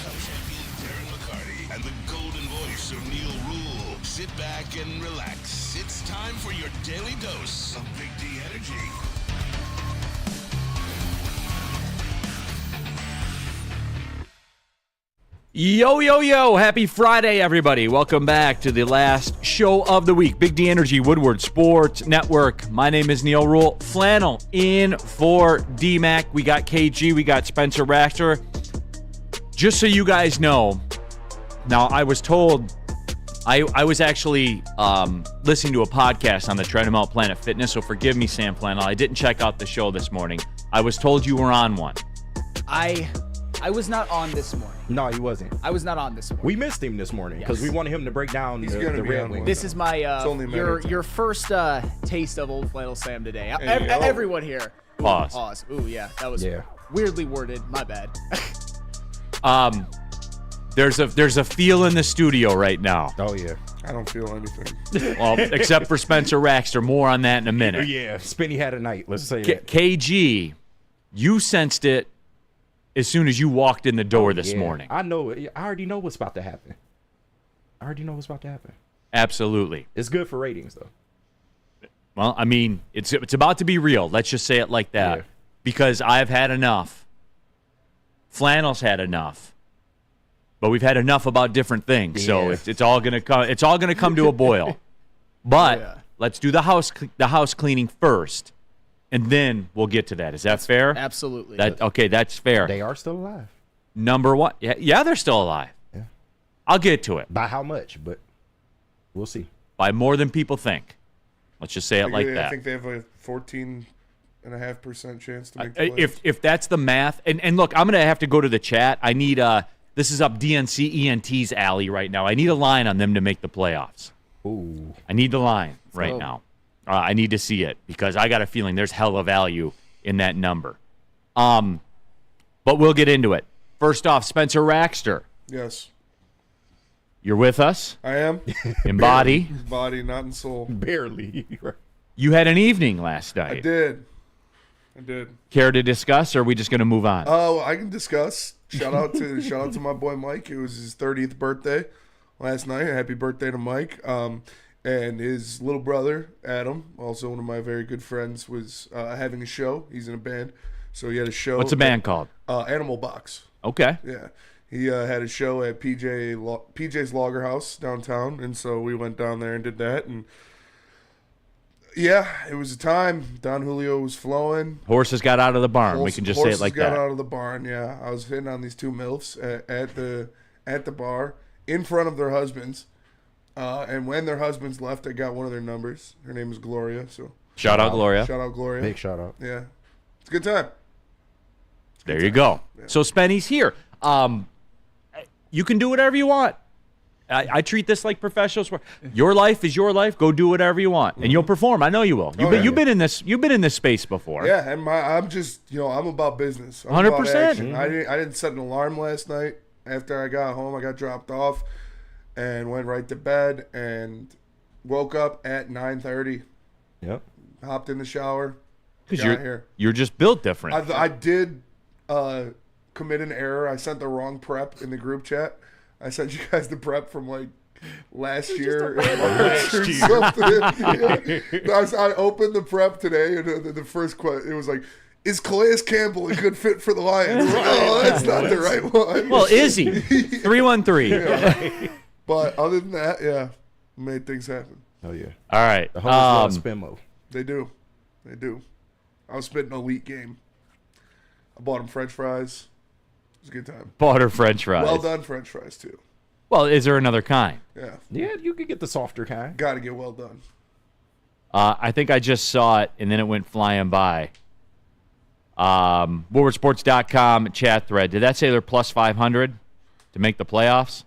Cup champion Darren McCarty and the golden voice of Neal Ruhl. Sit back and relax. It's time for your daily dose of Big D energy. Yo, yo, yo. Happy Friday, everybody. Welcome back to the last show of the week. Big D Energy, Woodward Sports Network. My name is Neal Ruhl. Flannel in for D-Mac. We got KG. We got Spencer Rachter. Just so you guys know, now I was told, I was actually listening to a podcast on the Treadmill Planet Fitness, so forgive me, Sam Flannel. I didn't check out the show this morning. I was told you were on one. I was not on this morning. No, he wasn't. I was not on this morning. We missed him this morning because we wanted him to break down the Red Wings. This is my your first taste of Old Flannel Sam today. Everyone here. Pause. Ooh, yeah, that was weirdly worded. My bad. There's a feel in the studio right now. Oh yeah. I don't feel anything. Well, except for Spencer Rachter. More on that in a minute. Yeah, Spinny had a night. Let's say that. KG, you sensed it as soon as you walked in the door this morning. I know. I already know what's about to happen. Absolutely. It's good for ratings, though. Well, I mean, it's about to be real. Let's just say it like that. Yeah. Because I've had enough. Flannel's had enough. But we've had enough about different things. So it's all gonna come. It's all gonna come to a boil. But let's do the house cleaning first. And then we'll get to that. Is that fair? Absolutely. Okay, that's fair. They are still alive. Number one. Yeah, they're still alive. Yeah. I'll get to it. By how much? But we'll see. By more than people think. Let's just say it like that. I think they have a 14.5% chance to make the playoffs. If that's the math. And look, I'm going to have to go to the chat. I need this is up DNC ENT's alley right now. I need a line on them to make the playoffs. Ooh. I need the line right now. I need to see it because I got a feeling there's hella value in that number. But we'll get into it. First off, Spencer Rachter. Yes. You're with us? I am. In body? Body, not in soul. Barely. You had an evening last night. I did. Care to discuss, or are we just going to move on? Oh, I can discuss. Shout out to my boy Mike. It was his 30th birthday last night. Happy birthday to Mike. And his little brother, Adam, also one of my very good friends, was having a show. He's in a band. So he had a show. What's the band called? Animal Box. Okay. Yeah. He had a show at PJ's Lager House downtown. And so we went down there and did that. And yeah, it was a time. Don Julio was flowing. Horses got out of the barn. We can just say it like that. Horses got out of the barn, yeah. I was hitting on these two MILFs at the bar in front of their husbands. And when their husbands left, I got one of their numbers. Her name is Gloria. So shout out Gloria. Shout out Gloria. Big shout out. Yeah, it's a good time. There you go. Yeah. So Spenny's here. You can do whatever you want. I treat this like professional sport. Your life is your life. Go do whatever you want, and you'll perform. I know you will. You've been in this. You've been in this space before. Yeah, and I'm just I'm about business. 100%. I didn't set an alarm last night. After I got home, I got dropped off. And went right to bed and woke up at 9:30. Yep. Hopped in the shower. Because you're just built different. I did commit an error. I sent the wrong prep in the group chat. I sent you guys the prep from like last year. I opened the prep today and the first question, it was like, is Calais Campbell a good fit for the Lions? Oh, that's not the right one. Well, is he? 313. Yeah. But other than that, made things happen. Oh, yeah. All right. The hoes love Spimo. They do. I was spitting an elite game. I bought them French fries. It was a good time. Bought her French fries. Well done French fries, too. Well, is there another kind? Yeah. Yeah, you could get the softer kind. Got to get well done. I think I just saw it, and then it went flying by. WoodwardSports.com chat thread. Did that say they're plus 500 to make the playoffs?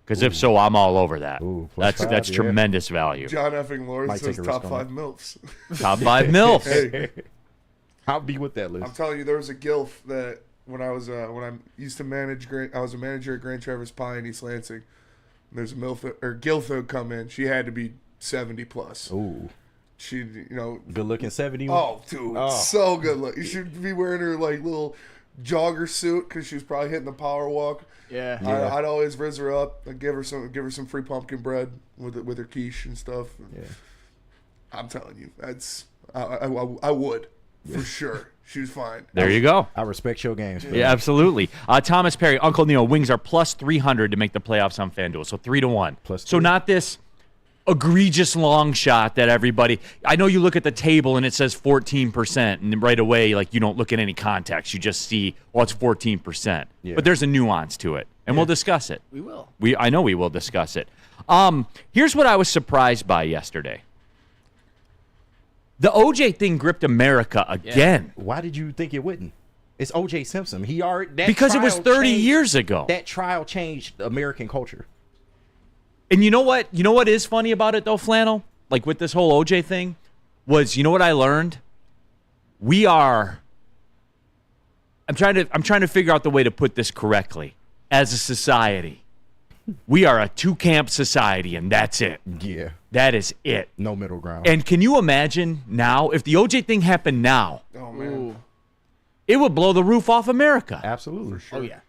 Because if so, I'm all over that. Ooh, that's tremendous value. John effing Lord says top 5 MILFs. Top 5 MILFs. Hey, I'll be with that list. I'm telling you, there was a GILF that when I used to manage, I was a manager at Grand Traverse Pie in East Lansing. There's a MILF or GILF that would come in. She had to be 70 plus. Ooh. She, good looking 70. Oh, dude, so good look. You should be wearing her like little jogger suit because she was probably hitting the power walk. Yeah. I'd always rizz her up. I'd give her some free pumpkin bread with her quiche and stuff. Yeah. I'm telling you, I would for sure. She was fine. There you go. I respect your games. Yeah, absolutely. Thomas Perry, Uncle Neal, Wings are plus 300 to make the playoffs on FanDuel, so 3-1. So not this egregious long shot that everybody. I know you look at the table and it says 14%, and right away, like you don't look at any context. You just see, well, it's 14%. Yeah. But there's a nuance to it, and we'll discuss it. We will. I know we will discuss it. Here's what I was surprised by yesterday. The OJ thing gripped America again. Why did you think it wouldn't? It's OJ Simpson. Because it was 30 years ago. That trial changed American culture. And you know what? You know what is funny about it though, Flannel? Like with this whole OJ thing, was you know what I learned? I'm trying to figure out the way to put this correctly. As a society, we are a two-camp society, and that's it. Yeah. That is it. No middle ground. And can you imagine now, if the OJ thing happened now, Oh man. it would blow the roof off America. Absolutely. Oh, yeah.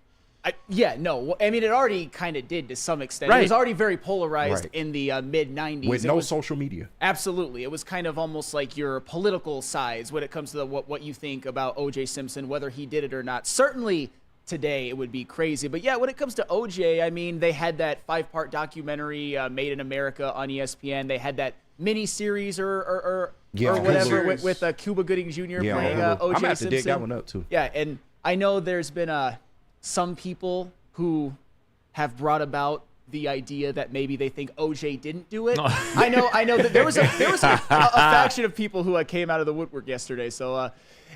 I mean, it already kind of did to some extent. Right. It was already very polarized Right. in the mid-'90s. With no social media. Absolutely. It was kind of almost like your political sides when it comes to what you think about O.J. Simpson, whether he did it or not. Certainly today it would be crazy. But, yeah, when it comes to O.J., I mean, they had that 5-part documentary, Made in America, on ESPN. They had that mini-series or whatever with Cuba Gooding Jr. playing O.J. I'm going to have to Simpson. dig that one up, too. Yeah, and I know there's been some people who have brought about the idea that maybe they think OJ didn't do it. I know that there was a faction of people who came out of the woodwork yesterday. So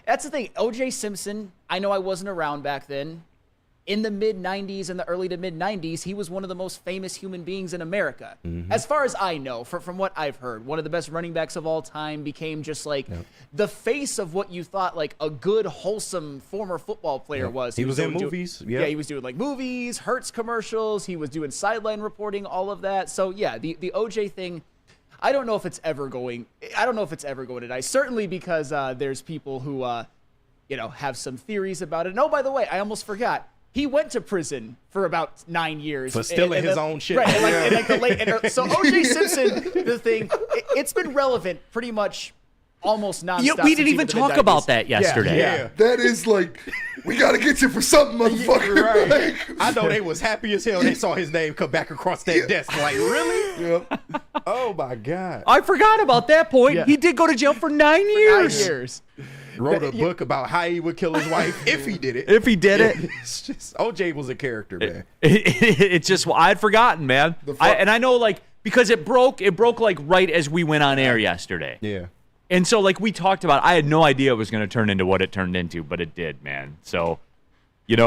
that's the thing. OJ Simpson, I know I wasn't around back then. In the mid-'90s and the early to mid-'90s, he was one of the most famous human beings in America. Mm-hmm. As far as I know, from what I've heard, one of the best running backs of all time, became just like the face of what you thought like a good, wholesome former football player was. He was in movies. Yeah, he was doing like movies, Hertz commercials. He was doing sideline reporting, all of that. So yeah, the OJ thing, I don't know if it's ever going to die. Certainly because there's people who have some theories about it. And oh, by the way, I almost forgot. He went to prison for about 9 years. For stealing his own shit. Right. And like the late, so O.J. Simpson, the thing, it's been relevant pretty much almost nonstop. Yeah, we didn't even talk about that yesterday. Yeah. That is like, we gotta get you for something, motherfucker. Right. Like, I know they was happy as hell. They saw his name come back across that desk. Like, really? yeah. Oh, my God. I forgot about that point. Yeah. He did go to jail for 9 years. 9 years. Wrote a book about how he would kill his wife if he did it. If he did it. It's just, OJ was a character, man. It's just, I had forgotten, man. And I know, like, because it broke like right as we went on air yesterday. Yeah. And so, like we talked about, I had no idea it was going to turn into what it turned into, but it did, man. So, it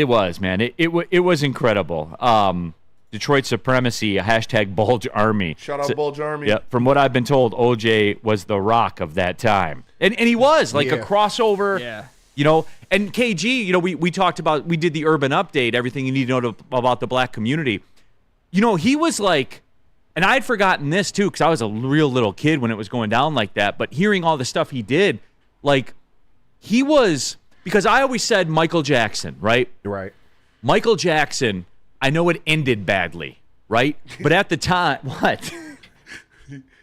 was, man. It was incredible. Detroit supremacy, hashtag Bulge Army. Shout out Bulge Army. Yeah, from what I've been told, OJ was the rock of that time. And he was, like a crossover. Yeah. And KG, we talked about, we did the urban update, everything you need to know about the black community. He was like, and I had forgotten this too, because I was a real little kid when it was going down like that, but hearing all the stuff he did, like, he was, because I always said Michael Jackson, right? Right. Michael Jackson, I know it ended badly, right? But at the time, what?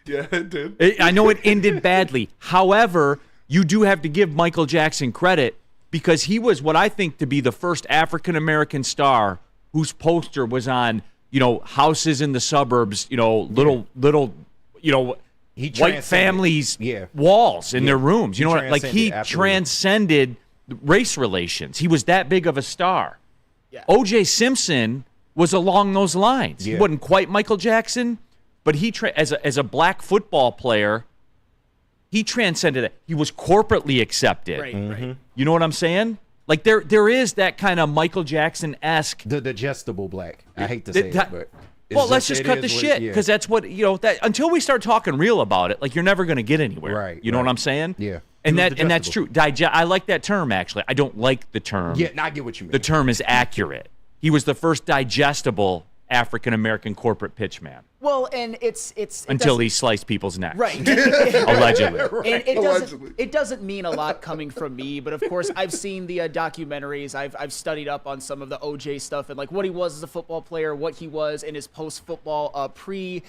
Yeah, it did. I know it ended badly. However, you do have to give Michael Jackson credit because he was what I think to be the first African-American star whose poster was on, houses in the suburbs, little, white families' walls in their rooms. You know what? Like, he transcended race relations. He was that big of a star. Yeah. O.J. Simpson was along those lines. Yeah. He wasn't quite Michael Jackson, but he as a black football player, he transcended it. He was corporately accepted. Right. You know what I'm saying? Like there is that kind of Michael Jackson-esque. The digestible black. I hate to say it, but well, let's just cut the shit because that's what that until we start talking real about it, like you're never going to get anywhere. Right. You know what I'm saying? Yeah. And that's true. I like that term actually. I don't like the term. Yeah, I get what you mean. The term is accurate. He was the first digestible African-American corporate pitchman. Well, and it until doesn't- he sliced people's necks. Right. Allegedly. And Allegedly. it doesn't mean a lot coming from me, but of course I've seen the documentaries. I've studied up on some of the OJ stuff and like what he was as a football player, what he was in his post-football pre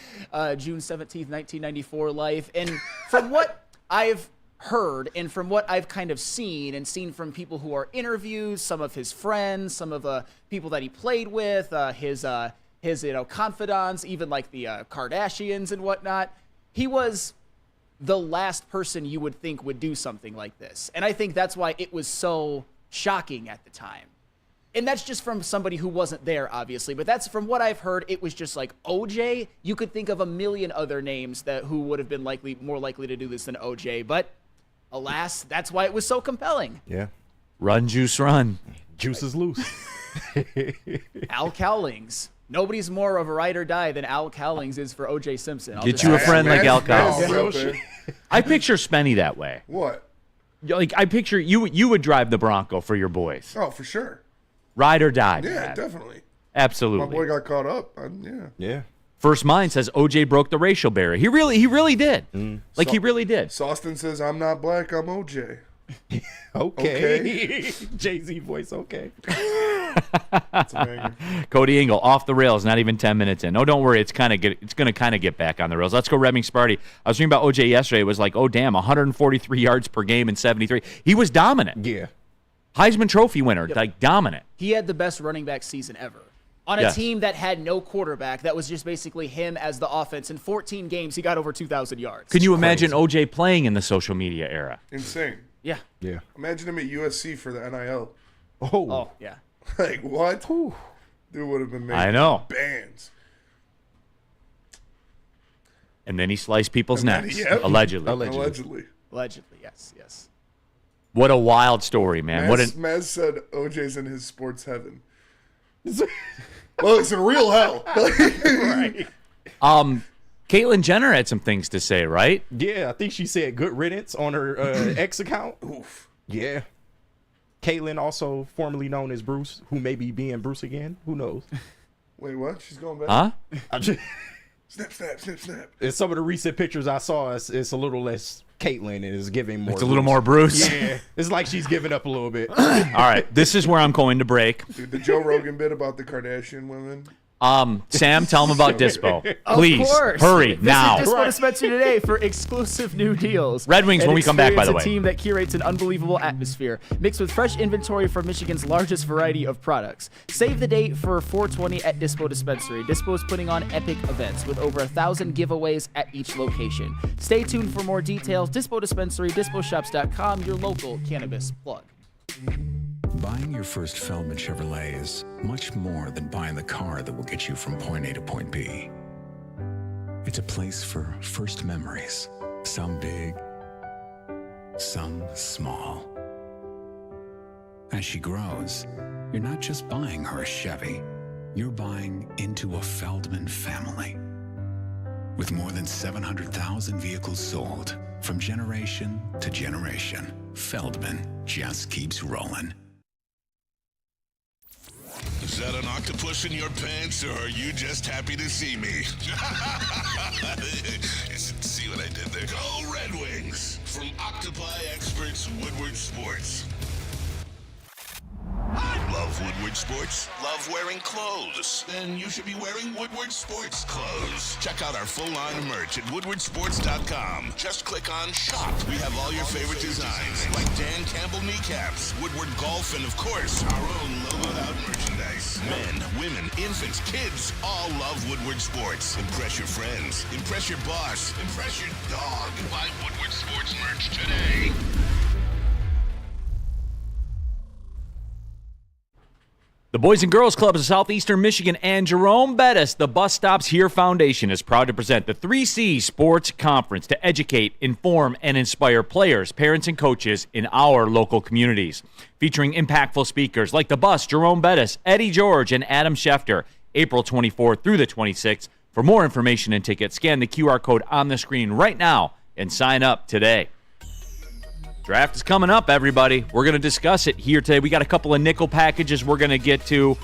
June 17th, 1994 life. And from what I've heard and from what I've kind of seen from people who are interviewed, some of his friends, some of the people that he played with, his confidants, even like the Kardashians and whatnot, he was the last person you would think would do something like this. And I think that's why it was so shocking at the time. And that's just from somebody who wasn't there, obviously. But that's from what I've heard. It was just like OJ. You could think of a million other names who would have been more likely to do this than OJ. But alas, that's why it was so compelling. Yeah. Run, Juice, run. Juice is loose. Al Cowlings. Nobody's more of a ride or die than Al Cowlings is for OJ Simpson. Get you a friend like Al Cowlings. Real thing. I picture Spenny that way. What? Like I picture you would drive the Bronco for your boys. Oh, for sure. Ride or die. Yeah, Brad. definitely. Absolutely. My boy got caught up. Yeah. Yeah. First Mind says OJ broke the racial barrier. He really did. Like he really did. Sawston says, I'm not black, I'm OJ. Okay. Jay-Z voice, okay. That's a banger. Cody Engel off the rails, not even 10 minutes in. No, don't worry. It's going to kind of get back on the rails. Let's go Remming Sparty. I was reading about OJ yesterday. It was like, oh, damn, 143 yards per game in 73. He was dominant. Yeah. Heisman Trophy winner, like dominant. He had the best running back season ever. On a Yes. team that had no quarterback, that was just basically him as the offense. In 14 games, he got over 2,000 yards. Can you imagine OJ playing in the social media era? Insane. Yeah. Yeah. Imagine him at USC for the NIL. Oh, yeah. Like, what? Dude would have been making I know. bands. And then he sliced people's And then necks, he- yep. allegedly. Allegedly. Allegedly, yes. What a wild story, man. Maz said OJ's in his sports heaven. Well, it's a real hell. Right. Caitlyn Jenner had some things to say, right? Yeah, I think she said good riddance on her X account. Oof. Yeah. Caitlyn, also formerly known as Bruce, who may be being Bruce again. Who knows? Wait, what? She's going back? Huh? I just, Snap, snap, snap, snap. in some of the recent pictures I saw, it's a little less Caitlyn and is giving more. It's a little more Bruce. Yeah, it's like she's giving up a little bit. All right, this is where I'm going to break. Dude, the Joe Rogan bit about the Kardashian women. Sam, tell him about Dispo. Please, Of course. hurry now. Visit Dispo Dispensary today for exclusive new deals. Red Wings And when we come back, by the experience way. a team that curates an unbelievable atmosphere, mixed with fresh inventory from Michigan's largest variety of products. Save the date for 420 at Dispo Dispensary. Dispo is putting on epic events with over 1,000 giveaways at each location. Stay tuned for more details. Dispo Dispensary, disposhops.com, your local cannabis plug. Buying your first Feldman Chevrolet is much more than buying the car that will get you from point A to point B. It's a place for first memories, some big, some small. As she grows, you're not just buying her a Chevy, you're buying into a Feldman family. With more than 700,000 vehicles sold, from generation to generation, Feldman just keeps rolling. Is that an octopus in your pants, or are you just happy to see me? See what I did there? Go Red Wings! From Octopi Experts Woodward Sports. Love Woodward Sports? Love wearing clothes? Then you should be wearing Woodward Sports clothes. Check out our full line of merch at woodwardsports.com. Just click on Shop. We have all your favorite designs, like Dan Campbell kneecaps, Woodward Golf, and of course, our own logoed out merchandise. Men, women, infants, kids all love Woodward Sports. Impress your friends. Impress your boss. Impress your dog. Buy Woodward Sports merch today. The Boys and Girls Clubs of Southeastern Michigan and Jerome Bettis, the Bus Stops Here Foundation, is proud to present the 3C Sports Conference to educate, inform, and inspire players, parents, and coaches in our local communities. Featuring impactful speakers like the Bus, Jerome Bettis, Eddie George, and Adam Schefter, April 24th through the 26th. For more information and tickets, scan the QR code on the screen right now and sign up today. Draft is coming up, everybody. We're going to discuss it here today. We got a couple of nickel packages we're going to get to.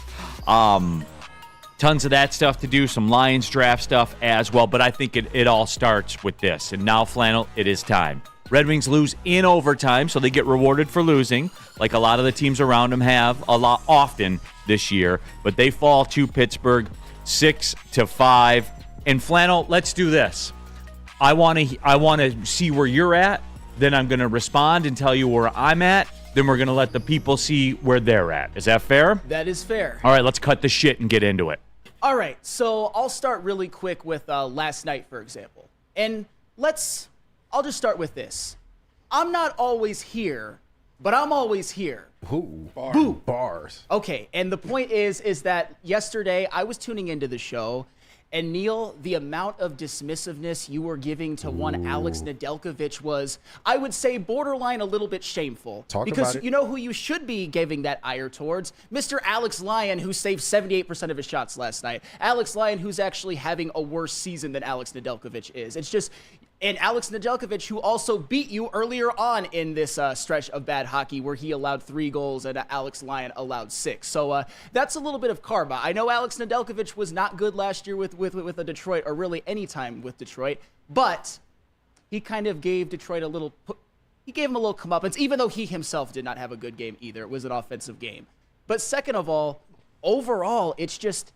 Tons of that stuff to do, some Lions draft stuff as well, but I think it all starts with this. And now, Flannel, it is time. Red Wings lose in overtime, so they get rewarded for losing, like a lot of the teams around them have a lot often this year. But they fall to Pittsburgh 6-5. And Flannel, let's do this. I want to see where you're at. Then I'm going to respond and tell you where I'm at. Then we're going to let the people see where they're at. Is that fair? That is fair. All right, let's cut the shit and get into it. All right, so I'll start really quick with last night, for example. And I'll just start with this. I'm not always here, but I'm always here. Ooh, bars. Okay, and the point is that yesterday I was tuning into the show, and Neal, the amount of dismissiveness you were giving to one Alex Nedeljkovic was, I would say, borderline a little bit shameful. Because you know who you should be giving that ire towards? Mr. Alex Lyon, who saved 78% of his shots last night. Alex Lyon, who's actually having a worse season than Alex Nedeljkovic is. It's just... And Alex Nedeljkovic, who also beat you earlier on in this stretch of bad hockey where he allowed 3 goals and Alex Lyon allowed 6. So that's a little bit of karma. I know Alex Nedeljkovic was not good last year with the Detroit, or really any time with Detroit, but he kind of gave Detroit he gave him a little comeuppance, even though he himself did not have a good game either. It was an offensive game. But second of all, overall, it just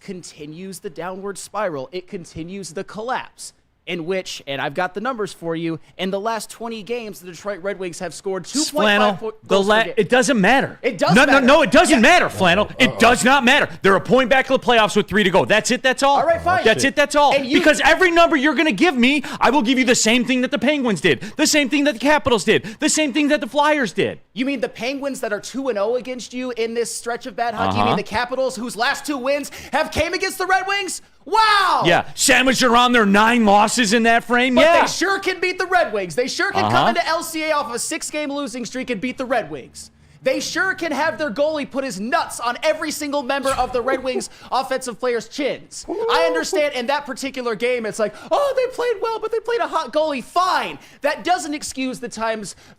continues the downward spiral. It continues the collapse. In which, and I've got the numbers for you, in the last 20 games, the Detroit Red Wings have scored 2.5 goals per game. It doesn't matter. It does matter. No, it doesn't matter, Flannel. It does not matter. They're a point back to the playoffs with 3 to go. That's it. That's all. All right, fine. That's all. Because every number you're going to give me, I will give you the same thing that the Penguins did, the same thing that the Capitals did, the same thing that the Flyers did. You mean the Penguins that are 2-0 against you in this stretch of bad hockey? You mean the Capitals, whose last 2 wins have came against the Red Wings? Wow! Yeah, sandwiched around their 9 losses in that frame. But they sure can beat the Red Wings. They sure can come into LCA off of a 6-game losing streak and beat the Red Wings. They sure can have their goalie put his nuts on every single member of the Red Wings offensive players' chins. I understand in that particular game, it's like, oh, they played well, but they played a hot goalie. Fine. That doesn't excuse the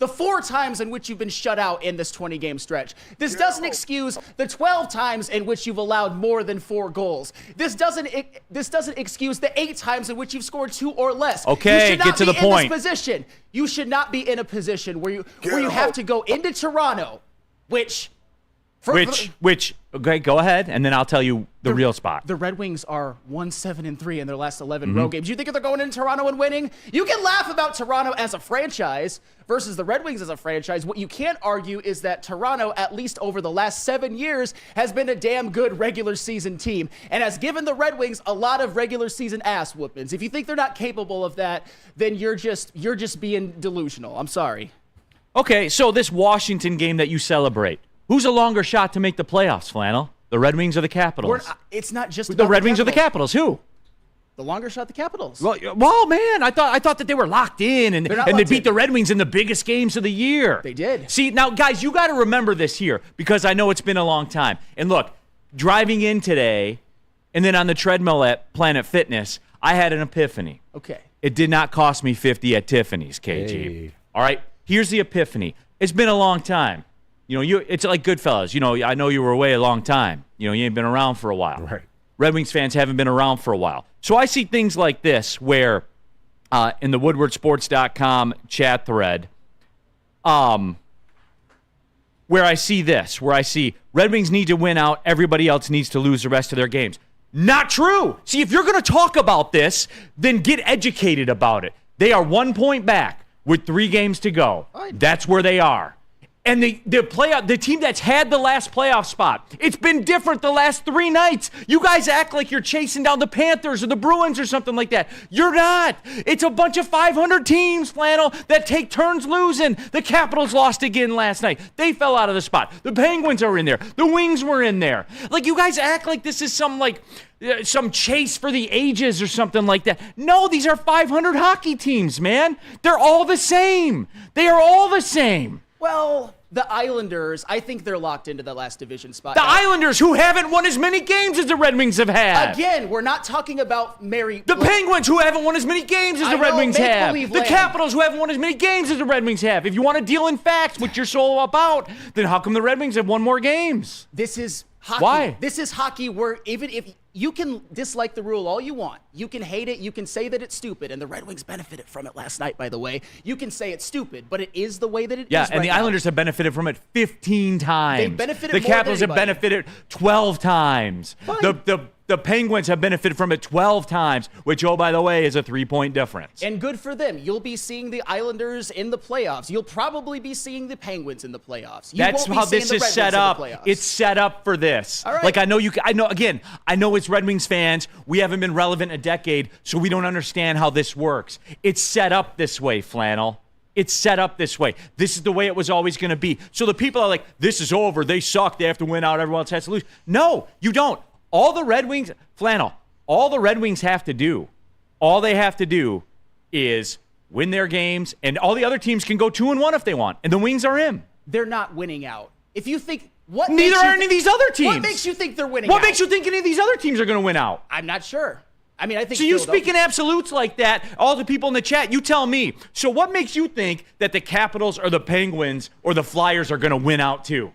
4 times in which you've been shut out in this 20-game stretch. This doesn't excuse the 12 times in which you've allowed more than 4 goals. This doesn't excuse the 8 times in which you've scored 2 or less. Okay, get to the point. You should not be in a position where you have to go into Toronto. Which, okay, go ahead, and then I'll tell you the real spot. The Red Wings are 1-7-3 in their last 11 road games. You think they're going into Toronto and winning? You can laugh about Toronto as a franchise versus the Red Wings as a franchise. What you can't argue is that Toronto, at least over the last 7 years, has been a damn good regular season team and has given the Red Wings a lot of regular season ass whoopings. If you think they're not capable of that, then you're just being delusional. I'm sorry. Okay, so this Washington game that you celebrate, who's a longer shot to make the playoffs, Flannel? The Red Wings or the Capitals? It's not just the Red Wings or the Capitals. Who? The longer shot, the Capitals. Well, man, I thought that they were locked in and they beat the Red Wings in the biggest games of the year. They did. See, now, guys, you got to remember this here because I know it's been a long time. And look, driving in today and then on the treadmill at Planet Fitness, I had an epiphany. Okay. It did not cost me $50 at Tiffany's, KG. Hey. All right? Here's the epiphany. It's been a long time. It's like Goodfellas. I know you were away a long time. You ain't been around for a while. Right. Red Wings fans haven't been around for a while. So I see things like this where in the woodwardsports.com chat thread, where I see Red Wings need to win out, everybody else needs to lose the rest of their games. Not true. See, if you're going to talk about this, then get educated about it. They are 1 point back with 3 games to go. That's where they are. And the team that's had the last playoff spot, it's been different the last 3 nights. You guys act like you're chasing down the Panthers or the Bruins or something like that. You're not. It's a bunch of 500 teams, Flannel, that take turns losing. The Capitals lost again last night. They fell out of the spot. The Penguins are in there. The Wings were in there. Like, you guys act like this is some chase for the ages or something like that. No, these are 500 hockey teams, man. They're all the same. They are all the same. Well, the Islanders, I think they're locked into the last division spot. The Islanders, who haven't won as many games as the Red Wings have had. Again, we're not talking about The Penguins, who haven't won as many games as the Red Wings have. The Capitals, who haven't won as many games as the Red Wings have. If you want to deal in facts, which you're so about, then how come the Red Wings have won more games? This is hockey. Why? This is hockey where even if you can dislike the rule all you want, you can hate it, you can say that it's stupid, and the Red Wings benefited from it last night, by the way. You can say it's stupid, but it is the way that it is. Yeah, and the Islanders have benefited from it 15 times. They benefited The more Capitals than have anybody. benefited 12 times. Fine. The Penguins have benefited from it 12 times, which, oh, by the way, is a 3-point difference. And good for them. You'll be seeing the Islanders in the playoffs. You'll probably be seeing the Penguins in the playoffs. That's how this is set up. It's set up for this. All right. Like, I know it's Red Wings fans. We haven't been relevant in a decade, so we don't understand how this works. It's set up this way, Flannel. It's set up this way. This is the way it was always going to be. So the people are like, this is over. They suck. They have to win out. Everyone else has to lose. No, you don't. All the Red Wings, Flannel, all the Red Wings have to do, all they have to do is win their games, and all the other teams can go 2-1 if they want, and the Wings are in. They're not winning out. If you think, Neither are any of these other teams. What makes you think they're winning out? What makes you think any of these other teams are going to win out? I'm not sure. I mean, I think So you speak in absolutes like that, all the people in the chat, you tell me. So what makes you think that the Capitals or the Penguins or the Flyers are going to win out too?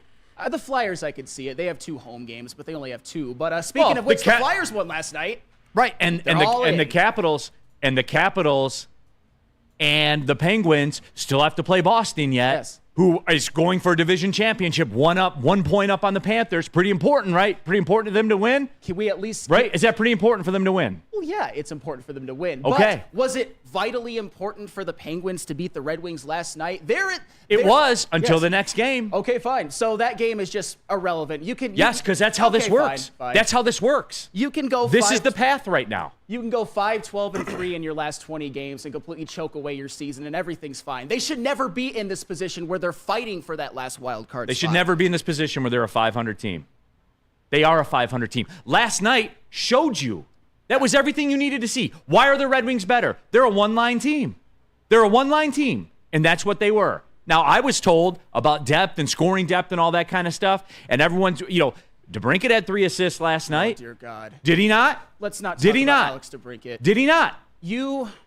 The Flyers, I could see it. They have 2 home games, but they only have 2. But speaking of which, the Flyers won last night. Right, and the Capitals and the Penguins still have to play Boston yet. Yes. Who is going for a division championship, 1 point up on the Panthers. Pretty important, right? Pretty important to them to win. Can we at least Right? Is that pretty important for them to win? Well, yeah, it's important for them to win. Okay. But was it vitally important for the Penguins to beat the Red Wings last night? It was until yes. the next game. Okay, fine. So that game is just irrelevant. Yes, because that's how this works. Fine. That's how this works. You can go. This is the path right now. You can go 5-12-3 in your last 20 games and completely choke away your season, and everything's fine. They should never be in this position where they're fighting for that last wild card. They should never be in this position where they're a 500 team. They are a 500 team. Last night showed you. That was everything you needed to see. Why are the Red Wings better? They're a one-line team. They're a one-line team, and that's what they were. Now, I was told about depth and scoring depth and all that kind of stuff, and everyone's, DeBrincat had 3 assists last night. Oh, dear God. Did he not? Let's not talk Did he about not? Alex DeBrincat. Did he not?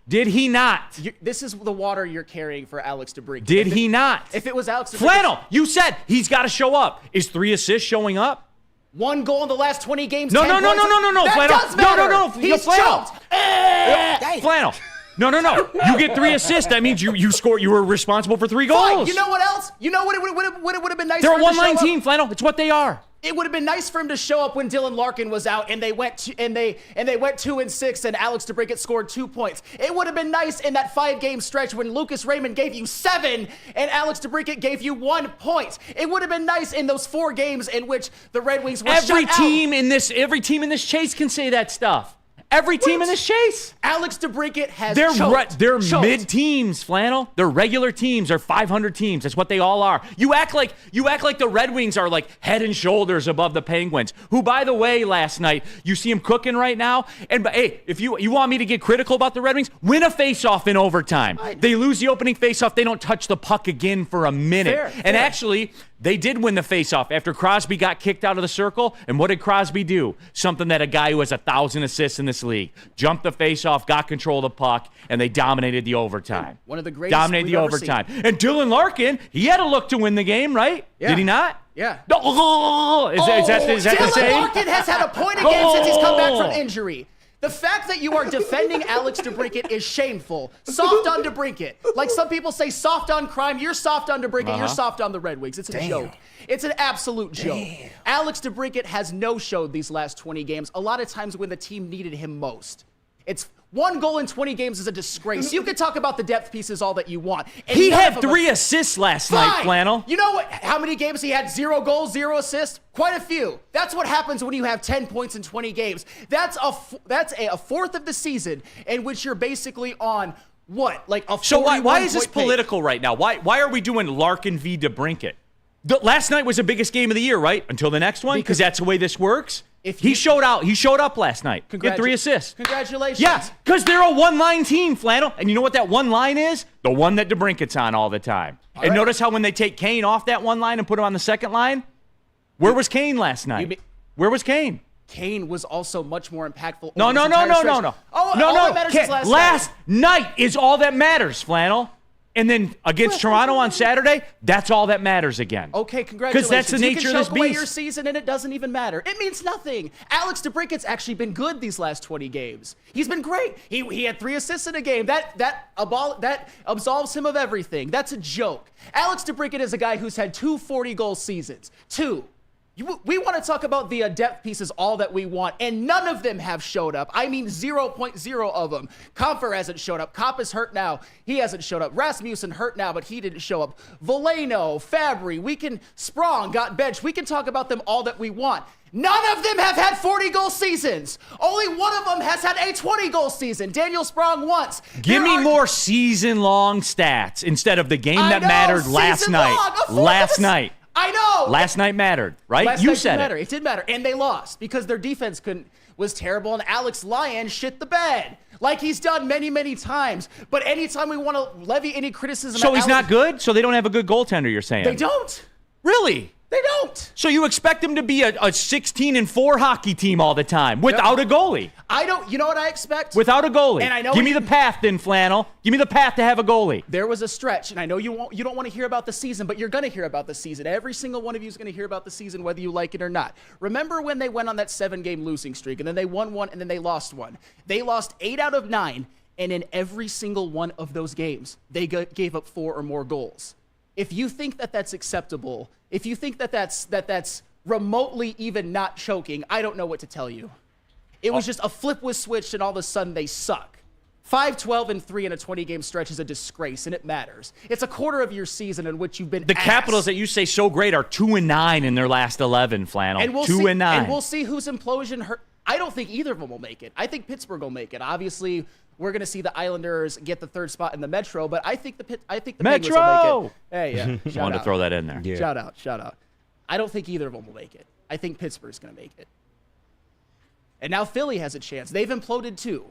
Did he not? This is the water you're carrying for Alex DeBrincat. Did he not? If it was Alex DeBrincat. Flannel, you said he's got to show up. Is 3 assists showing up? 1 goal in the last 20 games. No, 10 no, points. That Flannel. does matter. No. He's Flannel. choked. Flannel. No. You get 3 assists. That means you scored. You were responsible for 3 goals. Fine. You know what else? You know what it would have been nice. They're for a him to one-line show team, up? Flannel. It's what they are. It would have been nice for him to show up when Dylan Larkin was out and they went 2-6 and Alex DeBrincat scored 2 points. It would have been nice in that 5-game stretch when Lucas Raymond gave you 7 and Alex DeBrincat gave you 1 point. It would have been nice in those 4 games in which the Red Wings were Every shut out. team in this chase can say that stuff. Every team in this chase. Alex DeBrincat has They're choked. mid teams, Flannel. They're regular teams. They're 500 teams. That's what they all are. You act like the Red Wings are like head and shoulders above the Penguins, who, by the way, last night, you see them cooking right now. And hey, if you want me to get critical about the Red Wings, win a faceoff in overtime. They lose the opening faceoff. They don't touch the puck again for a minute. And actually, they did win the faceoff after Crosby got kicked out of the circle. And what did Crosby do? Something that a guy who has 1,000 assists in this league. Jumped the faceoff, got control of the puck, and they dominated the overtime. One of the greatest Dominated the overtime. And Dylan Larkin, he had a look to win the game, right? Yeah. Did he not? Yeah. Is that the Dylan same? Larkin has had a point again since he's come back from injury. The fact that you are defending Alex DeBrincat is shameful. Soft on DeBrincat. Like some people say soft on crime, you're soft on DeBrincat, you're soft on the Red Wings. It's a joke. It's an absolute joke. Alex DeBrincat has no-showed these last 20 games, a lot of times when the team needed him most. It's 1 goal in 20 games is a disgrace. You can talk about the depth pieces all that you want. And He had 3 assists last night, Flannel. You know what? How many games he had? 0 goals, 0 assists? Quite a few. That's what happens when you have 10 points in 20 games. That's a fourth of the season in which you're basically on what? Like a 41 So why is this point pace. political right now? Why are we doing Larkin v. DeBrincat? Last night was the biggest game of the year, right? Until the next one, because that's the way this works. He showed up last night. He had 3 assists. Congratulations. Yeah, because they're a one-line team, Flannel. And you know what that one line is? The one that DeBrincat's on all the time. And notice how when they take Kane off that one line and put him on the second line, where was Kane last night? Where was Kane? Kane was also much more impactful. No. Oh, all that matters is last night is all that matters, Flannel. And then against Toronto on Saturday, that's all that matters again. Okay, congratulations. Because that's the nature of this beast. You can choke away your beast. season and it doesn't even matter. It means nothing. Alex DeBrincat's actually been good these last 20 games. He's been great. He had 3 assists in a game. That absolves him of everything. That's a joke. Alex DeBrincat is a guy who's had 2 40-goal seasons. 2. We want to talk about the depth pieces all that we want, and none of them have showed up. I mean 0.0 of them. Comfer hasn't showed up. Kopp is hurt now. He hasn't showed up. Rasmussen hurt now, but he didn't show up. Veleno, Fabry, Sprong got benched. We can talk about them all that we want. None of them have had 40-goal seasons. Only one of them has had a 20-goal season. Daniel Sprong once. Give me more season-long stats instead of the game that mattered last night. I know. Last night mattered, right? You said it. It did matter. And they lost because their defense was terrible, and Alex Lyon shit the bed like he's done many, many times. But anytime we want to levy any criticism So he's not good? So they don't have a good goaltender, you're saying? They don't. Really? They don't. So you expect them to be a 16-4 hockey team all the time without a goalie? I don't. You know what I expect? Without a goalie. And I know Give me the path then, Flannel. Give me the path to have a goalie. There was a stretch, and I know you don't want to hear about the season, but you're going to hear about the season. Every single one of you is going to hear about the season, whether you like it or not. Remember when they went on that 7-game losing streak, and then they won 1, and then they lost 1. They lost 8 out of 9, and in every single one of those games, they gave up 4 or more goals. If you think that that's acceptable, if you think that that's remotely even not choking, I don't know what to tell you. It was just a flip was switched, and all of a sudden they suck. 5-12-3 in a 20-game stretch is a disgrace, and it matters. It's a quarter of your season in which you've been The Capitals that you say so great are 2-9 in their last 11, Flannel. And 2-9. And we'll see whose implosion hurt. I don't think either of them will make it. I think Pittsburgh will make it. Obviously, we're going to see the Islanders get the 3rd spot in the Metro, but I think the Penguins will make it. Hey, yeah. I wanted to throw that in there. Yeah. Shout out. I don't think either of them will make it. I think Pittsburgh's going to make it. And now Philly has a chance. They've imploded too.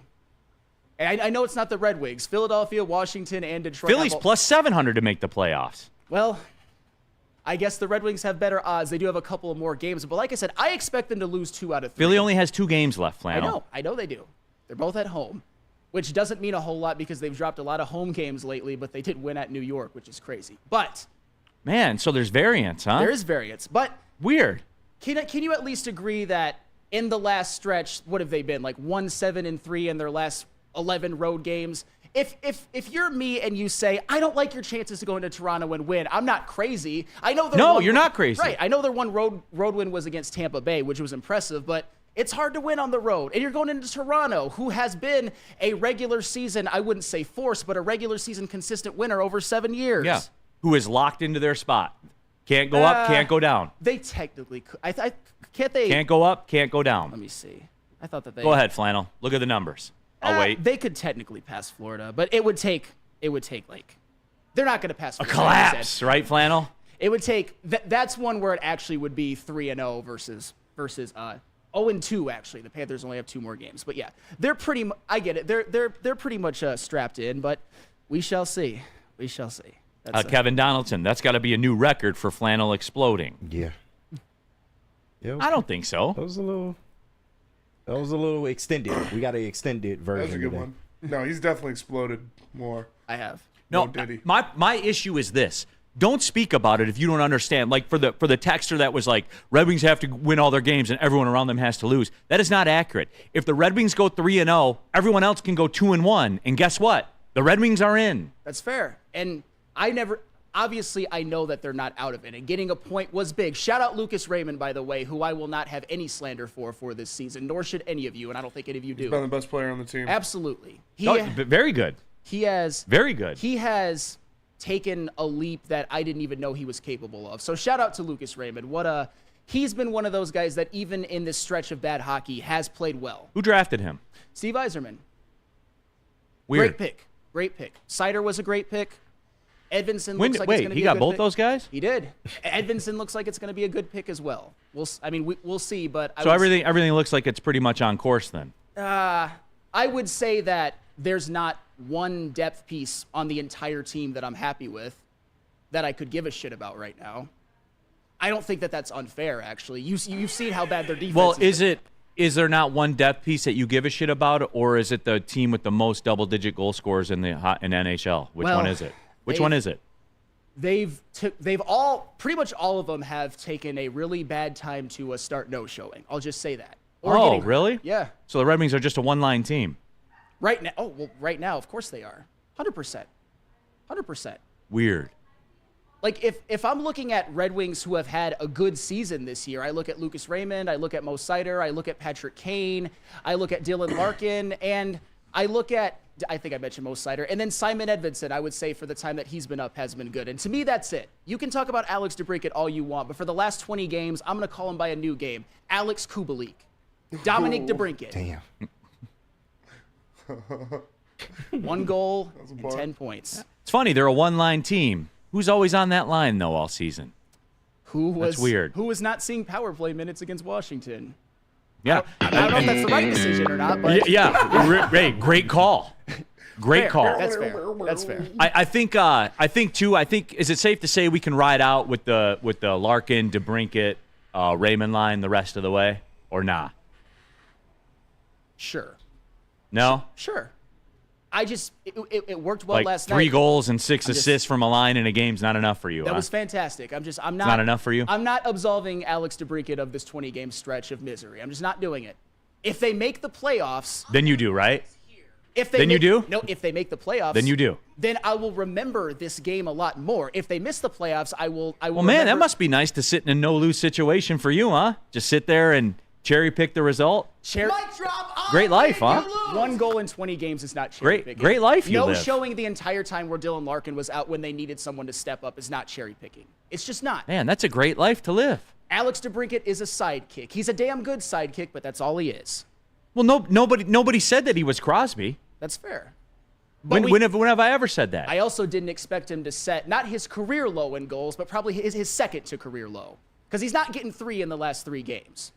And I know it's not the Red Wings. Philadelphia, Washington, and Detroit. Philly's plus 700 to make the playoffs. Well, I guess the Red Wings have better odds. They do have a couple of more games. But like I said, I expect them to lose 2 out of 3. Philly only has 2 games left, Flannel. I know they do. They're both at home, which doesn't mean a whole lot because they've dropped a lot of home games lately, but they did win at New York, which is crazy. But Man, so there's variance, huh? there is variance. But Weird. can you at least agree that in the last stretch, what have they been? Like 1-7-3 in their last 11 road games? If you're me and you say, I don't like your chances to go into Toronto and win, I'm not crazy. I know you're not crazy. Right. I know their one road win was against Tampa Bay, which was impressive, but it's hard to win on the road. And you're going into Toronto, who has been a regular season, I wouldn't say force, but a regular season consistent winner over 7 years. Yeah. Who is locked into their spot. Can't go up, can't go down. They technically could. Can't they? Can't go up, can't go down. Let me see. I thought that they. Go ahead, Flannel. Look at the numbers. I'll wait. They could technically pass Florida, but it would take like, they're not going to pass A Florida. collapse, right, Flannel? It would take, that's one where it actually would be 3-0 versus 0-2, actually. The Panthers only have 2 more games. But yeah, they're pretty, I get it. They're pretty much strapped in, but we shall see. We shall see. Kevin Donaldson, that's got to be a new record for Flannel exploding. Yeah. I don't think so. That was a little extended. We got an extended version. That's a good today. one. No, he's definitely exploded more. I have. No, did he? my issue is this. Don't speak about it if you don't understand. Like for the texter that was like, Red Wings have to win all their games and everyone around them has to lose. That is not accurate. If the Red Wings go 3-0, everyone else can go 2-1. And guess what? The Red Wings are in. That's fair. And obviously, I know that they're not out of it, and getting a point was big. Shout out Lucas Raymond, by the way, who I will not have any slander for this season, nor should any of you, and I don't think any of you do. He's been the best player on the team. Absolutely. Very good. Very good. He has taken a leap that I didn't even know he was capable of. So shout out to Lucas Raymond. He's been one of those guys that even in this stretch of bad hockey has played well. Who drafted him? Steve Yzerman. Weird. Great pick. Cider was a great pick. Edvinson looks like it's going to be he a got good both pick. those guys? He did. Edvinson looks like it's going to be a good pick as well. We'll see, but So everything looks like it's pretty much on course then. I would say that there's not one depth piece on the entire team that I'm happy with that I could give a shit about right now. I don't think that that's unfair, actually. You've seen how bad their defense is. Well, is there not one depth piece that you give a shit about, or is it the team with the most double-digit goal scorers in NHL? Which one is it? Which one is it? They've all, pretty much all of them have taken a really bad time to start no-showing. I'll just say that. Oh, really? Yeah. So the Red Wings are just a one-line team. Right now, of course they are. 100%. 100%. Weird. Like, if I'm looking at Red Wings who have had a good season this year, I look at Lucas Raymond, I look at Mo Seider, I look at Patrick Kane, I look at Dylan Larkin, and I look at, I think I mentioned Mo Seider, and then Simon Edvinsson, I would say, for the time that he's been up, has been good. And to me, that's it. You can talk about Alex DeBrincat all you want, but for the last 20 games, I'm going to call him by a new game. Alex Kubalik. Dominic DeBrincat. Damn. 1 goal and 10 points. It's funny, they're a one-line team. Who's always on that line, though, all season? That's weird. Who was not seeing power play minutes against Washington? Yeah. I don't know if that's the right decision or not, but Yeah. Great call. Great fair. call. That's fair. That's fair. I think is it safe to say we can ride out with the Larkin, DeBrincat, Raymond line the rest of the way, or nah? Sure. No? Sure. It worked well Like last night. 3 goals and 6 assists from a line in a game's not enough for you, That huh? was fantastic. I'm not. Not enough for you? I'm not absolving Alex DeBrincat of this 20-game stretch of misery. I'm just not doing it. If they make the playoffs, Then you do, right? you do? No, if they make the playoffs, Then you do. Then I will remember this game a lot more. If they miss the playoffs, I will. Well, man, that must be nice to sit in a no-lose situation for you, huh? Just sit there and cherry-pick the result. Great life, huh? 1 goal in 20 games is not cherry picking. Great life you No live. showing the entire time where Dylan Larkin was out when they needed someone to step up is not cherry picking. It's just not. Man, that's a great life to live. Alex DeBrincat is a sidekick. He's a damn good sidekick, but that's all he is. Well, nobody said that he was Crosby. That's fair. When have I ever said that? I also didn't expect him to set not his career low in goals, but probably his second to career low. Because he's not getting 3 in the last 3 games.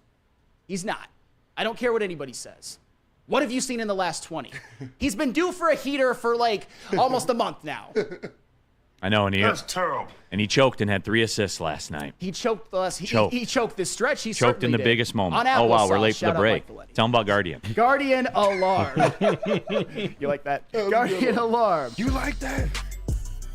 He's not. I don't care what anybody says. What have you seen in the last 20? He's been due for a heater for like almost a month now. I know, and That's terrible. And he choked and had 3 assists last night. He choked us. He choked this stretch. He Choked in the certainly did. biggest moment. On Oh, wow, we're applesauce. late for Shout the out break. Mike Valletti. Tell him about Guardian. Guardian Alarm. You like that? Guardian Alarm. You like that?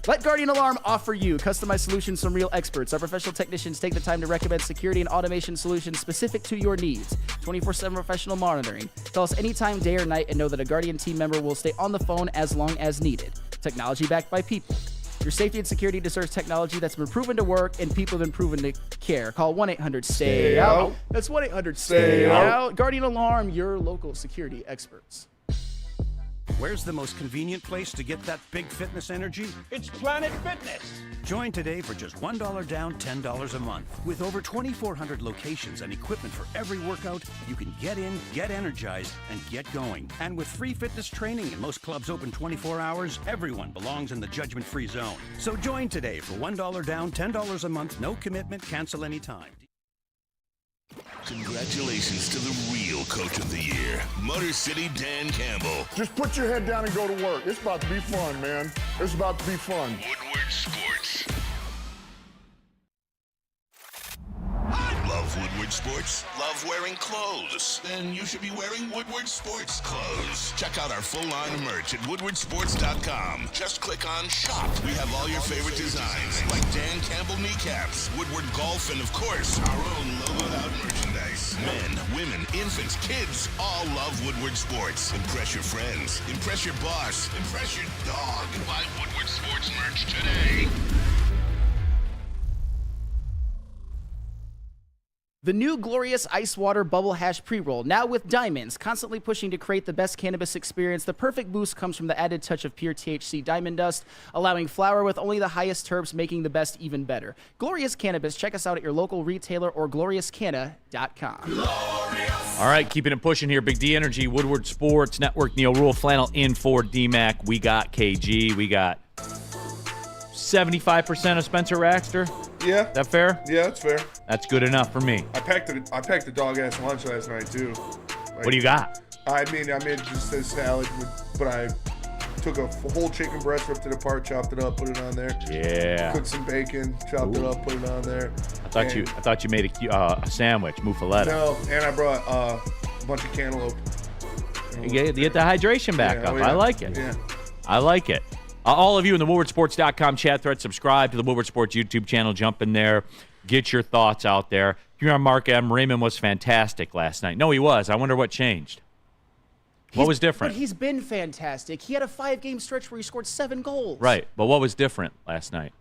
Let Guardian Alarm offer you customized solutions from real experts. Our professional technicians take the time to recommend security and automation solutions specific to your needs. 24/7 professional monitoring. Call us anytime, day or night, and know that a Guardian team member will stay on the phone as long as needed. Technology backed by people. Your safety and security deserves technology that's been proven to work and people have been proven to care. Call 1-800-STAY-OUT. That's 1-800-STAY-OUT. Guardian Alarm, your local security experts. Where's the most convenient place to get that big fitness energy? It's Planet Fitness. Join today for just $1 down, $10 a month. With over 2,400 locations and equipment for every workout, you can get in, get energized, and get going. And with free fitness training and most clubs open 24 hours, everyone belongs in the judgment-free zone. So join today for $1 down, $10 a month, no commitment, cancel anytime. Congratulations to the real coach of the year, Motor City Dan Campbell. Just put your head down and go to work. It's about to be fun, man. It's about to be fun. Woodward Sports. Love Woodward Sports? Love wearing clothes? Then you should be wearing Woodward Sports clothes. Check out our full line of merch at woodwardsports.com. Just click on shop. We have all your favorite designs, like Dan Campbell kneecaps, Woodward golf, and of course, our own logoed out merchandise. Men, women, infants, kids, all love Woodward Sports. Impress your friends. Impress your boss. Impress your dog. Buy Woodward Sports merch today. The new Glorious Ice Water Bubble Hash Pre-Roll, now with diamonds, constantly pushing to create the best cannabis experience. The perfect boost comes from the added touch of pure THC diamond dust, allowing flower with only the highest terps, making the best even better. Glorious Cannabis, check us out at your local retailer or gloriouscanna.com. All right, keeping it pushing here. Big D Energy, Woodward Sports Network, Neal Ruhl, Flannel in for DMAC. We got KG. We got 75% of Spencer Raxter? Yeah. That fair? Yeah, that's fair. That's good enough for me. I packed a dog ass lunch last night too. What do you got? I made just a salad, but I took a whole chicken breast, ripped it apart, chopped it up, put it on there. Yeah. Cooked some bacon, chopped it up, put it on there. I thought you made a sandwich, muffaletta. No, and I brought a bunch of cantaloupe. You get the hydration back up. Yeah. I like it. Yeah. I like it. All of you in the WoodwardSports.com chat thread, subscribe to the Woodward Sports YouTube channel. Jump in there. Get your thoughts out there. Here on Mark M. Raymond was fantastic last night. No, he was. I wonder what changed. What was different? But he's been fantastic. He had a 5-game stretch where he scored 7 goals. Right. But what was different last night?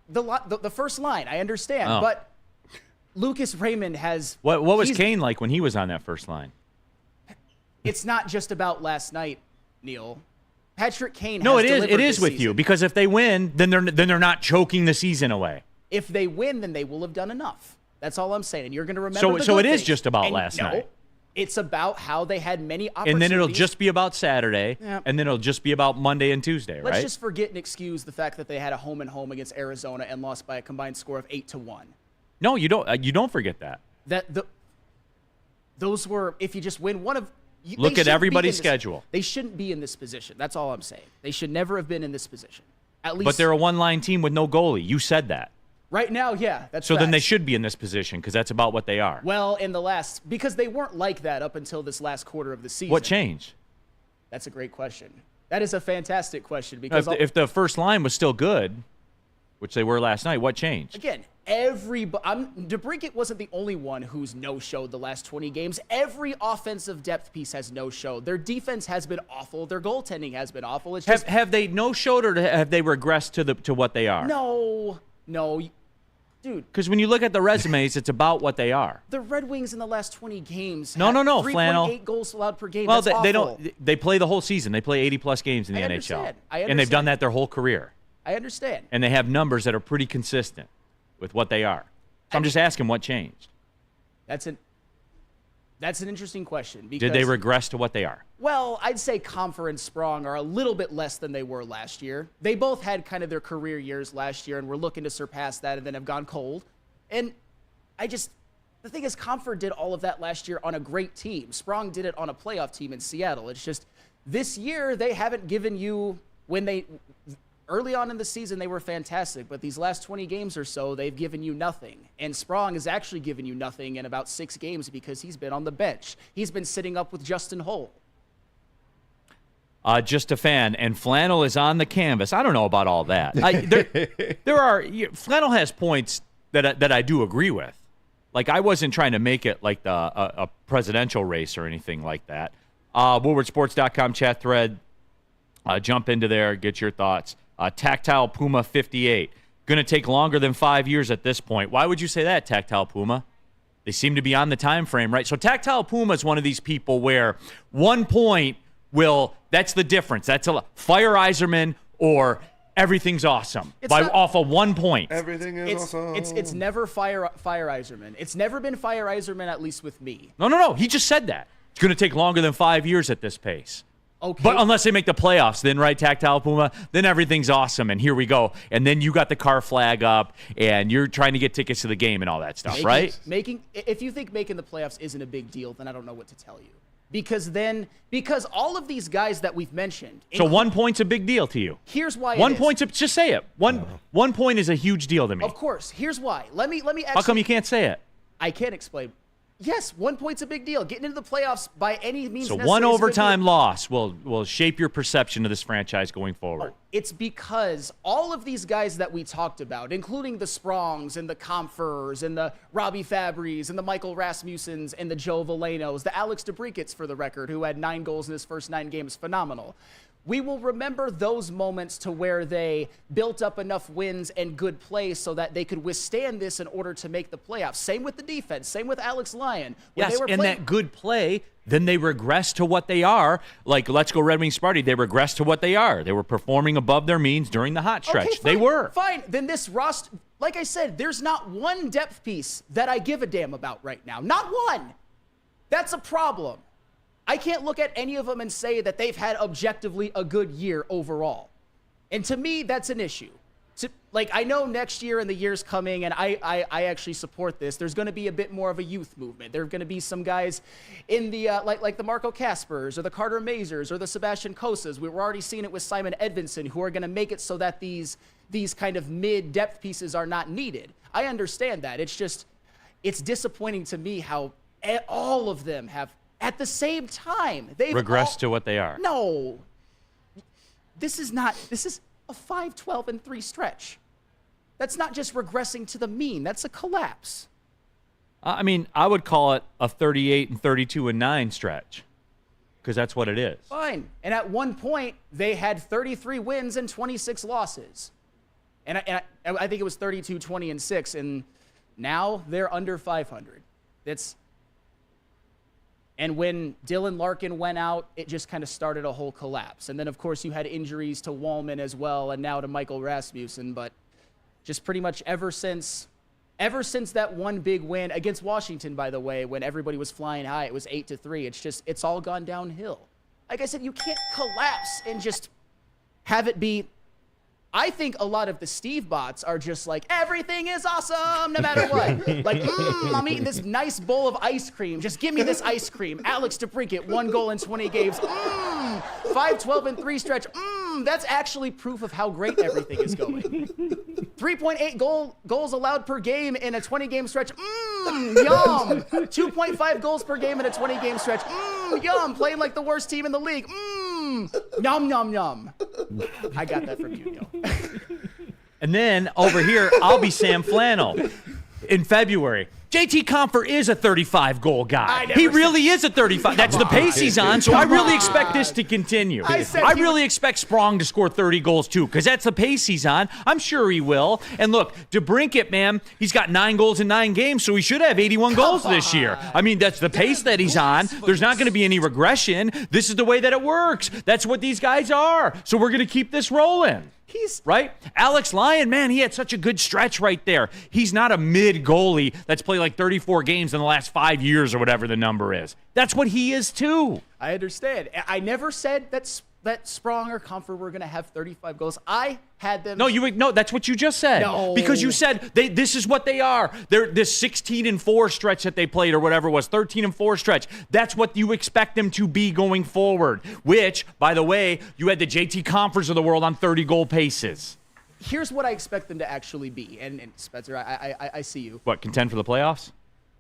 The first line, I understand. Oh. But Lucas Raymond has... What was Kane like when he was on that first line? It's not just about last night, Neal. Patrick Kane has No, it is. delivered It is this with season. you because if they win, then they're not choking the season away. If they win, then they will have done enough. That's all I'm saying. And you're going to remember So the good it is things. just about And last night. It's about how they had many opportunities. And then it'll just be about Saturday, Yeah. and then it'll just be about Monday and Tuesday, right? Let's just forget and excuse the fact that they had a home against Arizona and lost by a combined score of 8-1. No, you don't. You don't forget that. Those were, if you just win one of. Look at everybody's schedule. They shouldn't be in this position. That's all I'm saying. They should never have been in this position. At least. But they're a one-line team with no goalie. You said that. Right now, yeah. That's so then they facts. should be in this position because that's about what they are. Well, because they weren't like that up until this last quarter of the season. What changed? That's a great question. That is a fantastic question because If the first line was still good, which they were last night, what changed? Again, DeBrincat wasn't the only one who's no-showed the last 20 games. Every offensive depth piece has no-showed. Their defense has been awful. Their goaltending has been awful. It's just have they no-showed or have they regressed to what they are? No, dude. Because when you look at the resumes, it's about what they are. The Red Wings in the last 20 games. No, Flannel. 3.8 goals allowed per game. Well, That's they awful. don't. They play the whole season. They play 80-plus games in the NHL, understand. and they've done that their whole career. I understand. And they have numbers that are pretty consistent with what they are. So I'm just asking what changed. That's an interesting question. Because, Did they regress to what they are? Well, I'd say Comfer and Sprong are a little bit less than they were last year. They both had kind of their career years last year, and we're looking to surpass that and then have gone cold. And the thing is, Comfer did all of that last year on a great team. Sprong did it on a playoff team in Seattle. It's just this year they haven't given you early on in the season, they were fantastic, but these last 20 games or so, they've given you nothing. And Sprong has actually given you nothing in about 6 games because he's been on the bench. He's been sitting up with Justin Hull. Just a fan, and Flannel is on the canvas. I don't know about all that. Flannel has points that I do agree with. Like, I wasn't trying to make it like a presidential race or anything like that. WoodwardSports.com chat thread. Jump into there, get your thoughts. Tactile Puma 58. Going to take longer than 5 years at this point. Why would you say that, Tactile Puma? They seem to be on the time frame, right? So Tactile Puma is one of these people where 1 point that's the difference. That's Fire Iserman or everything's awesome off of 1 point. Everything is awesome. It's never Fire Iserman. It's never been Fire Iserman, at least with me. No. He just said that. It's going to take longer than 5 years at this pace. Okay. But unless they make the playoffs, then, right, Tactile Puma, then everything's awesome, and here we go. And then you got the car flag up, and you're trying to get tickets to the game and all that stuff, right? If you think making the playoffs isn't a big deal, then I don't know what to tell you. Because all of these guys that we've mentioned. So 1 point's a big deal to you. Here's why. 1 point's just say it. One point is a huge deal to me. Of course. Here's why. Let me actually. How come you can't say it? I can't explain. Yes, 1 point's a big deal. Getting into the playoffs by any means So necessary one is a big overtime deal. loss will shape your perception of this franchise going forward. It's because all of these guys that we talked about, including the Sprongs and the Comfers and the Robbie Fabbris and the Michael Rasmussens and the Joe Velenos, the Alex DeBrincats, for the record, who had 9 goals in his first 9 games, phenomenal. We will remember those moments to where they built up enough wins and good play so that they could withstand this in order to make the playoffs. Same with the defense. Same with Alex Lyon. Yes, and that good play, then they regress to what they are. Like, let's go Red Wings Party. They regress to what they are. They were performing above their means during the hot stretch. Okay, fine, they were. Fine. Then this roster, like I said, there's not one depth piece that I give a damn about right now. Not one. That's a problem. I can't look at any of them and say that they've had objectively a good year overall. And to me, that's an issue. like, I know next year and the years coming, and I actually support this. There's going to be a bit more of a youth movement. There are going to be some guys in the like the Marco Caspers or the Carter Mazers or the Sebastian Kosas. We're already seeing it with Simon Edvinson, who are going to make it so that these kind of mid-depth pieces are not needed. I understand that. It's disappointing to me how all of them have, at the same time, they've regressed to what they are. No. This is a 5-12-3 stretch. That's not just regressing to the mean. That's a collapse. I mean, I would call it a 38-32-9 stretch, because that's what it is. Fine. And at one point, they had 33 wins and 26 losses. And I think it was 32-20-6, and now they're under 500. And when Dylan Larkin went out, it just kind of started a whole collapse. And then, of course, you had injuries to Wallman as well, and now to Michael Rasmussen. But just pretty much ever since that one big win against Washington, by the way, when everybody was flying high, it was 8-3. It's all gone downhill. Like I said, you can't collapse and just have it be. I think a lot of the Steve bots are just like, everything is awesome no matter what. Like, I'm eating this nice bowl of ice cream. Just give me this ice cream. Alex DeBrincat, 1 goal in 20 games. 5-12-3 stretch. That's actually proof of how great everything is going. 3.8 goals allowed per game in a 20-game stretch. Yum. 2.5 goals per game in a 20-game stretch. Yum. Playing like the worst team in the league. Yum, yum, yum. I got that from you, Neal. And then over here, I'll be Sam Flannel in February. JT Compher is a 35-goal guy. He really is a 35. That's the pace he's on, so I really expect this to continue. I really expect Sprong to score 30 goals, too, because that's the pace he's on. I'm sure he will. And look, DeBrincat, man, he's got 9 goals in 9 games, so he should have 81 goals this year. I mean, that's the pace that he's on. There's not going to be any regression. This is the way that it works. That's what these guys are. So we're going to keep this rolling. Right? Alex Lyon, man, he had such a good stretch right there. He's not a mid-goalie that's played like 34 games in the last 5 years or whatever the number is. That's what he is, too. I understand. I never said that Sprong or Compher were going to have 35 goals. I had them. No, that's what you just said. No. Because you said this is what they are. They're this 16-4 stretch that they played or whatever it was, 13-4 stretch. That's what you expect them to be going forward, which, by the way, you had the JT Comphers of the world on 30-goal paces. Here's what I expect them to actually be. And Spencer, I see you. What, contend for the playoffs?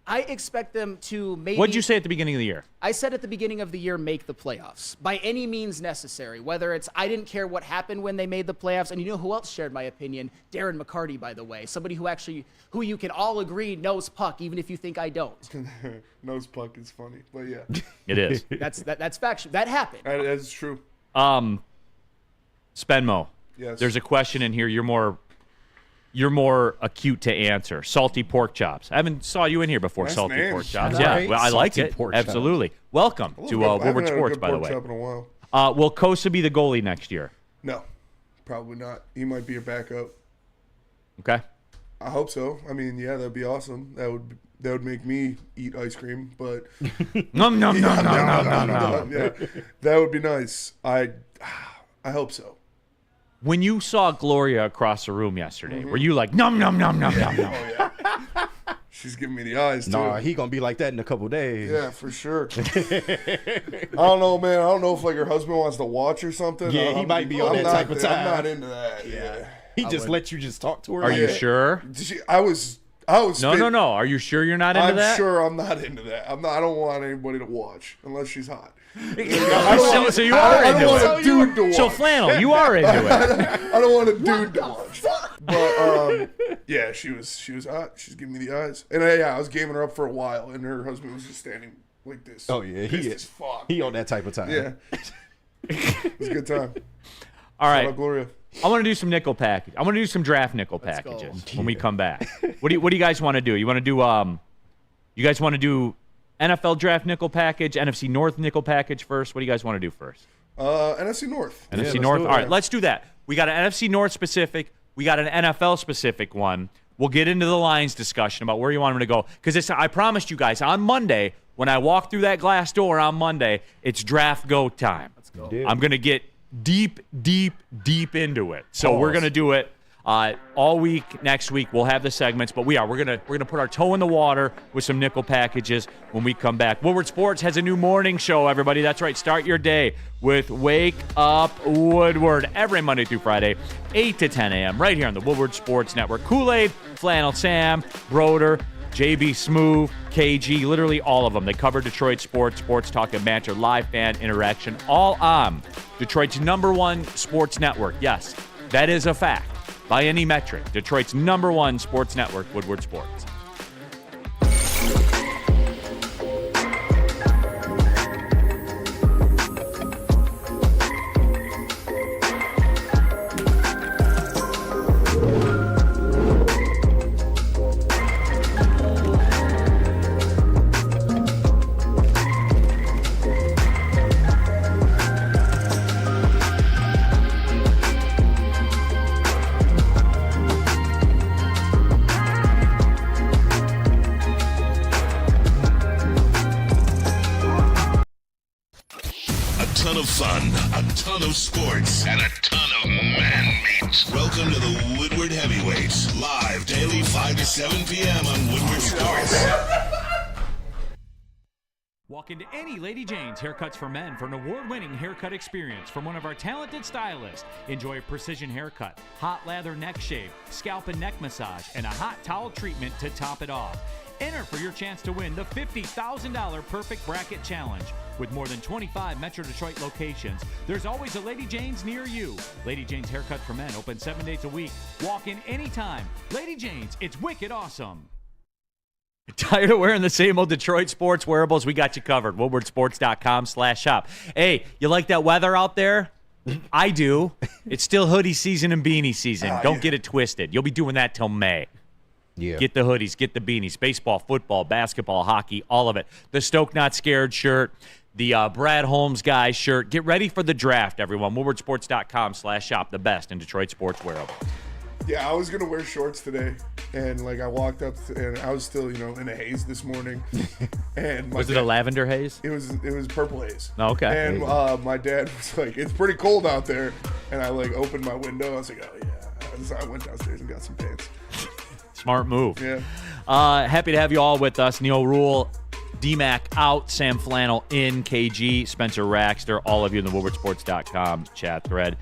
I expect them to maybe. What did you say at the beginning of the year? I said at the beginning of the year, make the playoffs by any means necessary. Whether it's, I didn't care what happened when they made the playoffs. And you know who else shared my opinion? Darren McCarty, by the way. Somebody who you can all agree knows puck, even if you think I don't. Knows puck is funny, but yeah. It is. That's factual. That happened. That's true. Spenmo. Yes. There's a question in here you're more acute to answer. Salty pork chops. I haven't saw you in here before. Nice salty name. pork chops. Right. Yeah, well, I like Salty it. pork chops. Absolutely. Welcome to Woodward Sports, by the way. In a while. Will Kosa be the goalie next year? No, probably not. He might be your backup. Okay. I hope so. I mean, yeah, that'd be awesome. That would make me eat ice cream, but Nom. yeah, that would be nice. I hope so. When you saw Gloria across the room yesterday, were you like nom? Oh yeah. She's giving me the eyes too. Nah, he gonna be like that in a couple days. Yeah, for sure. I don't know, man. I don't know if like her husband wants to watch or something. Yeah, he might be on that type of time. I'm not into that. Yeah. He just let you just talk to her. Are you sure? I was. No. Are you sure you're not into that? I'm sure I'm not into that. I don't want anybody to watch unless she's hot. So you are into it. I don't want a dude to watch. So Flannel, you are into it. I don't want a dude to watch. But yeah, she was hot. She's giving me the eyes. And I was gaming her up for a while, and her husband was just standing like this. Oh yeah, pissed as fuck. He on that type of time. Yeah, it was a good time. All right. Shout out Gloria. I want to do some nickel package. I want to do some draft nickel packages when we come back. What do you guys want to do? You want to do you guys want to do NFL draft nickel package, NFC North nickel package first? What do you guys want to do first? NFC North. NFC North. All right, let's do that. We got an NFC North specific. We got an NFL specific one. We'll get into the Lions discussion about where you want them to go. Because I promised you guys on Monday, when I walk through that glass door on Monday, it's draft go time. Let's go. I'm going to get deep into it. So we're going to do it All week next week we'll have the segments, but we're gonna put our toe in the water with some nickel packages when we come back. Woodward Sports has a new morning show, everybody. That's right. Start your day with Wake Up Woodward every Monday through Friday, 8 to 10 a.m. right here on the Woodward Sports Network. Kool-Aid, Flannel Sam, Broder, JB Smooth, KG, literally all of them. They cover Detroit sports talk and banter, live fan interaction, all on Detroit's #1 sports network. Yes, that is a fact. By any metric, Detroit's #1 sports network, Woodward Sports. A ton of sports, and a ton of man meat. Welcome to the Woodward Heavyweights, live daily 5 to 7 p.m. on Woodward Sports. Walk into any Lady Jane's Haircuts for Men for an award-winning haircut experience from one of our talented stylists. Enjoy a precision haircut, hot lather neck shave, scalp and neck massage, and a hot towel treatment to top it off. Enter for your chance to win the $50,000 Perfect Bracket Challenge. With more than 25 Metro Detroit locations, there's always a Lady Jane's near you. Lady Jane's Haircut for Men, open 7 days a week. Walk in anytime. Lady Jane's, it's wicked awesome. Tired of wearing the same old Detroit sports wearables? We got you covered. WoodwardSports.com/shop. Hey, you like that weather out there? I do. It's still hoodie season and beanie season. Don't get it twisted. You'll be doing that till May. Yeah. Get the hoodies, get the beanies, baseball, football, basketball, hockey, all of it. The Stoke Not Scared shirt, the Brad Holmes guy shirt. Get ready for the draft, everyone. WoodwardSports.com/shop, the best in Detroit sports wearable. Yeah, I was going to wear shorts today, and, I walked up, and I was still, in a haze this morning. And Was it a lavender haze? It was purple haze. Oh, okay. And my dad was like, it's pretty cold out there. And I, opened my window. I was like, oh, yeah. So I went downstairs and got some pants. Smart move. Yeah. Happy to have you all with us. Neal Ruhl, D-Mac out, Sam Flannel in, KG, Spencer Raxter, all of you in the WoodwardSports.com chat thread.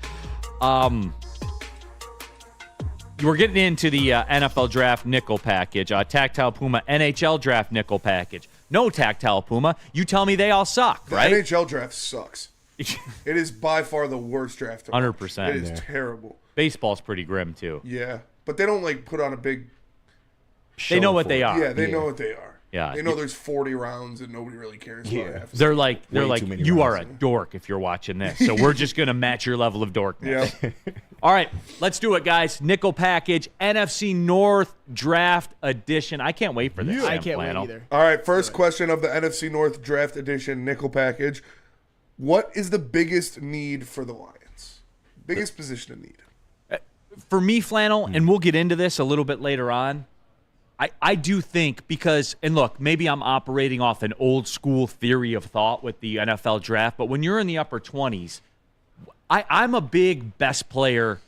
We're getting into the NFL Draft Nickel Package, Tactile Puma NHL Draft Nickel Package. No Tactile Puma. You tell me they all suck, right? The NHL draft sucks. It is by far the worst draft. 100%. It is terrible. Baseball's pretty grim, too. Yeah. But they don't, put on a big... They know what they are. Yeah, they know what they are. Yeah. They know there's 40 rounds and nobody really cares about half. They're like you are a rounds. dork if you're watching this. So we're just going to match your level of dorkness. Yeah. All right, let's do it, guys. Nickel Package, NFC North Draft Edition. I can't wait for this. I Sam can't Flannel. wait either. All right, first question of the NFC North Draft Edition Nickel Package. What is the biggest need for the Lions? Biggest position of need? For me, Flannel, and we'll get into this a little bit later on, I do think because, and look, maybe I'm operating off an old school theory of thought with the NFL draft, but when you're in the upper 20s, I'm a big best player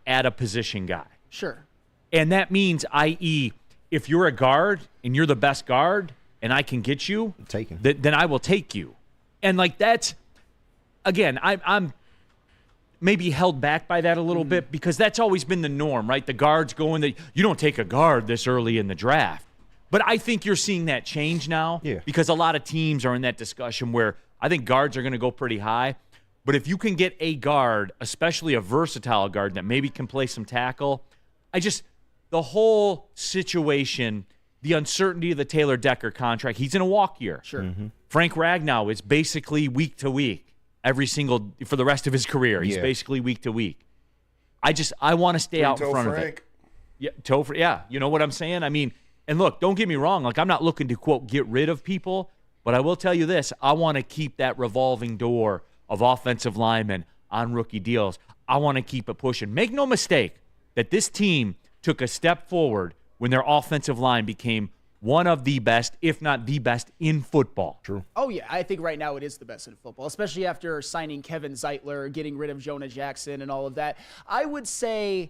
at a position guy. Sure. And that means, i.e., if you're a guard and you're the best guard and I can get you, then I will take you. And that's, again, I'm maybe held back by that a little bit because that's always been the norm, right? The guards you don't take a guard this early in the draft. But I think you're seeing that change now because a lot of teams are in that discussion where I think guards are going to go pretty high. But if you can get a guard, especially a versatile guard that maybe can play some tackle, the whole situation, the uncertainty of the Taylor Decker contract, he's in a walk year. Sure. Mm-hmm. Frank Ragnow is basically week to week. For the rest of his career. He's basically week to week. I want to stay out in front of it. Yeah, Topher, yeah. You know what I'm saying? I mean, and look, don't get me wrong. I'm not looking to, quote, get rid of people, but I will tell you this. I want to keep that revolving door of offensive linemen on rookie deals. I want to keep it pushing. Make no mistake that this team took a step forward when their offensive line became one of the best, if not the best, in football. True. Oh, yeah. I think right now it is the best in football, especially after signing Kevin Zeitler, getting rid of Jonah Jackson and all of that. I would say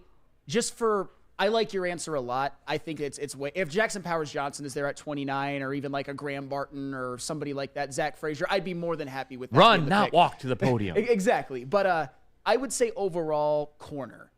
I like your answer a lot. I think it's way, if Jackson Powers Johnson is there at 29 or even like a Graham Barton or somebody like that, Zach Frazier, I'd be more than happy with that. Run, not walk to the podium. Exactly. But I would say overall corner.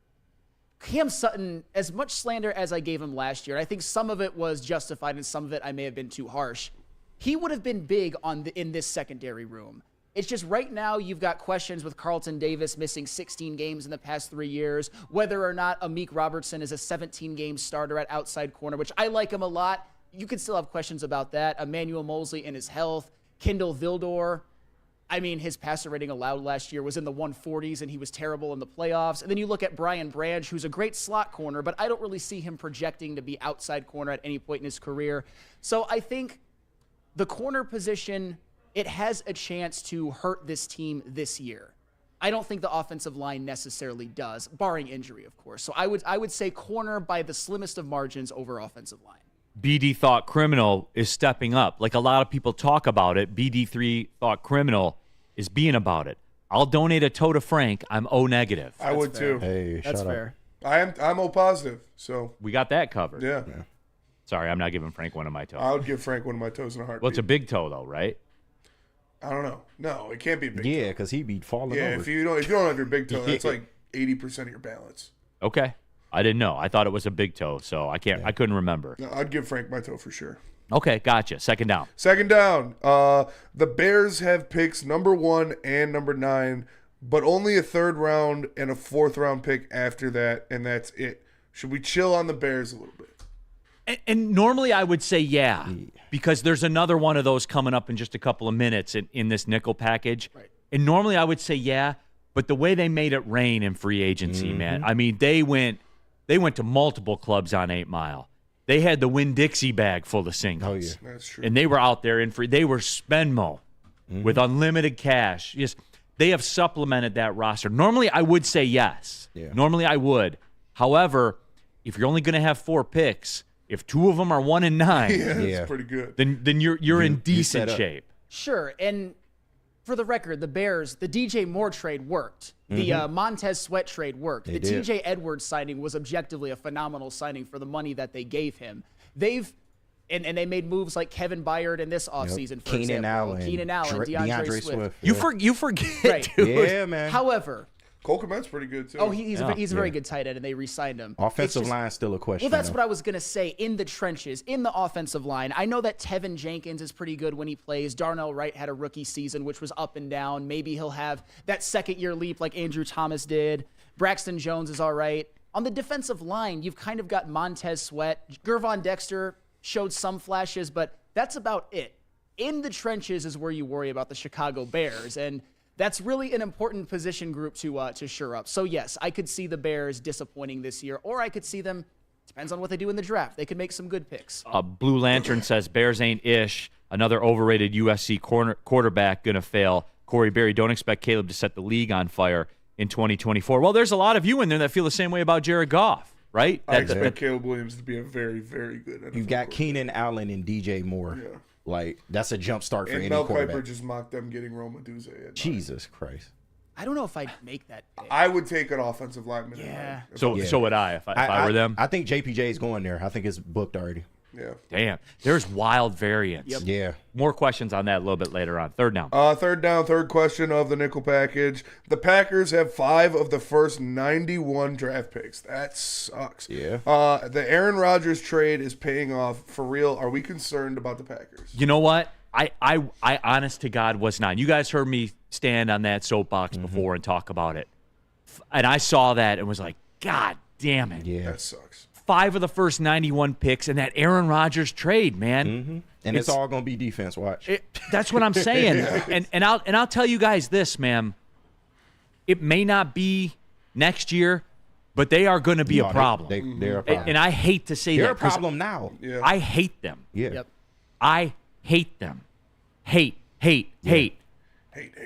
Cam Sutton, as much slander as I gave him last year, I think some of it was justified and some of it I may have been too harsh. He would have been big in this secondary room. It's just right now you've got questions with Carlton Davis missing 16 games in the past 3 years, whether or not Amik Robertson is a 17-game starter at outside corner, which I like him a lot. You could still have questions about that. Emmanuel Mosley and his health. Kendall Vildor. I mean, his passer rating allowed last year was in the 140s, and he was terrible in the playoffs. And then you look at Brian Branch, who's a great slot corner, but I don't really see him projecting to be outside corner at any point in his career. So I think the corner position, it has a chance to hurt this team this year. I don't think the offensive line necessarily does, barring injury, of course. So I would say corner by the slimmest of margins over offensive line. BD Thought Criminal is stepping up. Like a lot of people talk about it, BD3 Thought Criminal is being about it. I'll donate a toe to Frank. I'm O negative. I would too. Hey, That's shut fair. up. I'm O positive. So We got that covered. yeah. Sorry, I'm not giving Frank one of my toes. I would give Frank one of my toes in a heartbeat. Well, it's a big toe, though, right? I don't know. No, it can't be a big Yeah, toe. because he'd be falling Yeah, over. if you don't have your big toe, that's like 80% of your balance. Okay. I didn't know. I thought it was a big toe, so I couldn't remember. No, I'd give Frank my toe for sure. Okay, gotcha. Second down. Second down. The Bears have picks number 1 and number 9, but only a 3rd round and a 4th round pick after that, and that's it. Should we chill on the Bears a little bit? And normally I would say yeah, because there's another one of those coming up in just a couple of minutes in this nickel package. Right. And normally I would say yeah, but the way they made it rain in free agency, man. I mean, they went to multiple clubs on 8 Mile. They had the Winn-Dixie bag full of singles. Oh, yeah. That's true. And they were out there in free. They were Spenmo with unlimited cash. Just they have supplemented that roster. Normally I would say yes. Yeah. Normally I would. However, if you're only going to have 4 picks, if 2 of them are 1 and 9, yeah, that's Yeah. pretty good. then you're in decent set up. shape. Sure, and for the record, the Bears, the DJ Moore trade worked. The Montez Sweat trade worked. The did. TJ Edwards signing was objectively a phenomenal signing for the money that they gave him. And they made moves like Kevin Byard in this offseason, for Keenan example. Allen. Keenan Allen, DeAndre Swift. You forget, Right. dude. Yeah, man. However, Cole Kmet's pretty good, too. he's a very good tight end, and they re-signed him. Offensive It's just- line still a question. Well, that's though. what I was going to say. In the trenches, in the offensive line, I know that Tevin Jenkins is pretty good when he plays. Darnell Wright had a rookie season, which was up and down. Maybe he'll have that second-year leap like Andrew Thomas did. Braxton Jones is all right. On the defensive line, you've kind of got Montez Sweat. Gervon Dexter showed some flashes, but that's about it. In the trenches is where you worry about the Chicago Bears, and that's really an important position group to shore up. So, yes, I could see the Bears disappointing this year, or I could see them, depends on what they do in the draft. They could make some good picks. Blue Lantern says Bears ain't ish. Another overrated USC quarterback going to fail. Corey Berry, don't expect Caleb to set the league on fire in 2024. Well, there's a lot of you in there that feel the same way about Jared Goff, right? I expect Caleb Williams to be a very, very good NFL You've got quarterback. Keenan Allen and DJ Moore. Yeah. Like, that's a jump start for And any Mel quarterback. Kiper just mocked them getting Roma Duze. Jesus Christ. I don't know if I'd make that pick. I would take an offensive lineman. Yeah. So would I if I were them. I think JPJ is going there. I think it's booked already. Yeah. Damn, there's wild variance. Yep. Yeah. More questions on that a little bit later on. Third down. Third down, third question of the nickel package. The Packers have 5 of the first 91 draft picks. That sucks. Yeah. The Aaron Rodgers trade is paying off. For real, are we concerned about the Packers? You know what? I honest to God was not. You guys heard me stand on that soapbox before and talk about it. And I saw that and was like, God damn it. Yeah. That sucks. 5 of the first 91 picks and that Aaron Rodgers trade, man. And it's all going to be defense. Watch. That's what I'm saying. And I'll tell you guys this, man. It may not be next year, but they are going to be a problem. They're a problem. And I hate to say They're that. a 'cause problem now. Yeah. I hate them. Yeah. Yep. I hate them. Hate.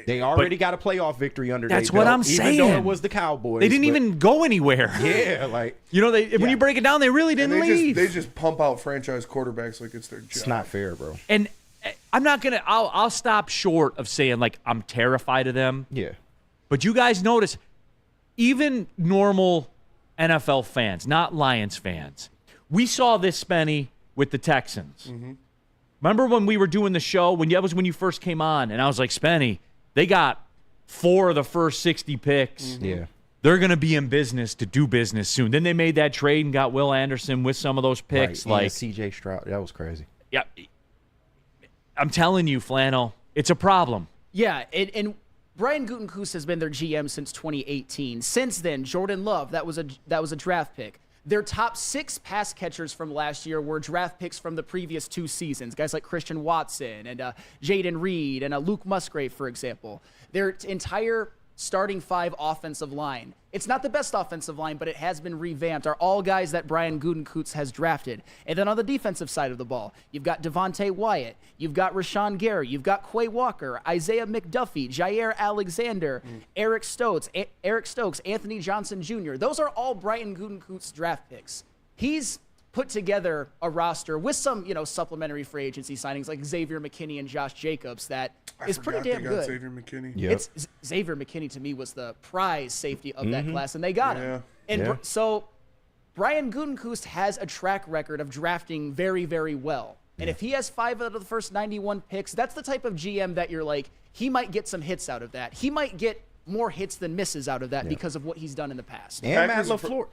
They already got a playoff victory under. That's their what belt, I'm saying. Even though it was the Cowboys, They didn't even go anywhere. Yeah, like When you break it down, they really didn't leave. They just pump out franchise quarterbacks like it's their job. it's not fair, bro. And I'm not gonna. I'll stop short of saying like I'm terrified of them. Yeah, But you guys notice, even normal NFL fans, not Lions fans, we saw this, Spenny, with the Texans. Mm-hmm. Remember when we were doing the show? That was when you first came on, and I was like, Spenny, they got 4 of the first 60 picks. Mm-hmm. yeah. They're going to be in business to do business soon. Then they made that trade and got Will Anderson with some of those picks. Right. Like C.J. Stroud, that was crazy. Yeah, I'm telling you, Flannel, it's a problem. Yeah, and Brian Gutekunst has been their GM since 2018. Since then, Jordan Love, that was a draft pick. Their top 6 pass catchers from last year were draft picks from the previous 2 seasons. Guys like Christian Watson and Jaden Reed and Luke Musgrave, for example. Their entire starting 5 offensive line. It's not the best offensive line, but it has been revamped, are all guys that Brian Gutekunst has drafted. And then on the defensive side of the ball, you've got Devontae Wyatt, you've got Rashawn Gary, you've got Quay Walker, Isaiah McDuffie, Jair Alexander, Eric Stokes, Anthony Johnson Jr. Those are all Brian Gutekunst's draft picks. He's put together a roster with some, supplementary free agency signings like Xavier McKinney and Josh Jacobs that is pretty damn good. Xavier McKinney. Yep. Xavier McKinney to me was the prize safety of that class, and they got him. And so Brian Gutekunst has a track record of drafting very, very well. And if he has 5 out of the first 91 picks, that's the type of GM that you're like, he might get some hits out of that. He might get more hits than misses out of that because of what he's done in the past. And Matt LaFleur.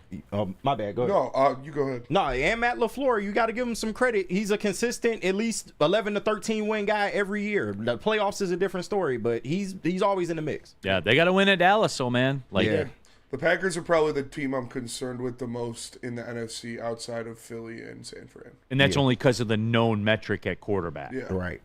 My bad. Go ahead. No, you go ahead. No, and Matt LaFleur, you got to give him some credit. He's a consistent, at least 11 to 13 win guy every year. The playoffs is a different story, but he's always in the mix. Yeah, they got to win at Dallas, so man. The Packers are probably the team I'm concerned with the most in the NFC outside of Philly and San Fran. And that's only because of the known metric at quarterback. Yeah. Right.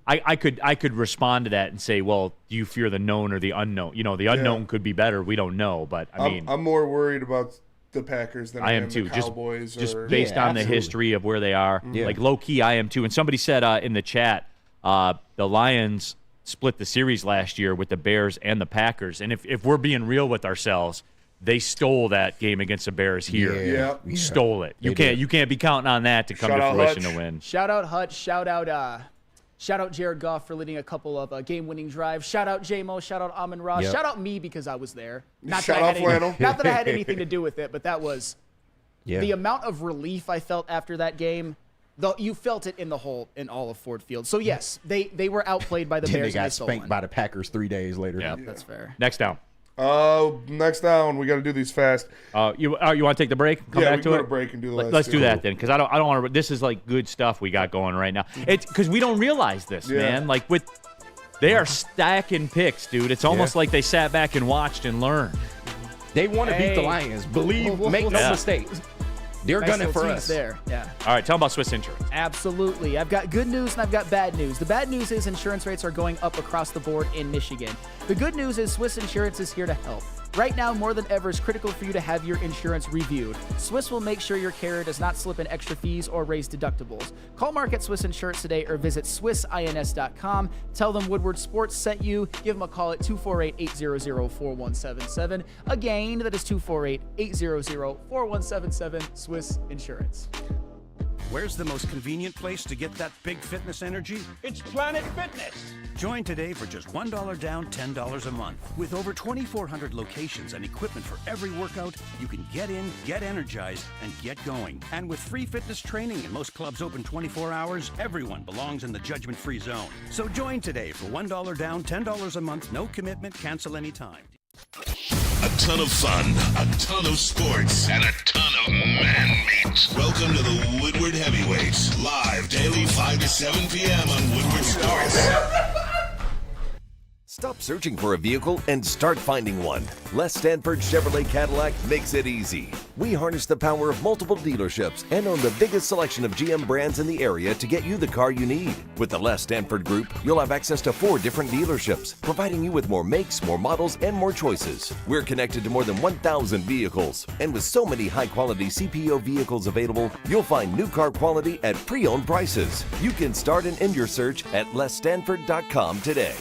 I could respond to that and say, well, do you fear the known or the unknown? The unknown could be better. We don't know, but I'm more worried about the Packers than I am too. The Cowboys. Just based on the history of where they are. Yeah. Like low key, I am too. And somebody said in the chat, the Lions split the series last year with the Bears and the Packers. And if we're being real with ourselves, they stole that game against the Bears here. Yeah. Stole it. You can't be counting on that to come to fruition to win. Shout out Hutch. Shout out Jared Goff for leading a couple of game-winning drives. Shout out J-Mo. Shout out Amon-Ra. Yep. Shout out me because I was there. Shout out Flannel. Not that I had anything to do with it, but that was the amount of relief I felt after that game. You felt it in all of Ford Field. So yes, they were outplayed by the Bears. They got and they spanked by the Packers 3 days later. Yeah. That's fair. Next down. Next down, we got to do these fast. You want to take the break? Come back we to can it. go to break and do the last Let's two. do that then, because I don't want to. This is like good stuff we got going right now. It's because we don't realize this, man. Like they are stacking picks, dude. It's almost like they sat back and watched and learned. They want to beat the Lions. Make no mistake. They're Nice gunning little for tease us. there. Yeah. All right, tell them about Swiss Insurance. Absolutely. I've got good news and I've got bad news. The bad news is insurance rates are going up across the board in Michigan. The good news is Swiss Insurance is here to help. Right now, more than ever, it's critical for you to have your insurance reviewed. Swiss will make sure your carrier does not slip in extra fees or raise deductibles. Call Market Swiss Insurance today or visit SwissINS.com. Tell them Woodward Sports sent you. Give them a call at 248-800-4177. Again, that is 248-800-4177, Swiss Insurance. Where's the most convenient place to get that big fitness energy? It's Planet Fitness. Join today for just $1 down, $10 a month. With over 2,400 locations and equipment for every workout, you can get in, get energized, and get going. And with free fitness training and most clubs open 24 hours, everyone belongs in the judgment-free zone. So join today for $1 down, $10 a month, no commitment, cancel anytime. A ton of fun, a ton of sports, and a ton of man meat. Welcome to the Woodward Heavyweights, live daily 5 to 7 p.m. on Woodward Sports. Stop searching for a vehicle and start finding one. Les Stanford Chevrolet Cadillac makes it easy. We harness the power of multiple dealerships and own the biggest selection of GM brands in the area to get you the car you need. With the Les Stanford Group, you'll have access to 4 different dealerships, providing you with more makes, more models, and more choices. We're connected to more than 1,000 vehicles. And with so many high-quality CPO vehicles available, you'll find new car quality at pre-owned prices. You can start and end your search at lesstanford.com today.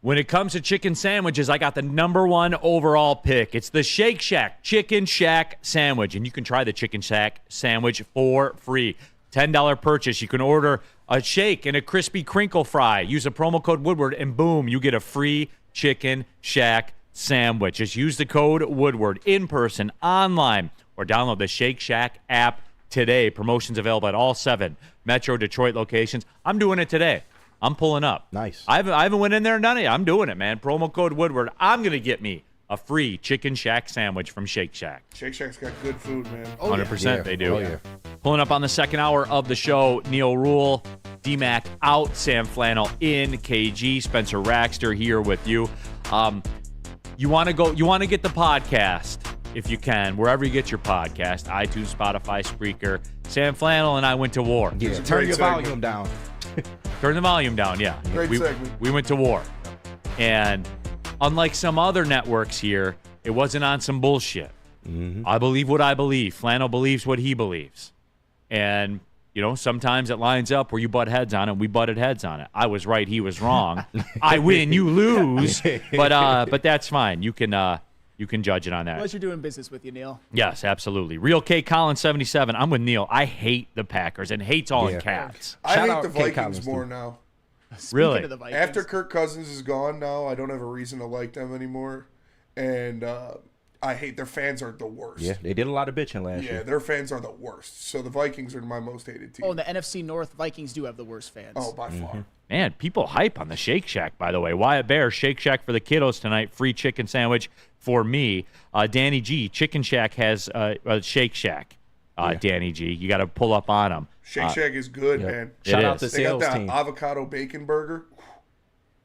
When it comes to chicken sandwiches, I got the #1 overall pick. It's the Shake Shack Chicken Shack Sandwich, and you can try the Chicken Shack Sandwich for free. $10 purchase. You can order a shake and a crispy crinkle fry. Use a promo code Woodward, and boom, you get a free Chicken Shack Sandwich. Just use the code Woodward in person, online, or download the Shake Shack app today. Promotions available at all 7 Metro Detroit locations. I'm doing it today. I'm pulling up. Nice. I haven't went in there and done it. I'm doing it, man. Promo code Woodward. I'm going to get me a free Chicken Shack sandwich from Shake Shack. Shake Shack's got good food, man. 100% they do. Oh, yeah. Pulling up on the second hour of the show, Neal Ruhl, D-Mac out, Sam Flannel in, KG, Spencer Raxter here with you. You want to get the podcast, if you can, wherever you get your podcast, iTunes, Spotify, Spreaker. Sam Flannel and I went to war. Yeah, It's a turn great your segment. volume down. Turn the volume down, yeah. Great segment. We went to war. And unlike some other networks here, it wasn't on some bullshit. I believe what I believe. Flannel believes what he believes. And, sometimes it lines up where you butt heads on it. We butted heads on it. I was right. He was wrong. I win. You lose. But that's fine. You can judge it on that. Pleasure doing business with you, Neal. Yes, absolutely. Real K Collins 77. I'm with Neal. I hate the Packers, and hate's all in Yeah. caps. I Shout hate out the Kate Vikings Collins, more too. now. Really? Speaking of the Vikings, After Kirk Cousins is gone now, I don't have a reason to like them anymore. And I hate their fans are the worst. Yeah, they did a lot of bitching last Yeah, year. their fans are the worst. So the Vikings are my most hated team. in the NFC North, Vikings do have the worst fans. Oh, by far. Man, people hype on the Shake Shack, by the way. Wyatt Bear, Shake Shack for the kiddos tonight. Free chicken sandwich for me. Danny G, Chicken Shack has a Shake Shack. Danny G, you got to pull up on them. Shake Shack is good, man. Shout It out is. the They got sales that team. avocado bacon burger.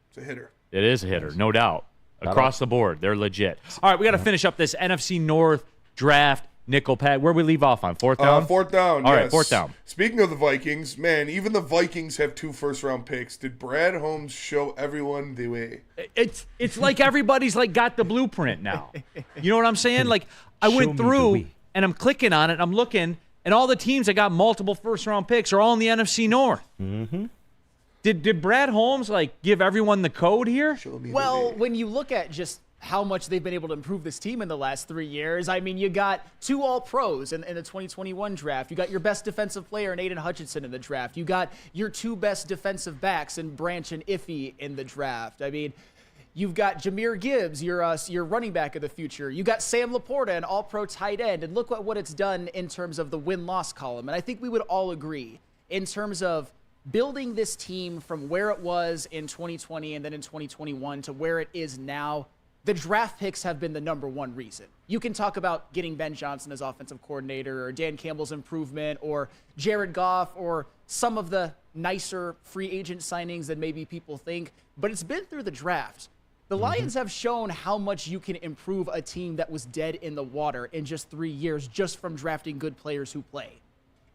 It's a hitter. It is a hitter, no doubt. Across the board, they're legit. All right, we got to finish up this NFC North draft nickel pad. Where we leave off on? Fourth down? Fourth down. All right, yes. fourth down. Speaking of the Vikings, man, even the Vikings have 2 first-round picks. Did Brad Holmes show everyone the way? It's like everybody's got the blueprint now. You know what I'm saying? Like I Show went me the through way. and I'm clicking on it, I'm looking, and all the teams that got multiple first-round picks are all in the NFC North. Mm-hmm. Did Brad Holmes give everyone the code here? Well, when you look at just how much they've been able to improve this team in the last 3 years, I mean, you got 2 All-Pros in the 2021 draft. You got your best defensive player in Aiden Hutchinson in the draft. You got your 2 best defensive backs in Branch and Iffy in the draft. I mean, you've got Jahmyr Gibbs, your running back of the future. You got Sam Laporta, an All-Pro tight end. And look what it's done in terms of the win-loss column. And I think we would all agree in terms of building this team from where it was in 2020 and then in 2021 to where it is now. The draft picks have been the #1 reason. You can talk about getting Ben Johnson as offensive coordinator or Dan Campbell's improvement or Jared Goff or some of the nicer free agent signings than maybe people think, but it's been through the draft. The Lions have shown how much you can improve a team that was dead in the water in just 3 years just from drafting good players who play.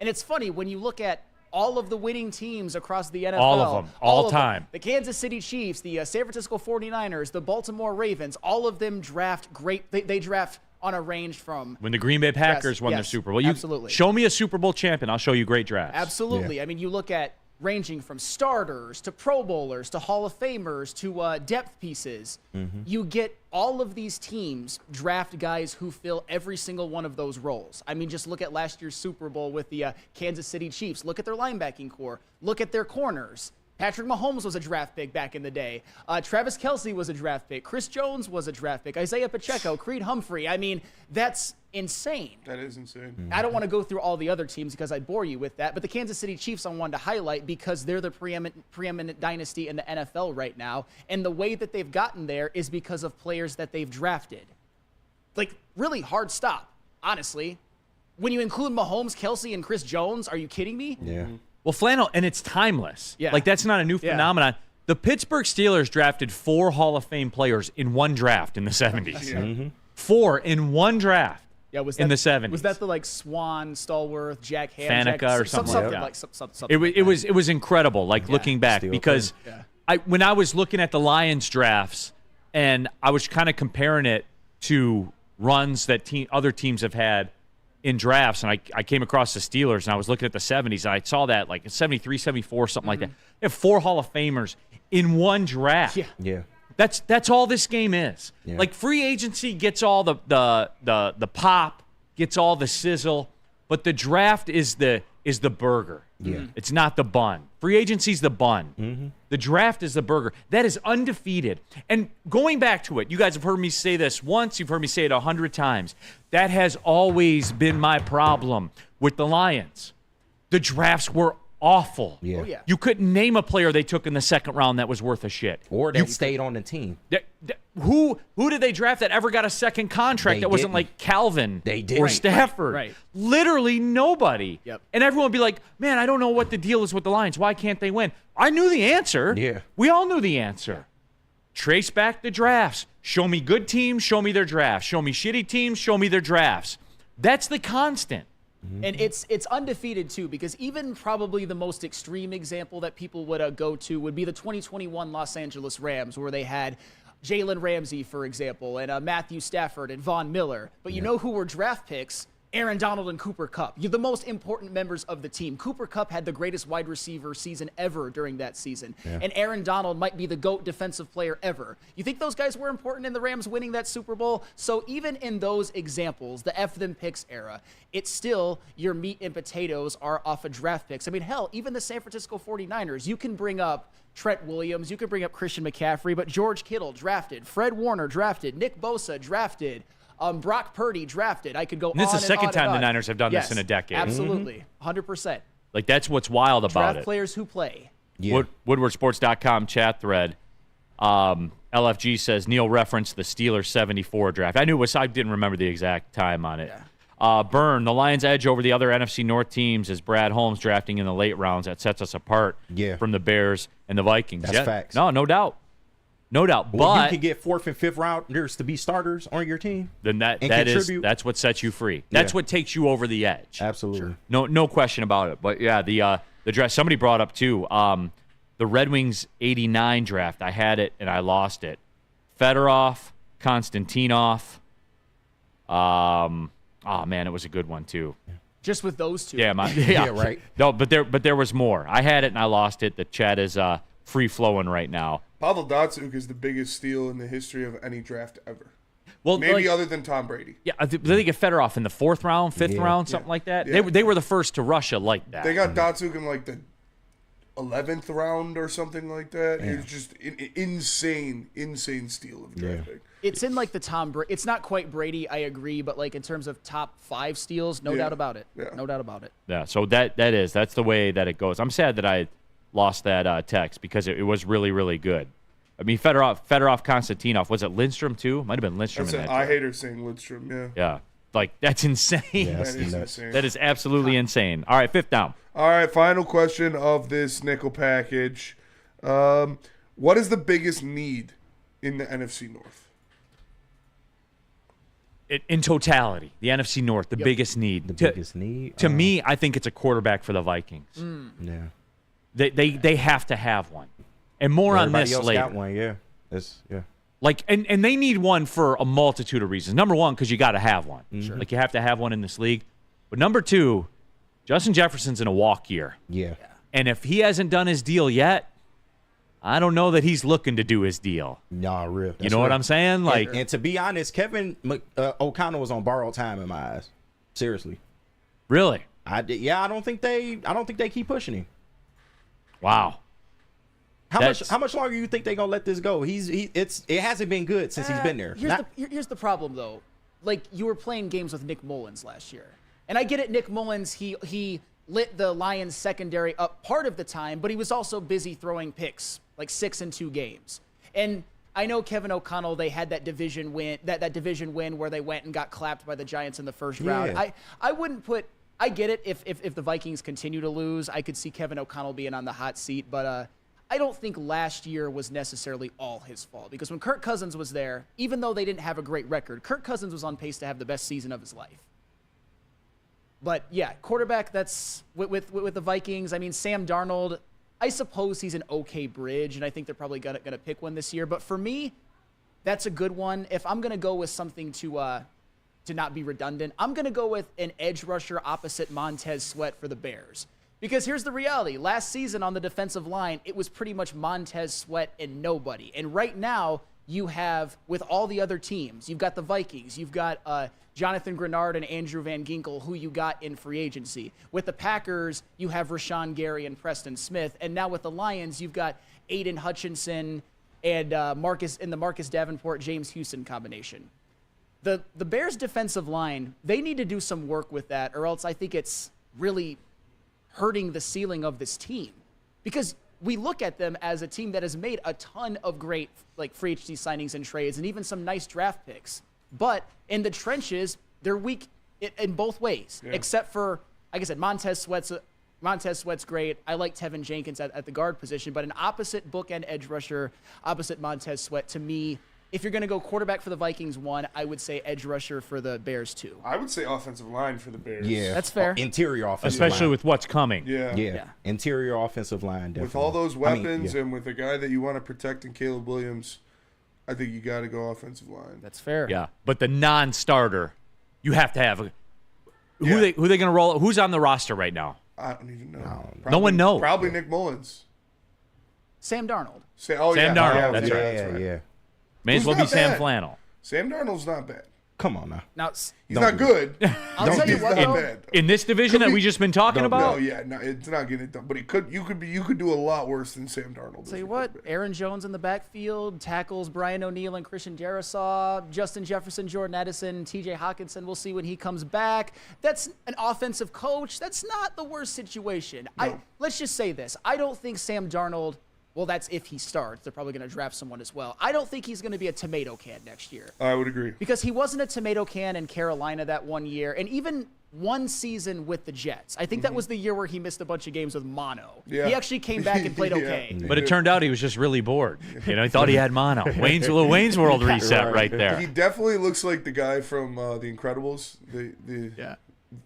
And it's funny when you look at all of the winning teams across the NFL. All of them, all of time. them. The Kansas City Chiefs, the San Francisco 49ers, the Baltimore Ravens, all of them draft great. They draft on a range from. When the Green Bay Packers Yes, won their yes, Super Bowl. absolutely. Show me a Super Bowl champion. I'll show you great drafts. Absolutely. Yeah. I mean, you look at ranging from starters to Pro Bowlers to Hall of Famers to depth pieces. You get all of these teams draft guys who fill every single one of those roles. I mean, just look at last year's Super Bowl with the Kansas City Chiefs. Look at their linebacking core. Look at their corners. Patrick Mahomes was a draft pick back in the day. Travis Kelce was a draft pick. Chris Jones was a draft pick. Isaiah Pacheco, Creed Humphrey. I mean, that's insane. That is insane. I don't want to go through all the other teams because I'd bore you with that, but the Kansas City Chiefs I wanted to highlight because they're the preeminent dynasty in the NFL right now, and the way that they've gotten there is because of players that they've drafted. Really hard stop, honestly. When you include Mahomes, Kelce, and Chris Jones, are you kidding me? Yeah. Well, Flannel, and it's timeless. Yeah. That's not a new Yeah. phenomenon. The Pittsburgh Steelers drafted 4 Hall of Fame players in one draft in the 70s. Yeah. 4 in one draft. Yeah, was in that, the 70s. Was that the Swan, Stallworth, Jack Ham, Faneca or something like that. Something It was incredible. Looking back Steel because when I was looking at the Lions drafts and I was kind of comparing it to runs that other teams have had in drafts, and I came across the Steelers and I was looking at the 70s and I saw that 73, 74, something like that. They have 4 Hall of Famers in one draft. Yeah. Yeah. That's all this game is. Yeah. Like free agency gets all the pop, gets all the sizzle, but the draft is the burger. Yeah. It's not the bun. Free agency's the bun. Mm-hmm. The draft is the burger. That is undefeated. And going back to it, you guys have heard me say this once, you've heard me say it 100 times. That has always been my problem with the Lions. The drafts were awful. Yeah. Oh, yeah. You couldn't name a player they took in the second round that was worth a shit. Or that stayed on the team. Who did they draft that ever got a second contract They that wasn't didn't. like Calvin They didn't. or Stafford? Right. Literally nobody. Yep. And everyone would be like, man, I don't know what the deal is with the Lions. Why can't they win? I knew the answer. Yeah. We all knew the answer. Trace back the drafts. Show me good teams, show me their drafts. Show me shitty teams, show me their drafts. That's the constant. And it's undefeated, too, because even probably the most extreme example that people would go to would be the 2021 Los Angeles Rams, where they had Jalen Ramsey, for example, and Matthew Stafford and Von Miller. But you know who were draft picks? Aaron Donald and Cooper Kupp. You're the most important members of the team. Cooper Kupp had the greatest wide receiver season ever during that season. Yeah. And Aaron Donald might be the GOAT defensive player ever. You think those guys were important in the Rams winning that Super Bowl? So even in those examples, the F them picks era, it's still your meat and potatoes are off of draft picks. I mean, hell, even the San Francisco 49ers, you can bring up Trent Williams, you can bring up Christian McCaffrey, but George Kittle drafted, Fred Warner drafted, Nick Bosa drafted, Brock Purdy drafted. I could go on and on. This is the second time the on. Niners have done this in a decade. Absolutely. 100%. Like, that's what's wild about Draft it. players who play. Yeah. WoodwardSports.com chat thread. LFG says Neal referenced the Steelers 74 draft. I didn't remember the exact time on it. Yeah. Burn, the Lions' edge over the other NFC North teams is Brad Holmes drafting in the late rounds. That sets us apart from the Bears and the Vikings. That's facts. No doubt. No doubt. Well, but you can get 4th and 5th rounders to be starters on your team. Then that's what sets you free. That's what takes you over the edge. Absolutely. No question about it. But yeah, the draft somebody brought up too. The Red Wings 89 draft. I had it and I lost it. Fedorov, Konstantinov. Oh man, it was a good one too. Just with those two. Yeah, Yeah, right. No, but there was more. I had it and I lost it. The chat is free flowing right now. Pavel Datsyuk is the biggest steal in the history of any draft ever. Well, maybe other than Tom Brady. Yeah, they get Fedorov in the 4th round, 5th round, something like that. Yeah. They were the first to Russia like that. They got Datsyuk in like the 11th round or something like that. It was just insane steal of draft pick. It's in like the Tom Brady. It's not quite Brady, I agree, but like in terms of top 5 steals, no doubt about it. Yeah. No doubt about it. Yeah, so that's the way that it goes. I'm sad that I lost that text because it was really, really good. I mean, Fedorov, Konstantinov. Was it Lindstrom too? Might have been Lindstrom in that. I hate her saying Lindstrom. Yeah. Yeah, like that's insane. Yeah, That is insane. That is absolutely insane. All right, 5th down. All right, final question of this nickel package. What is the biggest need in the NFC North? In totality, the NFC North, the biggest need. Biggest need. To me, I think it's a quarterback for the Vikings. Yeah. They have to have one, and more on Everybody this else later. got one, yeah. Like, and they need one for a multitude of reasons. Number one, because you got to have one. Sure. Like, you have to have one in this league. But number two, Justin Jefferson's in a walk year. Yeah. And if he hasn't done his deal yet, I don't know that he's looking to do his deal. Nah, real. You know what I'm saying? Like, and to be honest, Kevin O'Connell was on borrowed time in my eyes. Seriously. really? I don't think they keep pushing him. Wow. How much longer do you think they're gonna let this go? It hasn't been good since he's been there. Here's the problem though. Like, you were playing games with Nick Mullins last year. And I get it, Nick Mullins, he lit the Lions secondary up part of the time, but he was also busy throwing picks, like 6 in 2 games. And I know Kevin O'Connell, they had that division win, that division win where they went and got clapped by the Giants in the first round. I wouldn't put, I get it, if the Vikings continue to lose, I could see Kevin O'Connell being on the hot seat, but I don't think last year was necessarily all his fault, because when Kirk Cousins was there, even though they didn't have a great record, Kirk Cousins was on pace to have the best season of his life. But yeah, quarterback, that's with the Vikings. I mean, Sam Darnold, I suppose he's an okay bridge, and I think they're probably gonna pick one this year. But for me, that's a good one. If I'm gonna go with something to not be redundant, I'm gonna go with an edge rusher opposite Montez Sweat for the Bears. Because here's the reality. Last season on the defensive line, it was pretty much Montez Sweat and nobody. And right now, you have, with all the other teams, you've got the Vikings, you've got Jonathan Grenard and Andrew Van Ginkel, who you got in free agency. With the Packers, you have Rashawn Gary and Preston Smith. And now with the Lions, you've got Aiden Hutchinson and the Marcus Davenport, James Houston combination. The Bears defensive line, they need to do some work with that, or else I think it's really hurting the ceiling of this team. Because we look at them as a team that has made a ton of great free agency signings and trades and even some nice draft picks. But in the trenches, they're weak in both ways, except for, like I said, Montez Sweat's great. I like Tevin Jenkins at the guard position, but an opposite bookend edge rusher, opposite Montez Sweat, to me, if you're going to go quarterback for the Vikings 1, I would say edge rusher for the Bears 2. I would say offensive line for the Bears. Yeah. That's fair. Interior offensive Especially line. with what's coming. Yeah. Interior offensive line, definitely. With all those weapons and with a guy that you want to protect in Caleb Williams, I think you got to go offensive line. That's fair. Yeah, but the non-starter, you have to have. Who they going to roll? Who's on the roster right now? I don't even know. No one knows. Probably Nick Mullins. Sam Darnold. Sam Darnold. That's right. Yeah. May as well be Sam Flannel. Sam Darnold's not bad. Come on now. Now He's not good. I'll tell you He's what, not though. bad. In this division that we just been talking about? No, it's not getting it done. But you could do a lot worse than Sam Darnold. Tell you what, Aaron Jones in the backfield, tackles Brian O'Neill and Christian Darrisaw, Justin Jefferson, Jordan Addison, TJ Hawkinson. We'll see when he comes back. That's an offensive coach. That's not the worst situation. No. Let's just say this. I don't think Sam Darnold, well, that's if he starts. They're probably going to draft someone as well. I don't think he's going to be a tomato can next year. I would agree. Because he wasn't a tomato can in Carolina that 1 year, and even one season with the Jets. I think that was the year where he missed a bunch of games with mono. Yeah. He actually came back and played okay. But it turned out he was just really bored. He thought he had mono. Wayne's World reset right there. He definitely looks like the guy from The Incredibles. The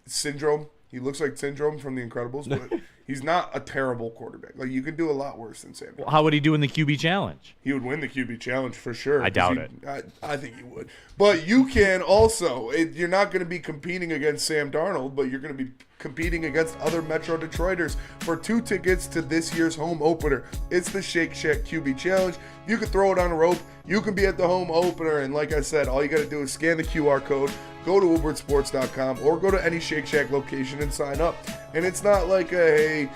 Syndrome. He looks like Syndrome from The Incredibles, but he's not a terrible quarterback. Like, you could do a lot worse than Sam Darnold. How would he do in the QB challenge? He would win the QB challenge for sure. I doubt it. I think he would. But you can also, you're not going to be competing against Sam Darnold, but you're going to be competing against other Metro Detroiters for 2 tickets to this year's home opener. It's the Shake Shack QB challenge. You can throw it on a rope. You can be at the home opener. And like I said, all you got to do is scan the QR code, go to woodwardsports.com, or go to any Shake Shack location and sign up. And it's not like hey,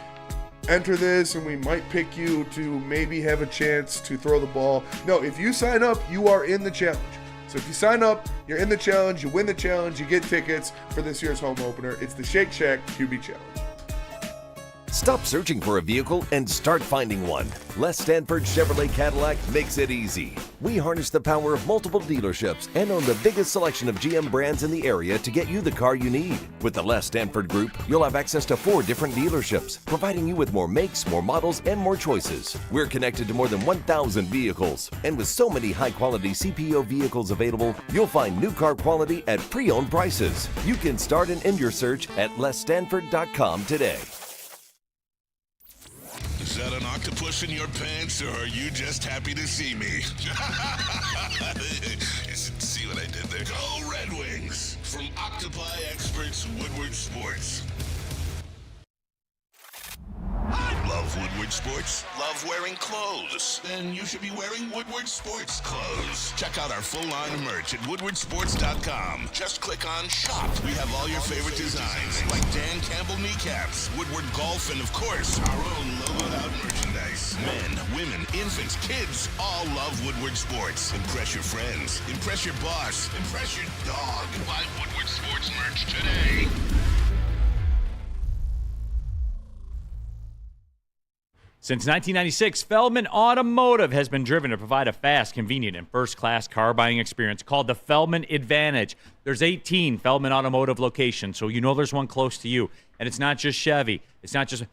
enter this and we might pick you to maybe have a chance to throw the ball. No, if you sign up, you are in the challenge. So if you sign up, you're in the challenge, you win the challenge, you get tickets for this year's home opener. It's the Shake Shack QB challenge. Stop searching for a vehicle and start finding one. Les Stanford Chevrolet Cadillac makes it easy. We harness the power of multiple dealerships and own the biggest selection of GM brands in the area to get you the car you need. With the Les Stanford Group, you'll have access to 4 different dealerships, providing you with more makes, more models, and more choices. We're connected to more than 1,000 vehicles. And with so many high-quality CPO vehicles available, you'll find new car quality at pre-owned prices. You can start and end your search at lesstanford.com today. Is that an octopus in your pants, or are you just happy to see me? See what I did there? Go Red Wings! From Octopi Experts Woodward Sports. Love Woodward Sports? Love wearing clothes? Then you should be wearing Woodward Sports clothes. Check out our full line of merch at woodwardsports.com. Just click on shop. We have all your favorite designs, like Dan Campbell kneecaps, Woodward golf, and of course, our own logoed out merchandise. Men, women, infants, kids all love Woodward Sports. Impress your friends. Impress your boss. Impress your dog. Buy Woodward Sports merch today. Since 1996, Feldman Automotive has been driven to provide a fast, convenient, and first-class car buying experience called the Feldman Advantage. There's 18 Feldman Automotive locations, so you know there's one close to you. And it's not just Chevy.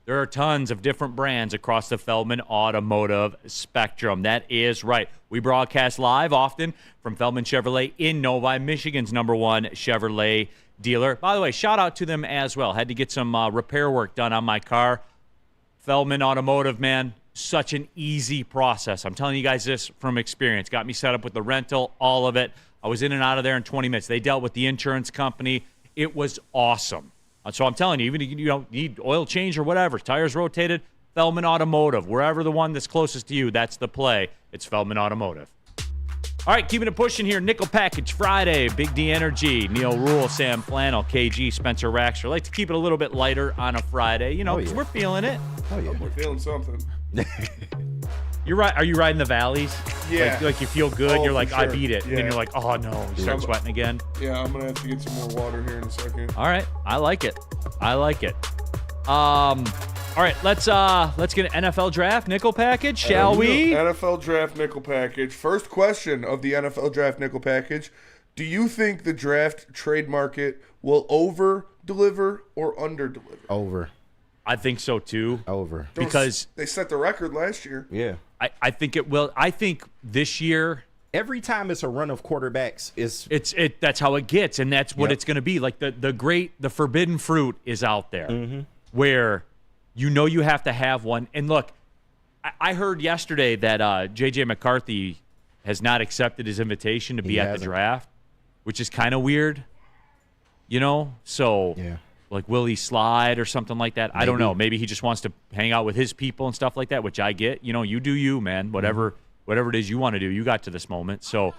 There are tons of different brands across the Feldman Automotive spectrum. That is right. We broadcast live often from Feldman Chevrolet in Novi, Michigan's #1 Chevrolet dealer. By the way, shout out to them as well. Had to get some repair work done on my car. Feldman Automotive, man, such an easy process. I'm telling you guys this from experience. Got me set up with the rental, all of it. I was in and out of there in 20 minutes. They dealt with the insurance company. It was awesome. So I'm telling you, even if you don't need oil change or whatever, tires rotated, Feldman Automotive, wherever the one that's closest to you, that's the play. It's Feldman Automotive. All right, keeping it pushing here. Nickel Package Friday. Big D Energy. Neal Ruhl, Sam Flannel, KG, Spencer Raxter. Like to keep it a little bit lighter on a Friday. You know, because we're feeling it. Oh, yeah. We're feeling something. You're right. Are you riding the valleys? Yeah. Like you feel good. Oh, you're like, for I sure. beat it. Yeah. And then you're like, oh, no. You start sweating again. Yeah, I'm going to have to get some more water here in a second. All right. I like it. All right, let's get an NFL draft nickel package, shall we? NFL draft nickel package. First question of the NFL draft nickel package. Do you think the draft trade market will over deliver or under deliver? Over. I think so too. Over. Because they set the record last year. Yeah. I think it will. I think this year, every time it's a run of quarterbacks, that's how it gets, and that's what it's going to be. Like the forbidden fruit is out there, where you know you have to have one. And look, I heard yesterday that J.J. McCarthy has not accepted his invitation to be at the draft, which is kind of weird, you know? So, like, will he slide or something like that? Maybe. I don't know. Maybe he just wants to hang out with his people and stuff like that, which I get. You know, you do you, man. Whatever it is you want to do, you got to this moment. So,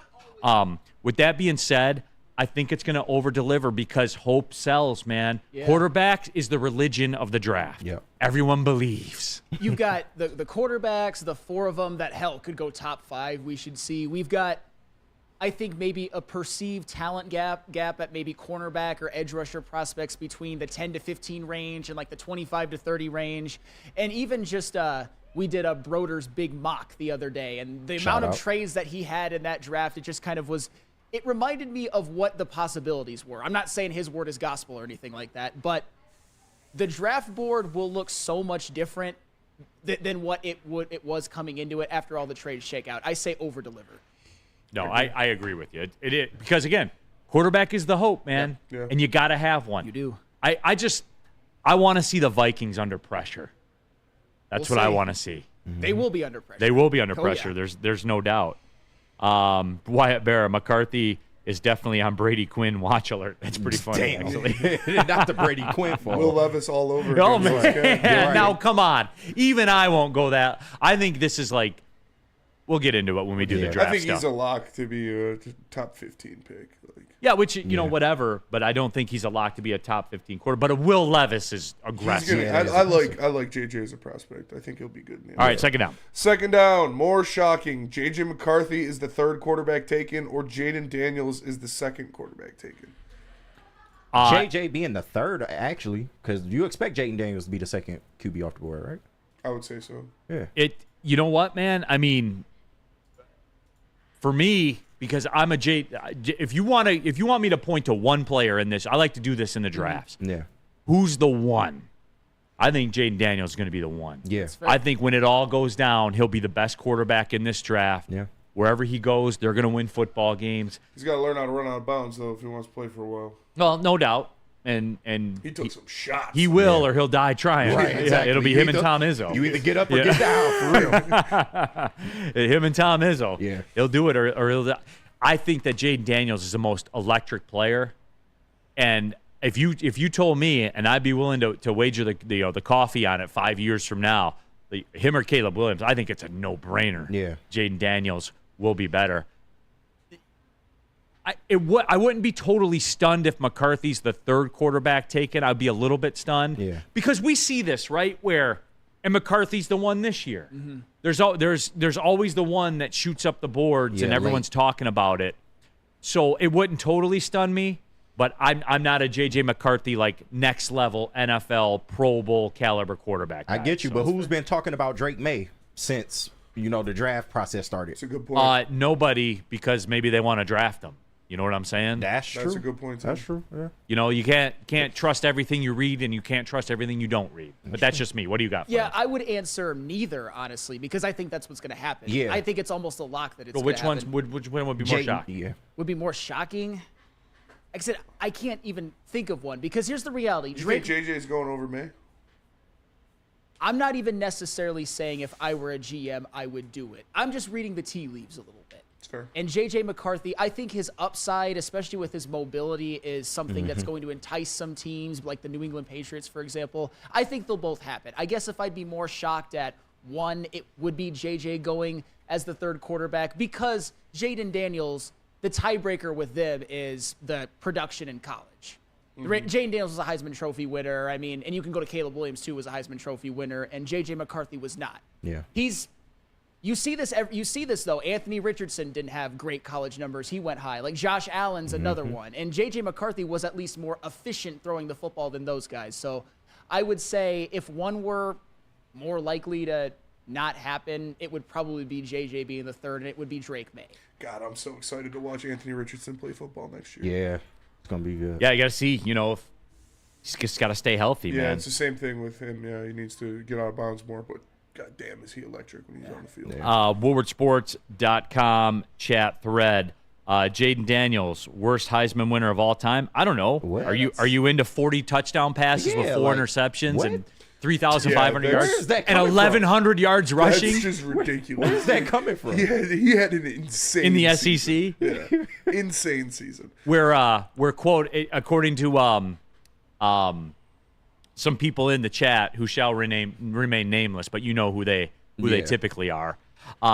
with that being said, I think it's going to over-deliver because hope sells, man. Yeah. Quarterback is the religion of the draft. Yep. Everyone believes. You've got the quarterbacks, the four of them that, hell, could go top 5 we should see. We've got, I think, maybe a perceived talent gap at maybe cornerback or edge rusher prospects between the 10 to 15 range and like the 25 to 30 range. And even just we did a Broder's big mock the other day, and the amount of trades that he had in that draft, it just kind of was – it reminded me of what the possibilities were. I'm not saying his word is gospel or anything like that, but the draft board will look so much different than what it was coming into it after all the trades shake out. I say over-deliver. No, I agree with you. It because, again, quarterback is the hope, man, and you got to have one. You do. I want to see the Vikings under pressure. That's what I want to see. They will be under pressure. They will be under pressure. Yeah. There's no doubt. Wyatt Barra, McCarthy is definitely on Brady Quinn watch alert. That's pretty funny, actually. Not the Brady Quinn fault. Will Levis all over. Oh, man. Right. Now, come on. Even I won't go that. I think this is like, we'll get into it when we do the draft I think stuff. he's a lock to be a top 15 pick. Yeah, which, you know, whatever, but I don't think he's a lock to be a top 15 quarter. But a Will Levis is aggressive. I like JJ as a prospect. I think he'll be good. All right, second down. Second down, more shocking. JJ McCarthy is the third quarterback taken, or Jaden Daniels is the second quarterback taken? JJ being the third, actually, because you expect Jaden Daniels to be the second QB off the board, right? I would say so. Yeah. You know what, man? I mean, for me, because I'm a if you want me to point to one player in this, I like to do this in the drafts. Yeah. Who's the one? I think Jaden Daniels is going to be the one. Yeah. I think when it all goes down, he'll be the best quarterback in this draft. Yeah. Wherever he goes, they're going to win football games. He's got to learn how to run out of bounds, though, if he wants to play for a while. Well, no doubt. And he took some shots. He will, or he'll die trying. Right, exactly. Yeah, it'll be him and Tom Izzo. You either get up or get down, for real. Him and Tom Izzo. Yeah. He'll do it, or he'll die. I think that Jaden Daniels is the most electric player, and if you told me, and I'd be willing to wager the coffee on it 5 years from now, him or Caleb Williams, I think it's a no-brainer. Yeah. Jaden Daniels will be better. I wouldn't be totally stunned if McCarthy's the third quarterback taken. I'd be a little bit stunned. Yeah. Because we see this, right, and McCarthy's the one this year. Mm-hmm. There's always the one that shoots up the boards and everyone's talking about it. So it wouldn't totally stun me, but I'm not a J.J. McCarthy, like, next-level NFL Pro Bowl caliber quarterback guy. I get you, but who's been talking about Drake May since, the draft process started? It's a good point. Nobody, because maybe they want to draft him. You know what I'm saying? That's true. That's a good point, too. That's true, yeah. You can't trust everything you read, and you can't trust everything you don't read. But that's just me. What do you got for Yeah, us? I would answer neither, honestly, because I think that's what's going to happen. Yeah. I think it's almost a lock that it's But going to happen. which one would be more shocking? Yeah. Would be more shocking? Like I said, I can't even think of one, because here's the reality. You think JJ's going over May? I'm not even necessarily saying if I were a GM, I would do it. I'm just reading the tea leaves a little bit. It's fair. And J.J. McCarthy, I think his upside, especially with his mobility, is something that's going to entice some teams, like the New England Patriots, for example. I think they'll both happen. I guess if I'd be more shocked at one, it would be J.J. going as the third quarterback, because Jaden Daniels, the tiebreaker with them is the production in college. Jaden Daniels was a Heisman Trophy winner. I mean, and you can go to Caleb Williams, too, was a Heisman Trophy winner, and J.J. McCarthy was not. Yeah. You see this though. Anthony Richardson didn't have great college numbers. He went high. Like Josh Allen's another one. And J.J. McCarthy was at least more efficient throwing the football than those guys. So I would say if one were more likely to not happen, it would probably be J.J. being the third, and it would be Drake May. God, I'm so excited to watch Anthony Richardson play football next year. Yeah, it's going to be good. Yeah, you got to see, if he's just got to stay healthy, Yeah, man. it's the same thing with him. Yeah, he needs to get out of bounds more, but God damn, is he electric when he's on the field. WoodwardSports.com chat thread. Jaden Daniels, worst Heisman winner of all time. I don't know. What? Are you into 40 touchdown passes with 4 interceptions what? and 3,500 yards Where is that and coming 1,100 yards rushing? That's just ridiculous. Where's that coming from? He had an insane In the season. SEC? Yeah, insane season. Where quote, according to some people in the chat who shall remain nameless, but you know who they typically are,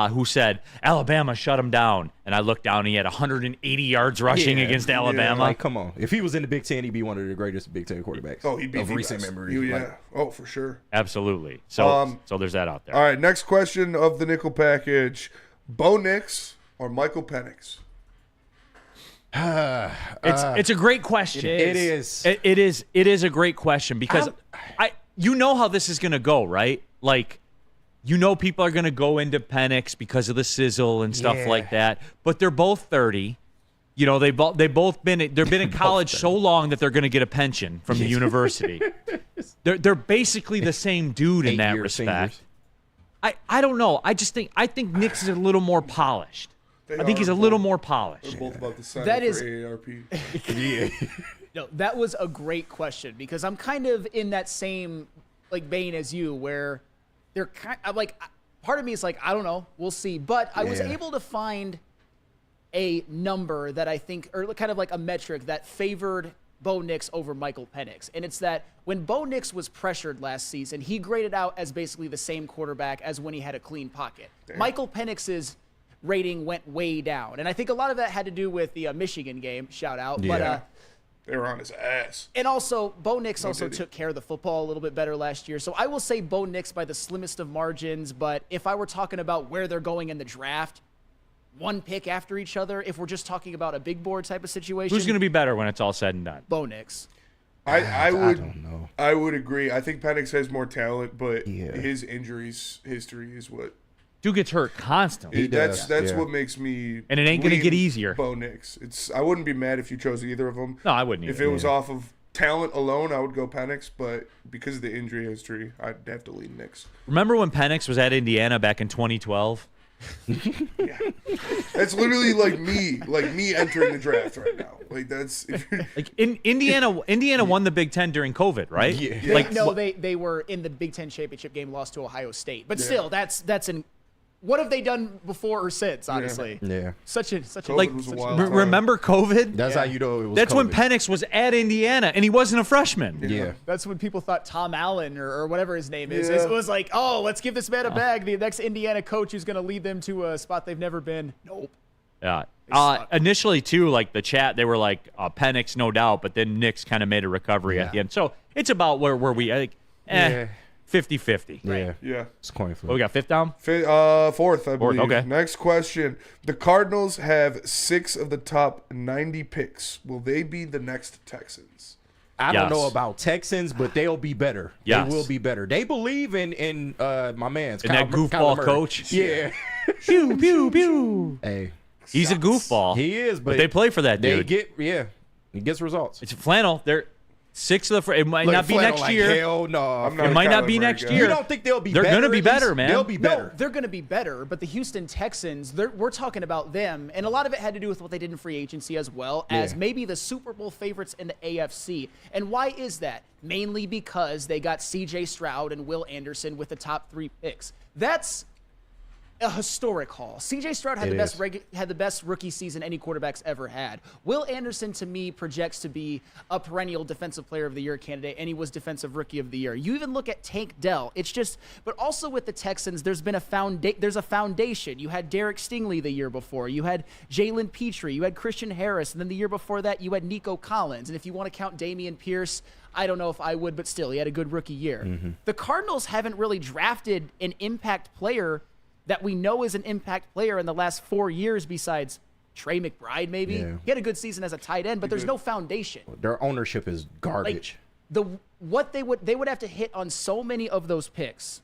who said Alabama shut him down, and I looked down, and he had 180 yards rushing against Alabama. Like, come on. If he was in the Big Ten, he'd be one of the greatest Big Ten quarterbacks. Oh, he'd be of the recent best. memory. Yeah. Oh, for sure. Absolutely. So there's that out there. All right, next question of the nickel package: Bo Nix or Michael Penix? It's a great question. It is. It is a great question because you know how this is going to go, right? Like, people are going to go into Penix because of the sizzle and stuff like that. But they're both 30. They've both been in college so long that they're going to get a pension from the university. They're basically the same dude in that respect. I don't know. I think Nix is a little more polished. I think he's a little more polished. They're both about the same. That is AARP. No, that was a great question because I'm kind of in that same vein as you, where they're part of me is like, I don't know, we'll see. But I was able to find a number that I think, or kind of like a metric that favored Bo Nix over Michael Penix. And it's that when Bo Nix was pressured last season, he graded out as basically the same quarterback as when he had a clean pocket. Damn. Michael Penix's rating went way down. And I think a lot of that had to do with the Michigan game, shout out. Yeah. But They were on his ass. and also, Bo Nix also took care of the football a little bit better last year. So I will say Bo Nix by the slimmest of margins. But if I were talking about where they're going in the draft, one pick after each other, if we're just talking about a big board type of situation, Who's going to be better when it's all said and done? Bo Nix. I don't know. I would agree. I think Penix has more talent, but Yeah. his injuries history is what. Dude gets hurt constantly. That's yeah. what makes me. And it ain't gonna lean get easier. Bo Nix. I wouldn't be mad if you chose either of them. No, I wouldn't If either. it was off of talent alone, I would go Penix, but because of the injury history, I'd have to lean Nix. Remember when Penix was at Indiana back in 2012? That's literally like me entering the draft right now. Like that's if you're, Like Indiana won the Big Ten during COVID, right? Yeah. Like No, they were in the Big Ten championship game, lost to Ohio State. But still, that's an. What have they done before or since? Honestly, Yeah. such a COVID was a wild time. remember COVID? That's how you know it was That's when COVID. Penix was at Indiana and he wasn't a freshman. Yeah. That's when people thought Tom Allen or whatever his name is. Yeah. It was like, oh, let's give this man a bag. The next Indiana coach who's going to lead them to a spot they've never been. Nope. Yeah. suck. Initially, too, like the chat, they were like Penix, no doubt, but then Nix kind of made a recovery at the end. So it's about where we, I think, 50-50. Yeah. yeah. It's coin flip. What, we got fifth down? Fourth, I believe. okay. Next question. The Cardinals have 6 of the top 90 picks. Will they be the next Texans? I don't Yes. know about Texans, but they'll be better. Yes. They will be better. They believe in my man's And that goofball coach? Yeah. Pew, pew, pew. Hey, He's a goofball. he is, but But they play for that They dude. he gets results. It's Flannel. They're 6 of the. It might Look, not be Flannel, next like, year. Hell no. I'm not It a might not Kyler be Murray next guy. year. You don't think they'll be They're better? gonna be at better, least? man. They'll be better. No, they're going to be better, but the Houston Texans, we're talking about them, and a lot of it had to do with what they did in free agency as well as maybe the Super Bowl favorites in the AFC. And why is that? Mainly because they got C.J. Stroud and Will Anderson with the top 3 picks. That's a historic haul. C.J. Stroud had the best rookie season any quarterback's ever had. Will Anderson, to me, projects to be a perennial Defensive Player of the Year candidate, and he was Defensive Rookie of the Year. You even look at Tank Dell. It's just, but also with the Texans, there's been there's a foundation. You had Derek Stingley the year before. You had Jalen Petrie. You had Christian Harris, and then the year before that, you had Nico Collins. And if you want to count Dameon Pierce, I don't know if I would, but still, he had a good rookie year. The Cardinals haven't really drafted an impact player that we know is an impact player in the last 4 years besides Trey McBride, maybe. Yeah. He had a good season as a tight end, but there's no foundation. Their ownership is garbage. Like, they would have to hit on so many of those picks.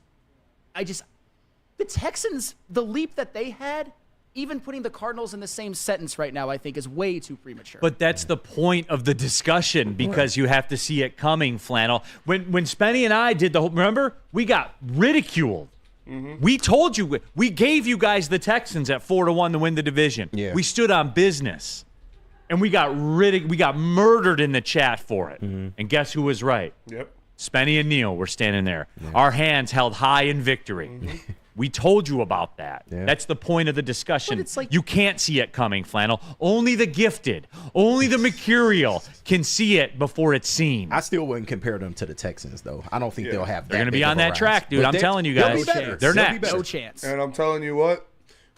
The Texans, the leap that they had, even putting the Cardinals in the same sentence right now, I think is way too premature. But that's the point of the discussion because you have to see it coming, Flannel. When Spenny and I did remember, we got ridiculed. We told you, we gave you guys the Texans at 4-1 to win the division. Yeah. We stood on business, and we got murdered in the chat for it. And guess who was right? Yep. Spenny and Neal were standing there. Yeah. Our hands held high in victory. We told you about that. Yeah. That's the point of the discussion. It's like, you can't see it coming, Flannel. Only the gifted, only the mercurial can see it before it's seen. I still wouldn't compare them to the Texans, though. I don't think they'll have that. They're going to be on that track, dude. I'm telling you guys. They're next. No chance. And I'm telling you what,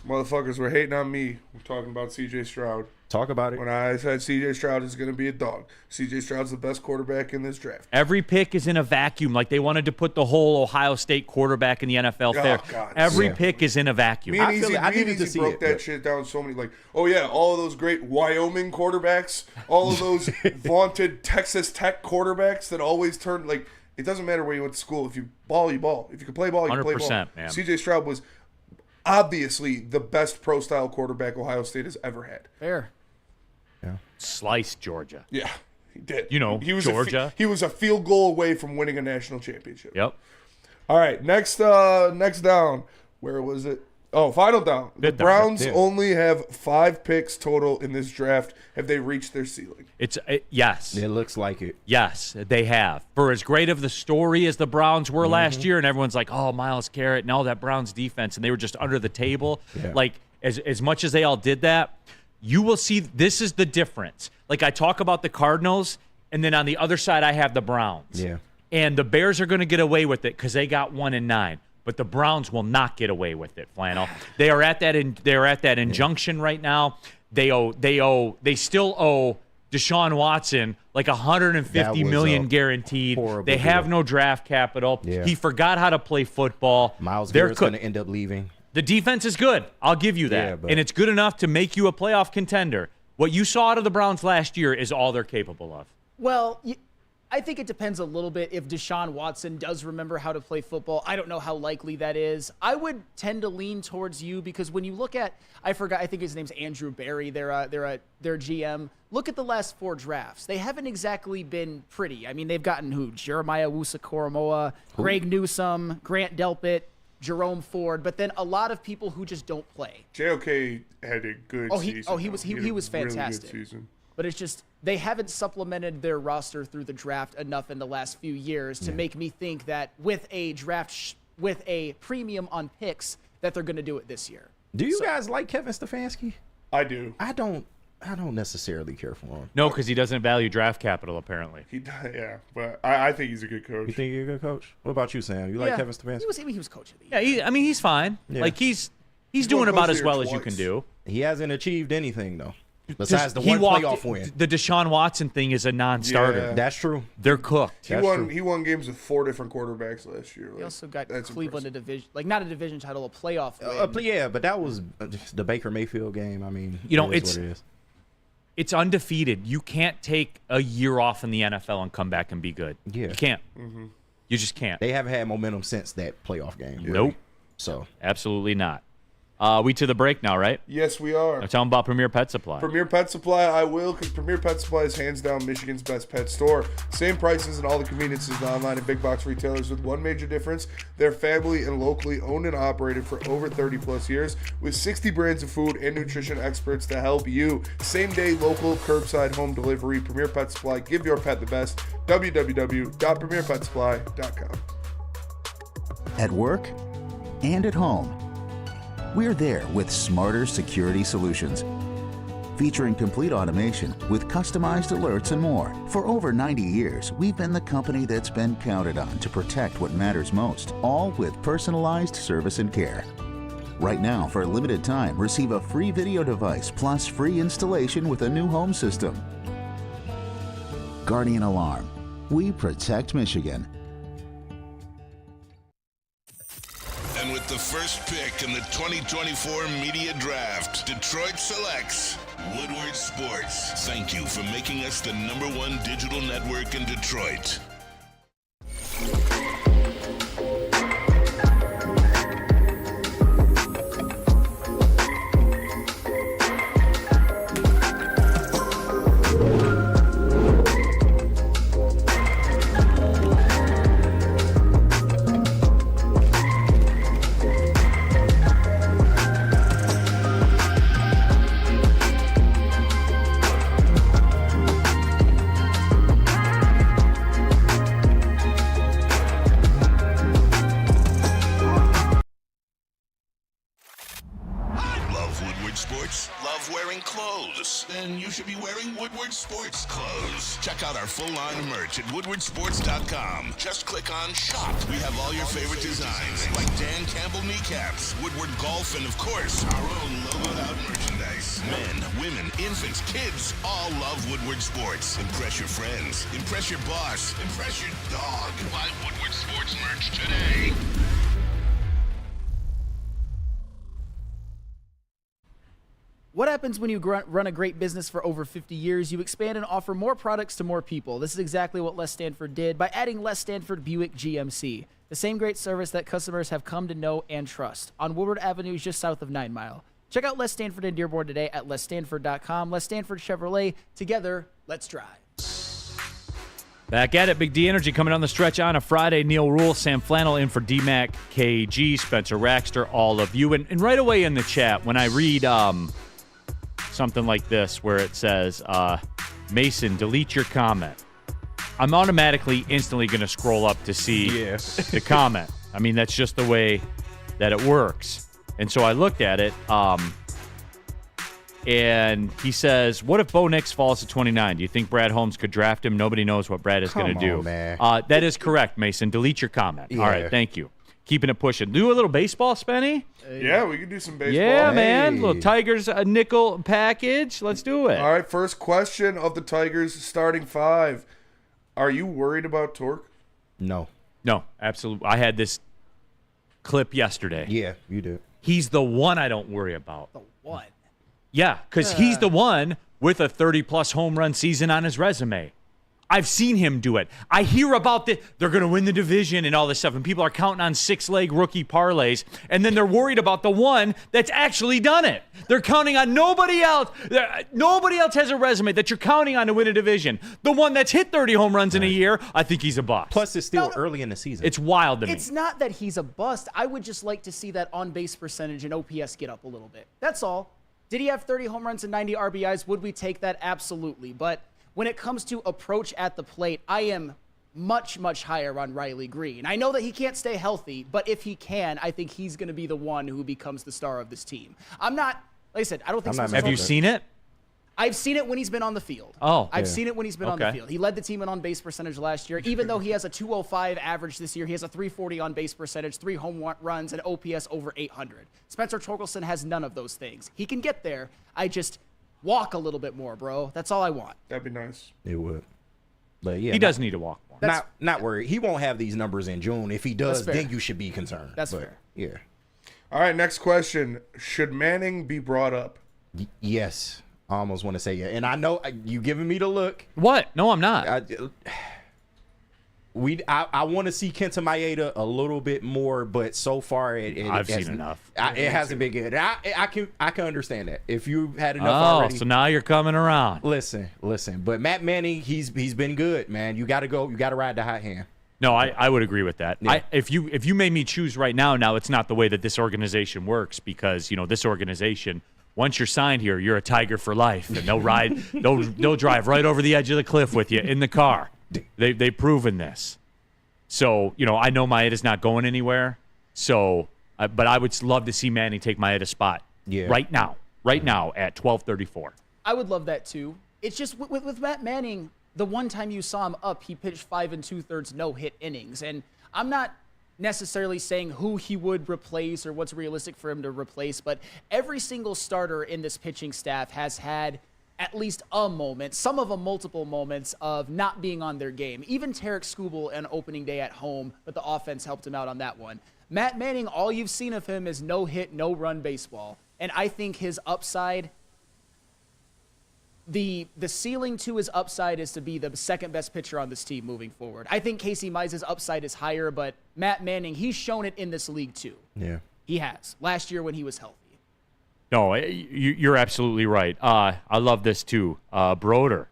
motherfuckers were hating on me. We're talking about C.J. Stroud. Talk about it. When I said C.J. Stroud is going to be a dog. C.J. Stroud's the best quarterback in this draft. Every pick is in a vacuum. Like they wanted to put the whole Ohio State quarterback in the NFL there. God. Every pick is in a vacuum. Me and Easy broke that shit down so many. Like, oh yeah, all of those great Wyoming quarterbacks, all of those vaunted Texas Tech quarterbacks that always turn, like, it doesn't matter where you went to school. If you ball, you ball. If you can play ball, you can play ball. 100%, man. C.J. Stroud was obviously the best pro-style quarterback Ohio State has ever had. Fair. Yeah. Sliced Georgia. Yeah, he did. He was Georgia. He was a field goal away from winning a national championship. Yep. All right, next down. Where was it? Oh, final down. The Browns only have 5 picks total in this draft. Have they reached their ceiling? Yes. It looks like it. Yes, they have. For as great of the story as the Browns were last year, and everyone's like, oh, Myles Garrett and all that Browns defense, and they were just under the table. Yeah. Like, as much as they all did that, you will see this is the difference. Like, I talk about the Cardinals, and then on the other side I have the Browns. Yeah. And the Bears are going to get away with it because they got 1-9. But the Browns will not get away with it, Flannel. They are at that injunction right now. They still owe Deshaun Watson like $150 million guaranteed. They have no draft capital. Yeah. He forgot how to play football. Myles Garrett's going to end up leaving. The defense is good. I'll give you that. And it's good enough to make you a playoff contender. What you saw out of the Browns last year is all they're capable of. Well, I think it depends a little bit if Deshaun Watson does remember how to play football. I don't know how likely that is. I would tend to lean towards you because when you look at, I think his name's Andrew Berry, their GM. Look at the last 4 drafts. They haven't exactly been pretty. I mean, they've gotten who? Jeremiah Wusu-Koramoah, Greg Newsome, Grant Delpit, Jerome Ford, but then a lot of people who just don't play. JOK had a good season. He was fantastic. Really good season. But it's just they haven't supplemented their roster through the draft enough in the last few years to make me think that with a draft with a premium on picks that they're going to do it this year. Do you guys like Kevin Stefanski? I do. I don't necessarily care for him. No, because he doesn't value draft capital, apparently. But I think he's a good coach. You think he's a good coach? What about you, Sam? You like Kevin Stefanski? He was coach of the year. Yeah, he's fine. Yeah. Like, he's doing about as well as you can do. He hasn't achieved anything, though. Besides the one playoff win. The Deshaun Watson thing is a non-starter. Yeah. That's true. They're cooked. He won games with 4 different quarterbacks last year. He also got Cleveland a division, like not a division title, a playoff win. Yeah, but that was the Baker Mayfield game. I mean, it's undefeated. You can't take a year off in the NFL and come back and be good. Yeah. You can't. Mm-hmm. You just can't. They haven't had momentum since that playoff game. Nope. Really. So absolutely not. We to the break now, right? Yes, we are. Now tell them about Premier Pet Supply. Premier Pet Supply, I will, because Premier Pet Supply is hands down Michigan's best pet store. Same prices and all the conveniences of online and big box retailers with one major difference. They're family and locally owned and operated for over 30 plus years with 60 brands of food and nutrition experts to help you. Same day, local, curbside, home delivery. Premier Pet Supply. Give your pet the best. www.premierpetsupply.com. At work and at home. We're there with smarter security solutions, featuring complete automation with customized alerts and more. For over 90 years, we've been the company that's been counted on to protect what matters most, all with personalized service and care. Right now, for a limited time, receive a free video device plus free installation with a new home system. Guardian Alarm. We protect Michigan. And with the first pick in the 2024 Media Draft, Detroit selects Woodward Sports. Thank you for making us the #1 digital network in Detroit. Then you should be wearing Woodward Sports clothes. Check out our full line of merch at woodwardsports.com. Just click on shop. We have all your favorite designs, like Dan Campbell kneecaps, Woodward golf, and of course, our own logoed out merchandise. Men, women, infants, kids all love Woodward Sports. Impress your friends. Impress your boss. Impress your dog. Buy Woodward Sports merch today. What happens when you run a great business for over 50 years? You expand and offer more products to more people. This is exactly what Les Stanford did by adding Les Stanford Buick GMC, the same great service that customers have come to know and trust, on Woodward Avenue just south of 9 Mile. Check out Les Stanford in Dearborn today at lesstanford.com. Les Stanford Chevrolet. Together, let's drive. Back at it, Big D Energy coming on the stretch on a Friday. Neal Ruhl, Sam Flannel in for DMAC, KG, Spencer Raxter, all of you. And right away in the chat, when I read something like this where it says, Mason, delete your comment, I'm automatically instantly going to scroll up to see the comment. I mean, that's just the way that it works. And so I looked at it, and he says, what if Bo Nix falls to 29? Do you think Brad Holmes could draft him? Nobody knows what Brad is going to do. Man. That is correct, Mason. Delete your comment. Yeah. All right, thank you. Keeping it pushing. Do a little baseball, Spenny? Yeah, we can do some baseball. Yeah, man. Little Tigers nickel package. Let's do it. All right, first question of the Tigers starting five. Are you worried about Torque? No. No, absolutely. I had this clip yesterday. Yeah, you do. He's the one I don't worry about. The one? Yeah, because he's the one with a 30-plus home run season on his resume. I've seen him do it. I hear about they're going to win the division and all this stuff, and people are counting on six-leg rookie parlays, and then they're worried about the one that's actually done it. They're counting on nobody else. Nobody else has a resume that you're counting on to win a division. The one that's hit 30 home runs in a year, I think he's a bust. Plus, it's still early in the season. It's wild to me. It's not that he's a bust. I would just like to see that on-base percentage and OPS get up a little bit. That's all. Did he have 30 home runs and 90 RBIs? Would we take that? Absolutely. But when it comes to approach at the plate, I am much, much higher on Riley Green. I know that he can't stay healthy, but if he can, I think he's going to be the one who becomes the star of this team. I'm not, like I said, I don't think so. Have you seen it? I've seen it when he's been on the field. I've seen it when he's been on the field. He led the team in on-base percentage last year. Even though he has a 205 average this year, he has a 340 on-base percentage, 3 home runs, and OPS over 800. Spencer Torkelson has none of those things. He can get there. I just walk a little bit more, bro. That's all I want. That'd be nice. It would. But yeah, he does need to walk more. Not worried. He won't have these numbers in June. If he does, then you should be concerned. That's fair. Yeah. All right, next question. Should Manning be brought up? Yes. I almost want to say yeah. And I know you giving me the look. What? No, I'm not. I want to see Kenta Maeda a little bit more, but so far I've seen enough. It hasn't been good. I can understand that. If you've had enough already. So now you're coming around. Listen. But Matt Manning, he's been good, man. You got to go. You got to ride the hot hand. No, I would agree with that. Yeah. If you made me choose right now, it's not the way that this organization works, because this organization, once you're signed here, you're a Tiger for life, and they'll drive right over the edge of the cliff with you in the car. They've proven this. So I know Maeda's not going anywhere. So But I would love to see Manning take Maeda's spot right now at 12:34. I would love that too. It's just with Matt Manning, the one time you saw him up, he pitched 5 2/3 no-hit innings. And I'm not necessarily saying who he would replace or what's realistic for him to replace, but every single starter in this pitching staff has had at least a moment, some of them multiple moments, of not being on their game. Even Tarek Skubal on opening day at home, but the offense helped him out on that one. Matt Manning, all you've seen of him is no-hit, no-run baseball. And I think his upside, the ceiling to his upside is to be the second-best pitcher on this team moving forward. I think Casey Mize's upside is higher, but Matt Manning, he's shown it in this league too. Yeah. He has. Last year when he was healthy. No, you're absolutely right. I love this too. Broder,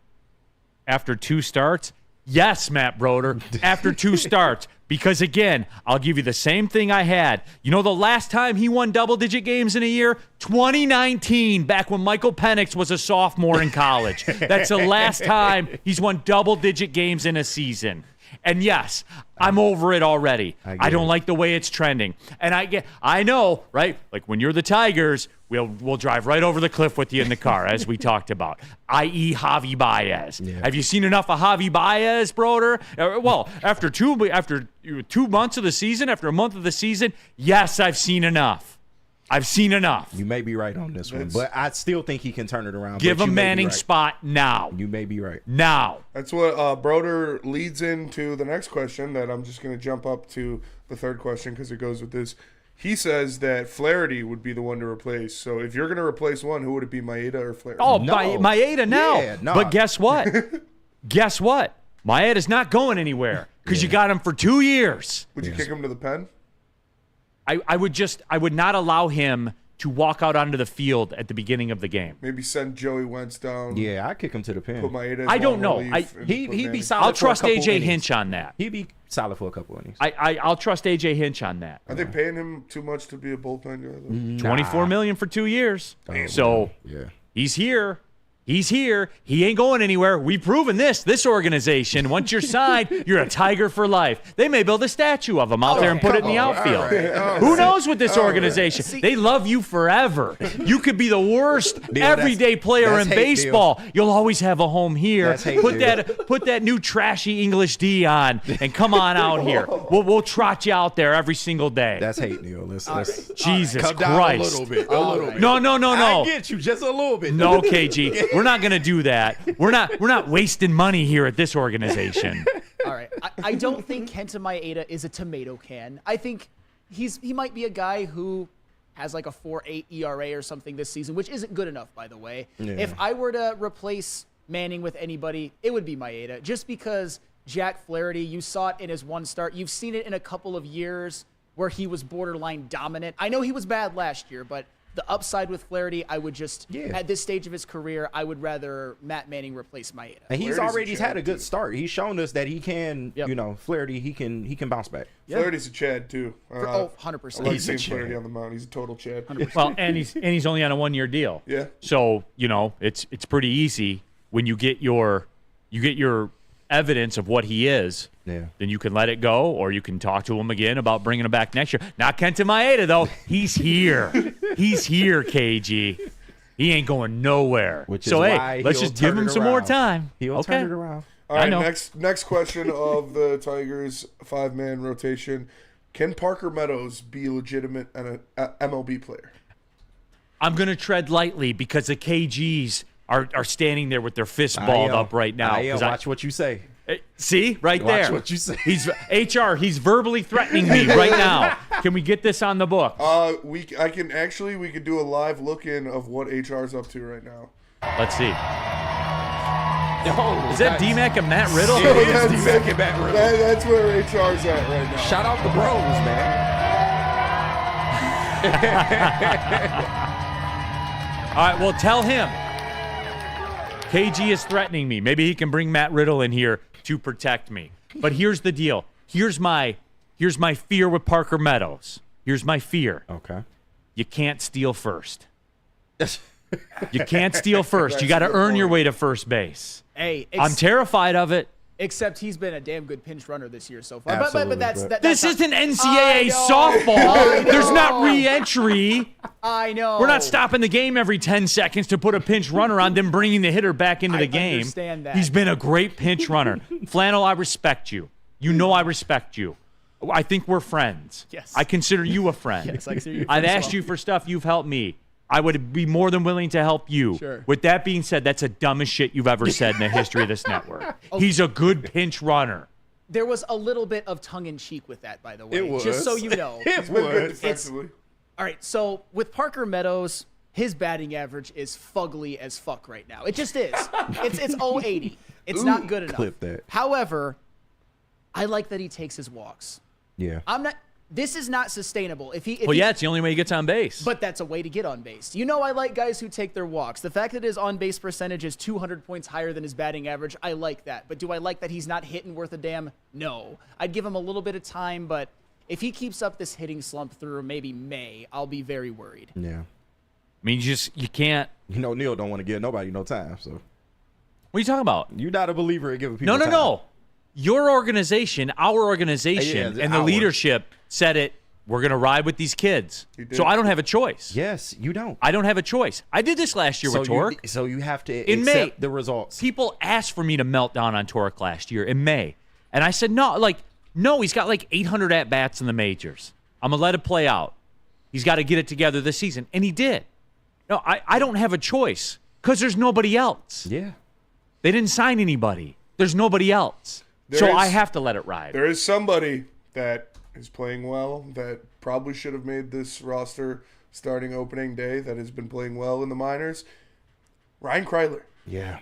after 2 starts, yes, Matt Broder, after 2 starts. Because, again, I'll give you the same thing I had. You know the last time he won double-digit games in a year? 2019, back when Michael Penix was a sophomore in college. That's the last time he's won double-digit games in a season. And, yes, I'm over it already. I don't like the way it's trending. And I know, right? Like when you're the Tigers, we'll drive right over the cliff with you in the car, as we talked about, i.e. Javi Baez. Yeah. Have you seen enough of Javi Baez, Broder? Well, after 2 months of the season, after a month of the season, yes, I've seen enough. I've seen enough. You may be right on this one, but I still think he can turn it around. Give him Manning's spot now. You may be right. Now. That's what Broder leads into the next question that I'm just going to jump up to the third question because it goes with this. He says that Flaherty would be the one to replace. So if you're going to replace one, who would it be, Maeda or Flaherty? Oh, no. Maeda now. Yeah, no. But guess what? Guess what? Maeda's not going anywhere because you got him for 2 years. Would you kick him to the pen? I would not allow him to walk out onto the field at the beginning of the game. Maybe send Joey Wentz down. Yeah, I'd kick him to the pen. Put Maeda as I don't know. He'd be solid. I'll trust for a AJ innings. Hinch on that. He'd be solid for a couple innings. I'll trust AJ Hinch on that. Are they paying him too much to be a bullpen guy? $24 million for 2 years. So he's here. He's here. He ain't going anywhere. We've proven this organization. Once you're signed, you're a Tiger for life. They may build a statue of him out there and put it in the outfield. Who knows with this organization? They love you forever. You could be the worst everyday player in baseball. You'll always have a home here. Put that new trashy English D on and come on out here. We'll trot you out there every single day. That's hate, Neal. Let's Jesus Come Christ. down a little bit. No. I get you just a little bit. No, KG. We're not going to do that. We're not wasting money here at this organization. All right. I don't think Kenta Maeda is a tomato can. I think he might be a guy who has like a 4.8 ERA or something this season, which isn't good enough, by the way. Yeah. If I were to replace Manning with anybody, it would be Maeda, just because Jack Flaherty, you saw it in his one start. You've seen it in a couple of years where he was borderline dominant. I know he was bad last year, but the upside with Flaherty, I would just, at this stage of his career, I would rather Matt Manning replace Maeda. And he's already had a good start. He's shown us that he can, Flaherty, he can bounce back. Flaherty's a Chad, too. 100%. I like seeing Flaherty on the mound. He's a total Chad. 100%. Well, and he's only on a 1-year deal. Yeah. So, it's pretty easy when you get your evidence of what he is. Yeah. Then you can let it go, or you can talk to him again about bringing him back next year. Not Kenta Maeda, though. He's here. He's here, KG. He ain't going nowhere. Let's just give him some more time. He'll turn it around. All right, next question of the Tigers' 5-man rotation. Can Parker Meadows be a legitimate MLB player? I'm going to tread lightly because the KGs are standing there with their fists balled up right now. Watch what you say. See, right there. Watch what you say. He's verbally threatening me right now. Can we get this on the book? We could do a live look-in of what HR's up to right now. Let's see. Is that D-Mac and Matt Riddle? Yeah, it is D-Mac and Matt Riddle. That's where HR's at right now. Shout out the bros, man. All right, well, tell him. KG is threatening me. Maybe he can bring Matt Riddle in here to protect me. But here's the deal. Here's my fear with Parker Meadows. Here's my fear. Okay. You can't steal first. You can't steal first. You got to earn your way to first base. Hey, I'm terrified of it. Except he's been a damn good pinch runner this year so far. Absolutely, But This not- isn't I NCAA know. softball. There's not re-entry. I know. We're not stopping the game every 10 seconds to put a pinch runner on, then bringing the hitter back into the game. I understand that. He's been a great pinch runner. Flannel, I respect you. You know I respect you. I think we're friends. Yes. I consider you a friend. Yes, I consider you a I've friend as asked well. you for stuff. You've helped me. I would be more than willing to help you. Sure. With that being said, that's the dumbest shit you've ever said in the history of this network. He's a good pinch runner. There was a little bit of tongue-in-cheek with that, by the way. It was. Just so you know. It Been good was. defensively. All right, so with Parker Meadows, his batting average is fugly as fuck right now. It just is. It's 080. It's not good enough. Clip that. However, I like that he takes his walks. Yeah. This is not sustainable. If Well, yeah, it's the only way he gets on base. But that's a way to get on base. You know, I like guys who take their walks. The fact that his on-base percentage is 200 points higher than his batting average, I like that. But do I like that he's not hitting worth a damn? No. I'd give him a little bit of time, but if he keeps up this hitting slump through maybe May, I'll be very worried. Yeah. I mean, you can't. You know, Neal don't want to give nobody no time, so. What are you talking about? You're not a believer in giving people time. No. Your organization, our organization, Yeah, and the our. leadership said it. We're going to ride with these kids. So I don't have a choice. Yes, you don't. I don't have a choice. I did this last year with Torque. So you have to In accept May, the results. People asked for me to melt down on Torque last year in May. And I said, no, he's got like 800 at-bats in the majors. I'm going to let it play out. He's got to get it together this season. And he did. No, I don't have a choice because there's nobody else. Yeah. They didn't sign anybody. There's nobody else. I have to let it ride. There is somebody that is playing well that probably should have made this roster starting opening day that has been playing well in the minors. Ryan Kreidler. Yeah.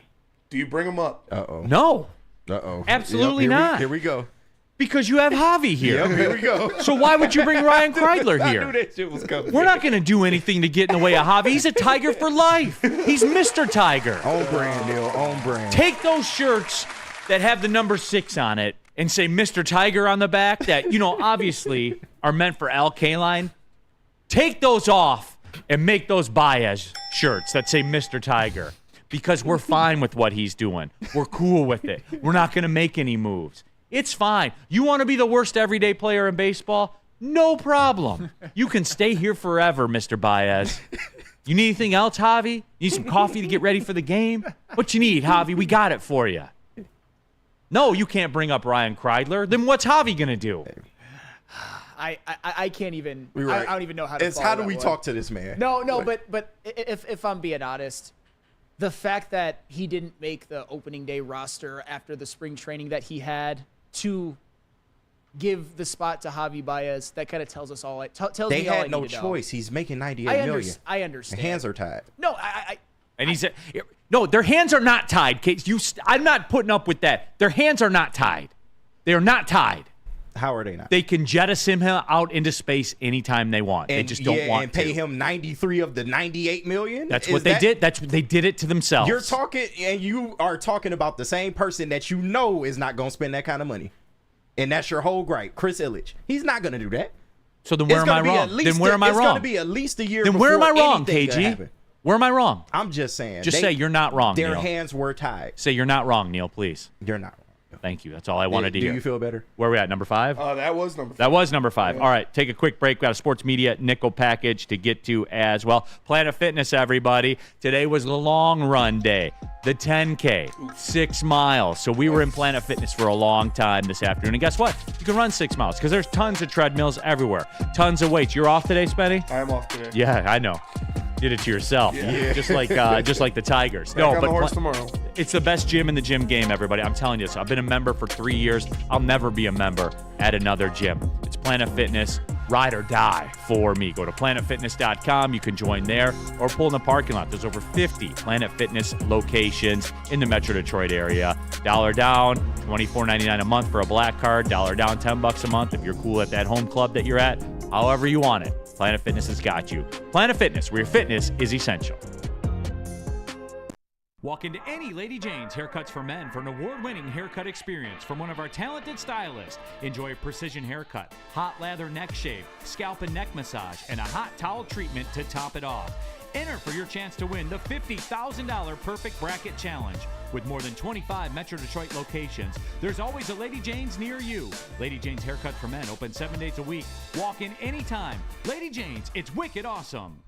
Do you bring him up? Uh-oh. No. Uh-oh. Absolutely Yep, not. Here we go. Because you have Javi here. Yep, here we go. So why would you bring Ryan Kreidler I here? knew that shit was coming. We're not going to do anything to get in the way of Javi. He's a Tiger for life. He's Mr. Tiger. On brand, Neal. On brand. Take those shirts that have the number 6 on it and say Mr. Tiger on the back that, obviously are meant for Al Kaline. Take those off and make those Baez shirts that say Mr. Tiger because we're fine with what he's doing. We're cool with it. We're not going to make any moves. It's fine. You want to be the worst everyday player in baseball? No problem. You can stay here forever, Mr. Baez. You need anything else, Javi? Need some coffee to get ready for the game? What you need, Javi? We got it for you. No, you can't bring up Ryan Kreidler. Then what's Javi going to do? I can't even. Right. I don't even know how to. It's follow how do that we one. talk to this man? No, but if I'm being honest, the fact that he didn't make the opening day roster after the spring training that he had to give the spot to Javi Baez, that kind of tells us all. Tells They me all I had no need to know. choice. He's making $98 million. I understand. Hands are tied. No, And he said, no, their hands are not tied. I'm not putting up with that. Their hands are not tied. They are not tied. How are they not? They can jettison him out into space anytime they want. They just don't want and pay to. him 93 of the 98 million. That's what they did. They did it to themselves. You're talking, and you are talking about the same person that you know is not going to spend that kind of money, and that's your whole gripe, Chris Ilitch. He's not going to do that. So then where am I wrong? Then where am I It's going wrong? to be at least a year. Then where am I before wrong, anything can KG? happen. Where am I wrong? I'm just saying. Just say you're not wrong, Their Neal. hands were tied. Say you're not wrong, Neal, please. You're not wrong. Thank you. That's all I wanted to hear. Do you feel better? Where are we at? Number 5? That was number 5. That was number 5. All right, take a quick break. We got a sports media nickel package to get to as well. Planet Fitness, everybody. Today was the long run day, the 10K, 6 miles. So we were in Planet Fitness for a long time this afternoon. And guess what? You can run 6 miles because there's tons of treadmills everywhere, tons of weights. You're off today, Spenny? I am off today. Yeah, I know. Did it to yourself, just like the Tigers. Back on the horse tomorrow. It's the best gym in the gym game, everybody. I'm telling you this. I've been a member for 3 years. I'll never be a member at another gym. It's Planet Fitness, ride or die for me. Go to planetfitness.com. You can join there or pull in the parking lot. There's over 50 Planet Fitness locations in the Metro Detroit area. $1 down, $24.99 a month for a black card. $1 down, $10 a month if you're cool at that home club that you're at. However you want it. Planet Fitness has got you. Planet Fitness, where your fitness is essential. Walk into any Lady Jane's Haircuts for Men for an award-winning haircut experience from one of our talented stylists. Enjoy a precision haircut, hot lather neck shave, scalp and neck massage, and a hot towel treatment to top it off. Enter for your chance to win the $50,000 Perfect Bracket Challenge. With more than 25 Metro Detroit locations, there's always a Lady Jane's near you. Lady Jane's Haircut for Men, open 7 days a week. Walk in anytime. Lady Jane's, it's wicked awesome.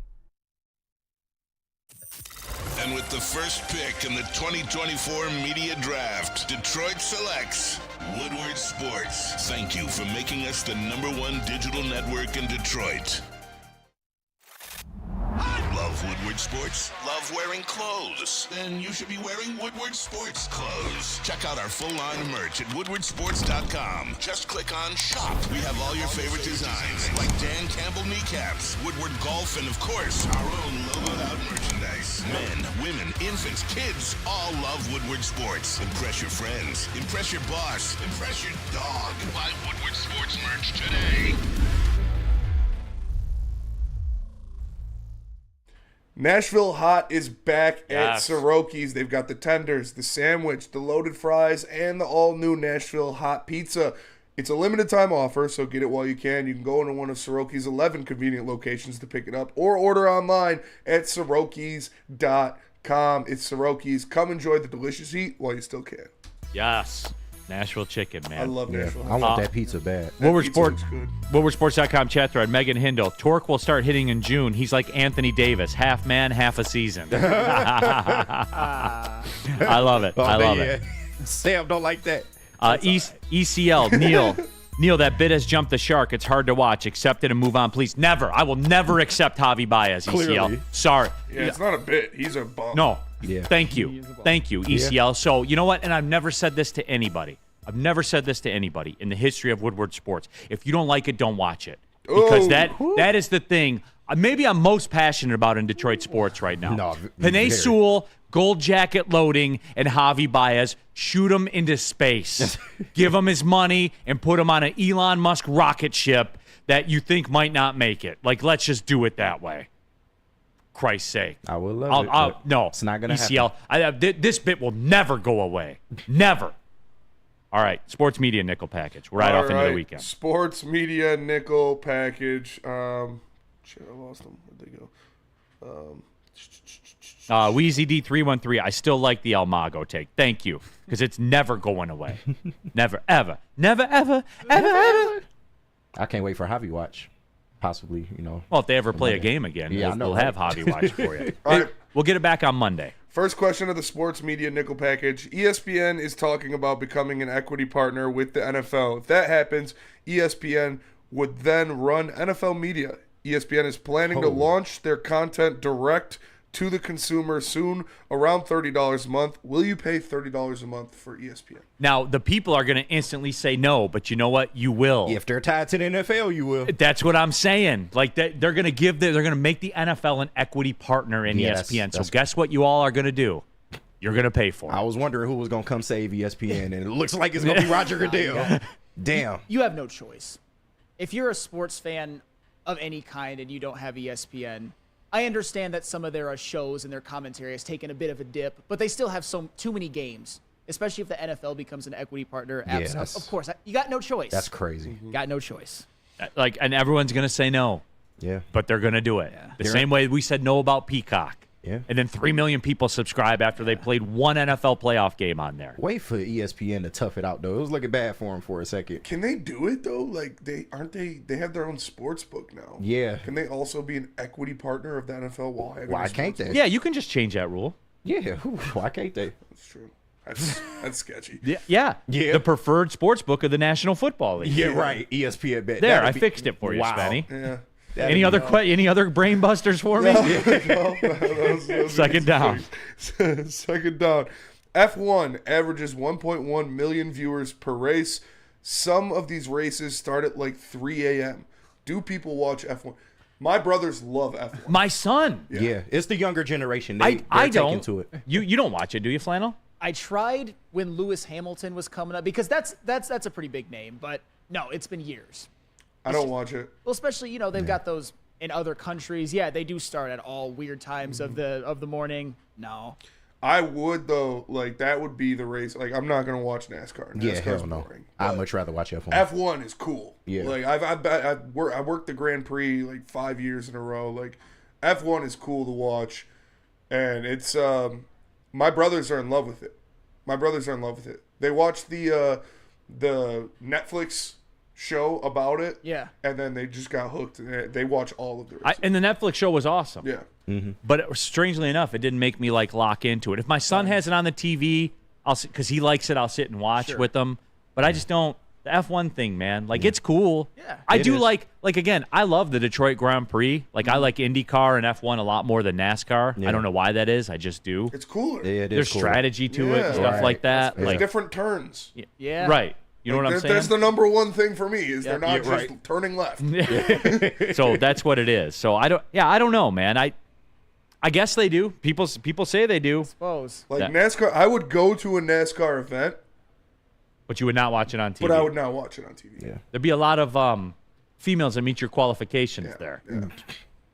And with the first pick in the 2024 Media Draft, Detroit selects Woodward Sports. Thank you for making us the #1 digital network in Detroit. Love Woodward Sports? Love wearing clothes? Then you should be wearing Woodward Sports clothes. Check out our full line of merch at woodwardsports.com. Just click on Shop. We have all your favorite designs, like Dan Campbell kneecaps, Woodward Golf, and of course, our own logoed out merchandise. Men, women, infants, kids all love Woodward Sports. Impress your friends. Impress your boss. Impress your dog. Buy Woodward Sports merch today. Nashville Hot is back at Soroki's. They've got the tenders, the sandwich, the loaded fries, and the all-new Nashville Hot Pizza. It's a limited time offer, so get it while you can. You can go into one of Soroki's 11 convenient locations to pick it up or order online at Sorokis.com. It's Soroki's. Come enjoy the delicious heat while you still can. Yes. Nashville chicken, man. I love Nashville. I want that pizza bad. Woodward Sports, WoodwardSports.com chat thread. Megan Hindle. Torque will start hitting in June. He's like Anthony Davis, half man, half a season. I love it. I love it. Sam don't like that. ECL, Neal, that bit has jumped the shark. It's hard to watch. Accept it and move on, please. Never. I will never accept Javi Baez, ECL. Clearly. Sorry. Yeah, it's not a bit. He's a bum. No. Yeah. Thank you, ECL. Yeah. So, you know what? And I've never said this to anybody. I've never said this to anybody in the history of Woodward Sports. If you don't like it, don't watch it. Because that is the thing maybe I'm most passionate about in Detroit sports right now. No, Penei Sewell, gold jacket loading, and Javi Baez, shoot him into space. Give him his money and put him on an Elon Musk rocket ship that you think might not make it. Like, let's just do it that way. Christ's sake. I will love it. No, it's not going to ECL. This bit will never go away. Never. All right, sports media nickel package. We're right off into the weekend. Sports media nickel package. Shit, I lost them. Where'd they go? Wheezy D313. I still like the Almago take. Thank you, because it's never going away. Never, ever. Never, ever, ever, ever. I can't wait for Javi Watch. Possibly, Well, if they ever play a game again, we'll have Javi Watch for you. All right. We'll get it back on Monday. First question of the sports media nickel package. ESPN is talking about becoming an equity partner with the NFL. If that happens, ESPN would then run NFL media. ESPN is planning to launch their content direct to the consumer soon, around $30 a month. Will you pay $30 a month for ESPN? Now, the people are going to instantly say no, but you know what? You will. If they're tied to the NFL, you will. That's what I'm saying. Like, they're going to make the NFL an equity partner in ESPN. So guess what you all are going to do? You're going to pay for it. I was wondering who was going to come save ESPN, and it looks like it's going to be Roger Goodell. Damn. You have no choice. If you're a sports fan of any kind and you don't have ESPN, I understand that some of their shows and their commentary has taken a bit of a dip, but they still have too many games, especially if the NFL becomes an equity partner. Yes. Of course, you got no choice. That's crazy. Got no choice. And everyone's going to say no. Yeah. But they're going to do it. Yeah. The same way we said no about Peacock. Yeah. And then 3 million people subscribe after they played one NFL playoff game on there. Wait for ESPN to tough it out, though. It was looking bad for them for a second. Can they do it, though? Like, they have their own sports book now. Yeah. Can they also be an equity partner of the NFL while having Why can't they? Yeah, you can just change that rule. Yeah. Why can't they? That's true. That's sketchy. Yeah. The preferred sports book of the National Football League. Yeah, right. ESPN bet. There, I fixed it for you, Spenny. Yeah. Any other brain busters for me? No, Second down. Second down. F1 averages 1.1 million viewers per race. Some of these races start at like 3 a.m. Do people watch F1? My brothers love F1. My son. Yeah. It's the younger generation. I don't. Taking to it. You don't watch it, do you, Flannel? I tried when Lewis Hamilton was coming up because that's a pretty big name, but no, it's been years. I don't watch it. Well, especially, they've got those in other countries. Yeah, they do start at all weird times of the morning. No. I would though. Like that would be the race. Like I'm not gonna watch NASCAR. NASCAR's hell no. boring. I'd much rather watch F1. F1 is cool. Yeah. Like I worked the Grand Prix like 5 years in a row. Like F1 is cool to watch, and it's my brothers are in love with it. They watched the Netflix show about it. Yeah. And then they just got hooked. They watch all of the races. And the Netflix show was awesome. Yeah. But strangely enough, it didn't make me like lock into it. If my son has it on the TV, because he likes it, I'll sit and watch with him. But I just don't. The F1 thing, man, like it's cool. Yeah, I do like again, I love the Detroit Grand Prix. Like I like IndyCar and F1 a lot more than NASCAR. I don't know why that is. I just do. It's cooler. Yeah, it is There's cool. strategy to it, and stuff like that. There's Like different turns. Yeah. right. You know what I'm saying? That's the number one thing for me is they're not just turning left. So that's what it is. So I don't know, man. I guess they do. People say they do. Suppose. Like NASCAR, I would go to a NASCAR event, But you would not watch it on TV. but I would not watch it on TV. Yeah. There'd be a lot of females that meet your qualifications there. Yeah.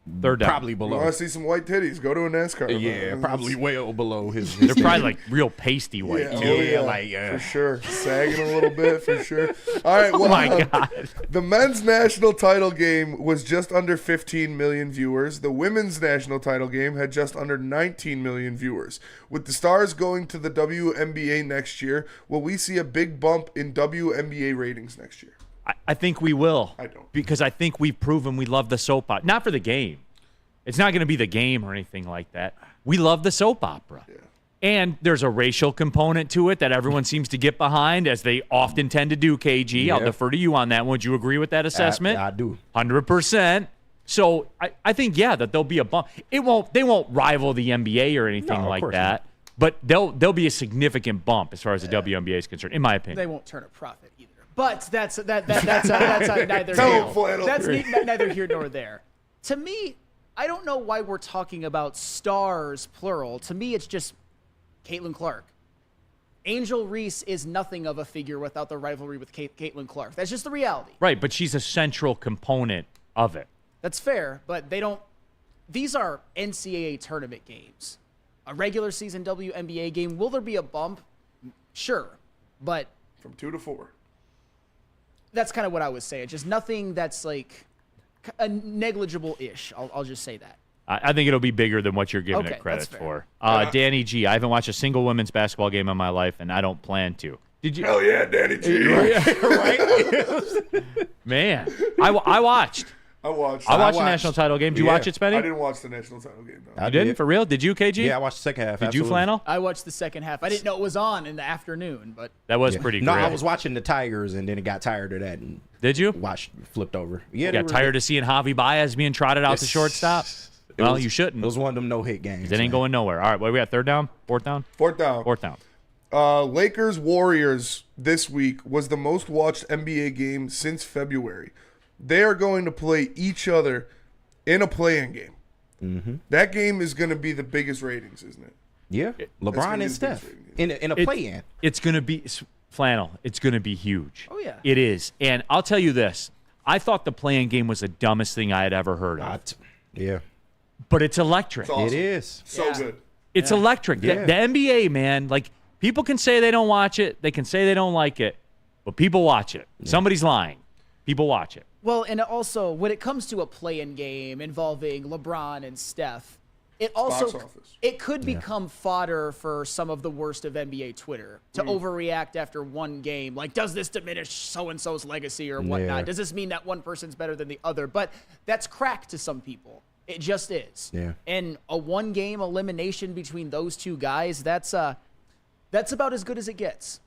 They're down. Probably You below. want to see some white titties? Go to a NASCAR event. Yeah, probably well below his. They're probably like real pasty white Yeah, too. oh, yeah, like, for sure. Sagging a little bit, for sure. All right, well, Oh my God. the men's national title game was just under 15 million viewers. The women's national title game had just under 19 million viewers. With the Stars going to the WNBA next year, will we see a big bump in WNBA ratings next year? I think we will. I don't. Because I think we've proven we love the soap opera. Not for the game. It's not going to be the game or anything like that. We love the soap opera. Yeah. And there's a racial component to it that everyone seems to get behind, as they often tend to do, KG. I'll defer to you on that one. Would you agree with that assessment? I do. 100%. So I think, that there'll be a bump. They won't rival the NBA or anything No, of like course that. not. But there'll be a significant bump as far as the WNBA is concerned, in my opinion. They won't turn a profit either. But that's neither neither here nor there. To me, I don't know why we're talking about stars plural. To me, it's just Caitlin Clark. Angel Reese is nothing of a figure without the rivalry with Caitlin Clark. That's just the reality. Right, but she's a central component of it. That's fair, but they don't. These are NCAA tournament games. A regular season WNBA game. Will there be a bump? Sure, but From 2 to 4. that's kind of what I was saying. Just nothing that's like a negligible-ish. I'll just say that. I think it'll be bigger than what you're giving Okay, it credit that's for. Danny G, I haven't watched a single women's basketball game in my life, and I don't plan to. Did you? Hell yeah, Danny G. Man, I watched. I watched the national title game. Did you watch it, Spenny? I didn't watch the national title game, no. You didn't? For real? Did you, KG? Yeah, I watched the second half. Did you, absolutely. Flannel? I watched the second half. I didn't know it was on in the afternoon, but That was Yeah. pretty No, great. I was watching the Tigers, and then it got tired of that, and Did you? flipped over. Yeah, You they got were- tired of seeing Javi Baez being trotted out to shortstop? It Well, was- you shouldn't. It was one of them no-hit games. It ain't going nowhere. All right, what we got? Third down? Fourth down? Fourth down. Fourth down. Lakers Warriors this week was the most watched NBA game since February. They are going to play each other in a play-in game. Mm-hmm. That game is going to be the biggest ratings, isn't it? Yeah, gonna LeBron be and the Steph biggest in a play-in. It's going to be Flannel. It's going to be huge. Oh, yeah. It is. And I'll tell you this. I thought the play-in game was the dumbest thing I had ever heard of. Yeah, But it's electric. It's awesome. it is. So Yeah. good. It's electric. Yeah. The NBA, man, like, people can say they don't watch it. They can say they don't like it. But people watch it. Somebody's lying. People watch it. well, and also when it comes to a play-in game involving LeBron and Steph, it also Box office. it could become fodder for some of the worst of NBA Twitter to overreact after one game. Like, does this diminish so-and-so's legacy or whatnot? Yeah. Does this mean that one person's better than the other? But that's crack to some people. It just is. Yeah. And a one-game elimination between those two guys, that's about as good as it gets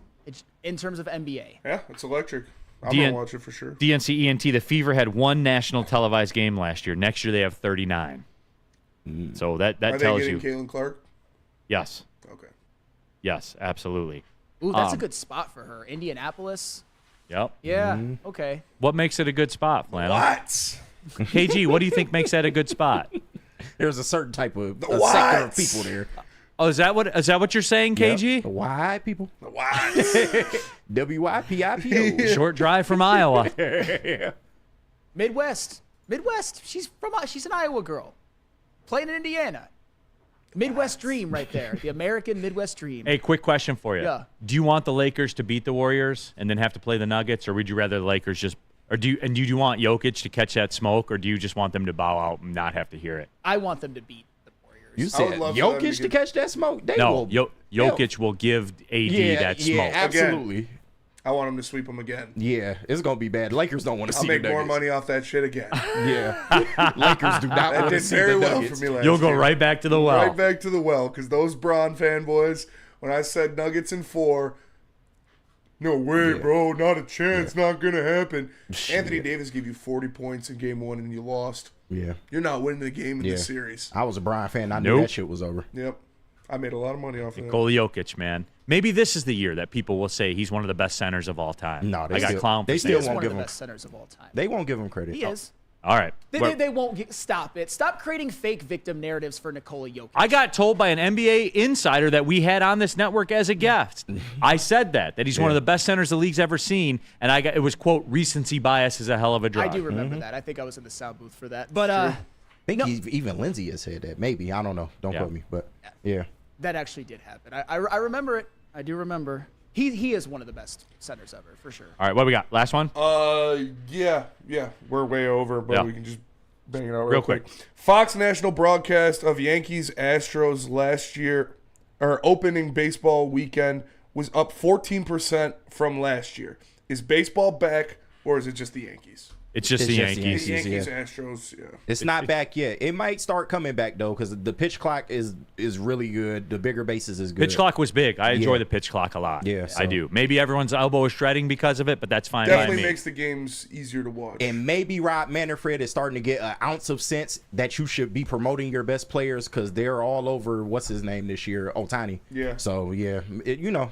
in terms of NBA. Yeah, it's electric. I'm DN going to watch it for sure. DNC-ENT, the Fever had one national televised game last year. Next year they have 39. So that Are tells they you. getting Caitlin Clark? Yes. Okay. Yes, absolutely. Ooh, that's a good spot for her. Indianapolis. Yep. Yeah. Okay. What makes it a good spot, Flannel? What? KG, what do you think makes that a good spot? There's a certain type of a sector of people there. Oh, is that what you're saying, KG? Yep. The white people. What? WYPIPO. Short drive from Iowa. Midwest. She's an Iowa girl, playing in Indiana. Midwest dream right there. The American Midwest dream. Hey, quick question for you. Yeah. Do you want the Lakers to beat the Warriors and then have to play the Nuggets, or would you rather the Lakers just – do you want Jokic to catch that smoke, or do you just want them to bow out and not have to hear it? I want them to beat the Warriors. You said Jokic to catch that smoke? Jokic will give AD that smoke. Yeah, absolutely. Again, I want them to sweep them again. Yeah, it's going to be bad. Lakers don't want to see I'll make the more Nuggets. money off that shit again. Yeah. Lakers do not want to see the very well Nuggets. for me last You'll go year. right back to the well. Right back to the well, because those Bron fanboys, when I said Nuggets in 4, no way, bro, not a chance, not going to happen. Anthony Davis gave you 40 points in game 1 and you lost. Yeah. You're not winning the game in the series. I was a Brian fan. I knew that shit was over. Yep. I made a lot of money off of that. Nikola Jokic, man. Maybe this is the year that people will say he's one of the best centers of all time. No, I got clown. They still won't one give of the him. best centers of all time. They won't give him credit. He is. All right. They won't stop it. Stop creating fake victim narratives for Nikola Jokic. I got told by an NBA insider that we had on this network as a guest. I said that he's one of the best centers the league's ever seen, and it was, quote, recency bias is a hell of a drug. I do remember that. I think I was in the sound booth for that. But I think even Lindsay has said that. Maybe. I don't know. Don't quote me. But, yeah. That actually did happen. I remember it. I do remember. He is one of the best centers ever, for sure. All right, what we got? Last one? Yeah. We're way over, but we can just bang it out real quick. quick. Fox national broadcast of Yankees Astros last year, or opening baseball weekend, was up 14% from last year. Is baseball back, or is it just the Yankees? It's just the Yankees. The Yankees, Astros, yeah. It's not back yet. It might start coming back, though, because the pitch clock is really good. The bigger bases is good. Pitch clock was big. I enjoy the pitch clock a lot. Yeah, I do. Maybe everyone's elbow is shredding because of it, but that's fine Definitely by me. makes the games easier to watch. And maybe Rob Manfred is starting to get an ounce of sense that you should be promoting your best players because they're all over, what's his name this year, Ohtani. Yeah. So, yeah,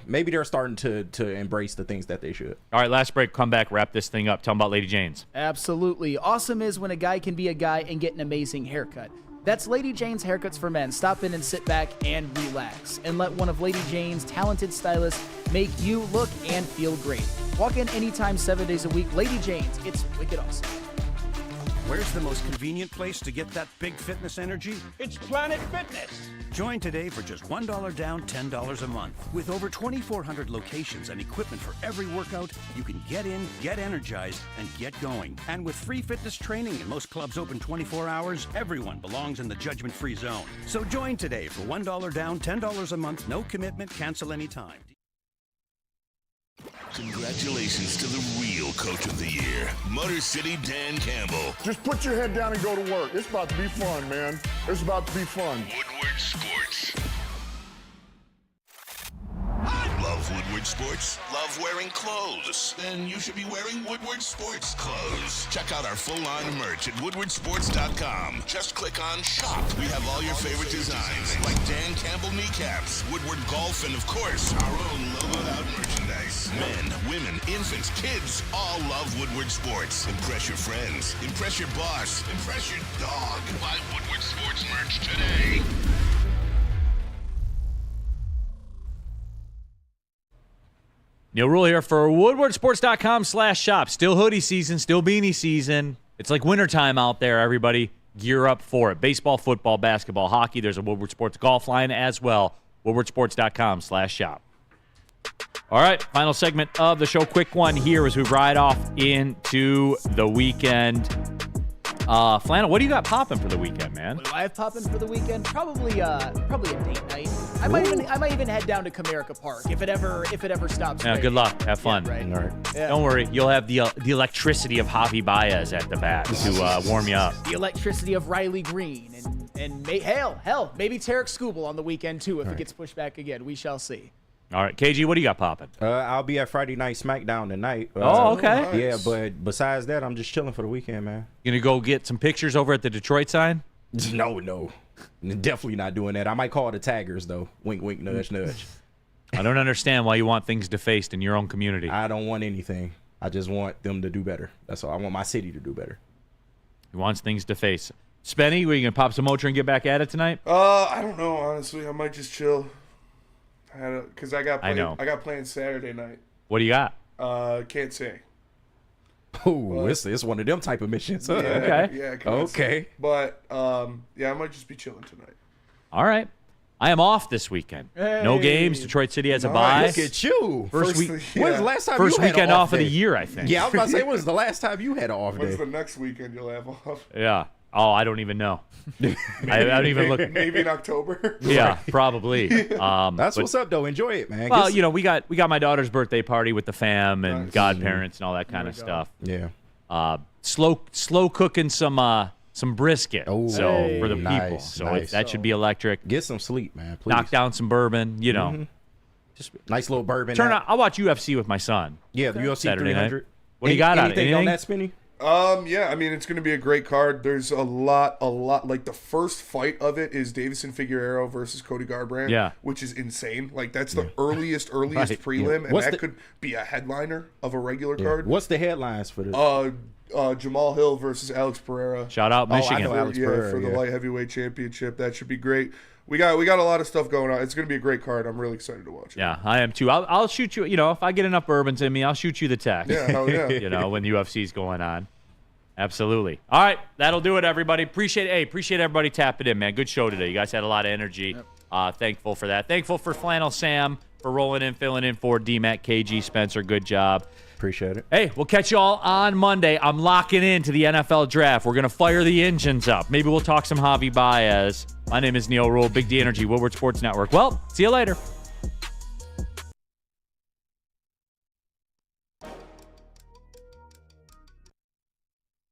maybe they're starting to embrace the things that they should. All right, last break. Come back, wrap this thing up. Tell them about Lady Jane's. Absolutely. Awesome is when a guy can be a guy and get an amazing haircut. That's Lady Jane's Haircuts for Men. Stop in and sit back and relax. And let one of Lady Jane's talented stylists make you look and feel great. Walk in anytime, 7 days a week. Lady Jane's. It's wicked awesome. Where's the most convenient place to get that big fitness energy? It's Planet Fitness. Join today for just $1 down, $10 a month. With over 2,400 locations and equipment for every workout, you can get in, get energized, and get going. And with free fitness training and most clubs open 24 hours, everyone belongs in the judgment-free zone. So join today for $1 down, $10 a month, no commitment, cancel anytime. Congratulations to the real coach of the year, Motor City Dan Campbell. Just put your head down and go to work. It's about to be fun, man. It's about to be fun. Woodward Sports. Love Woodward Sports? Love wearing clothes? Then you should be wearing Woodward Sports clothes. Check out our full line of merch at woodwardsports.com. Just click on shop. We have all your favorite designs, like Dan Campbell kneecaps, Woodward golf, and of course, our own logoed out merchandise. Men, women, infants, kids all love Woodward Sports. Impress your friends. Impress your boss. Impress your dog. Buy Woodward Sports merch today. Neal Ruhl here for woodwardsports.com/shop. Still hoodie season, still beanie season. It's like wintertime out there, everybody. Gear up for it. Baseball, football, basketball, hockey. There's a Woodward Sports golf line as well. woodwardsports.com/shop. All right, final segment of the show. Quick one here as we ride off into the weekend. Flannel, what do you got popping for the weekend, man? What do I have popping for the weekend? Probably a date night. I might even head down to Comerica Park if it ever stops. Yeah, good luck. Have fun. Yeah, right. All right. Yeah. Don't worry, you'll have the electricity of Javi Baez at the bat to warm you up. The electricity of Riley Green and hell, maybe Tarek Skubal on the weekend too if it gets pushed back again. We shall see. All right, KG, what do you got popping? I'll be at Friday Night SmackDown tonight. Okay. Nice. Yeah, but besides that, I'm just chilling for the weekend, man. You gonna go get some pictures over at the Detroit sign? No. Definitely not doing that. I might call the Tigers, though. Wink, wink, nudge, nudge. I don't understand why you want things defaced in your own community. I don't want anything. I just want them to do better. That's all. I want my city to do better. He wants things defaced. Spenny, are you gonna pop some Motrin and get back at it tonight? I don't know, honestly. I might just chill. Because I got plans Saturday night. What do you got? Can't say. Oh, it's one of them type of missions. Huh? Yeah, Okay. Yeah. Okay. But, I might just be chilling tonight. All right. I am off this weekend. No games. Detroit City has a bye. Look at you. First week. When's the last time First you had weekend an off of day? the year, I think. Yeah, I was about to say, when's the last time you had an off When's day? the next weekend you'll have off? Yeah. Oh, I don't even know. I don't even look. Maybe in October. Yeah, probably. That's but- what's up, though. Enjoy it, man. Well, we got my daughter's birthday party with the fam and godparents and all that kind of stuff. Yeah. Slow cooking some brisket. Oh, so for the people, nice, so nice. that should be electric. Get some sleep, man. Please. Knock down some bourbon. Just nice little bourbon. turn on. I'll watch UFC with my son. Yeah, the UFC Saturday 300. night. What do you got on it? Anything on Anything? that, Spinny? Yeah, I mean, it's going to be a great card. There's a lot. Like, the first fight of it is Davison Figueiredo versus Cody Garbrandt. Yeah. Which is insane. Like, that's the earliest Right. prelim, Yeah. and What's that the- could be a headliner of a regular card. What's the headlines for this? Jamal Hill versus Alex Pereira. Shout out I Michigan. know Alex for Pereira, the yeah. light heavyweight championship. That should be great. We got a lot of stuff going on. It's going to be a great card. I'm really excited to watch it. Yeah, I am too. I'll shoot you. If I get enough bourbons in me, I'll shoot you the text. Yeah, hell yeah. When the UFC's going on. Absolutely. All right, that'll do it, everybody. Appreciate everybody tapping in, man. Good show today. You guys had a lot of energy. Thankful for that. Thankful for Flannel Sam for rolling in, filling in for DMAC, KG, Spencer. Good job. Appreciate it. Hey, we'll catch you all on Monday. I'm locking into the NFL draft. We're going to fire the engines up. Maybe we'll talk some Javi Baez. My name is Neal Ruhl, Big D Energy, Woodward Sports Network. Well, see you later.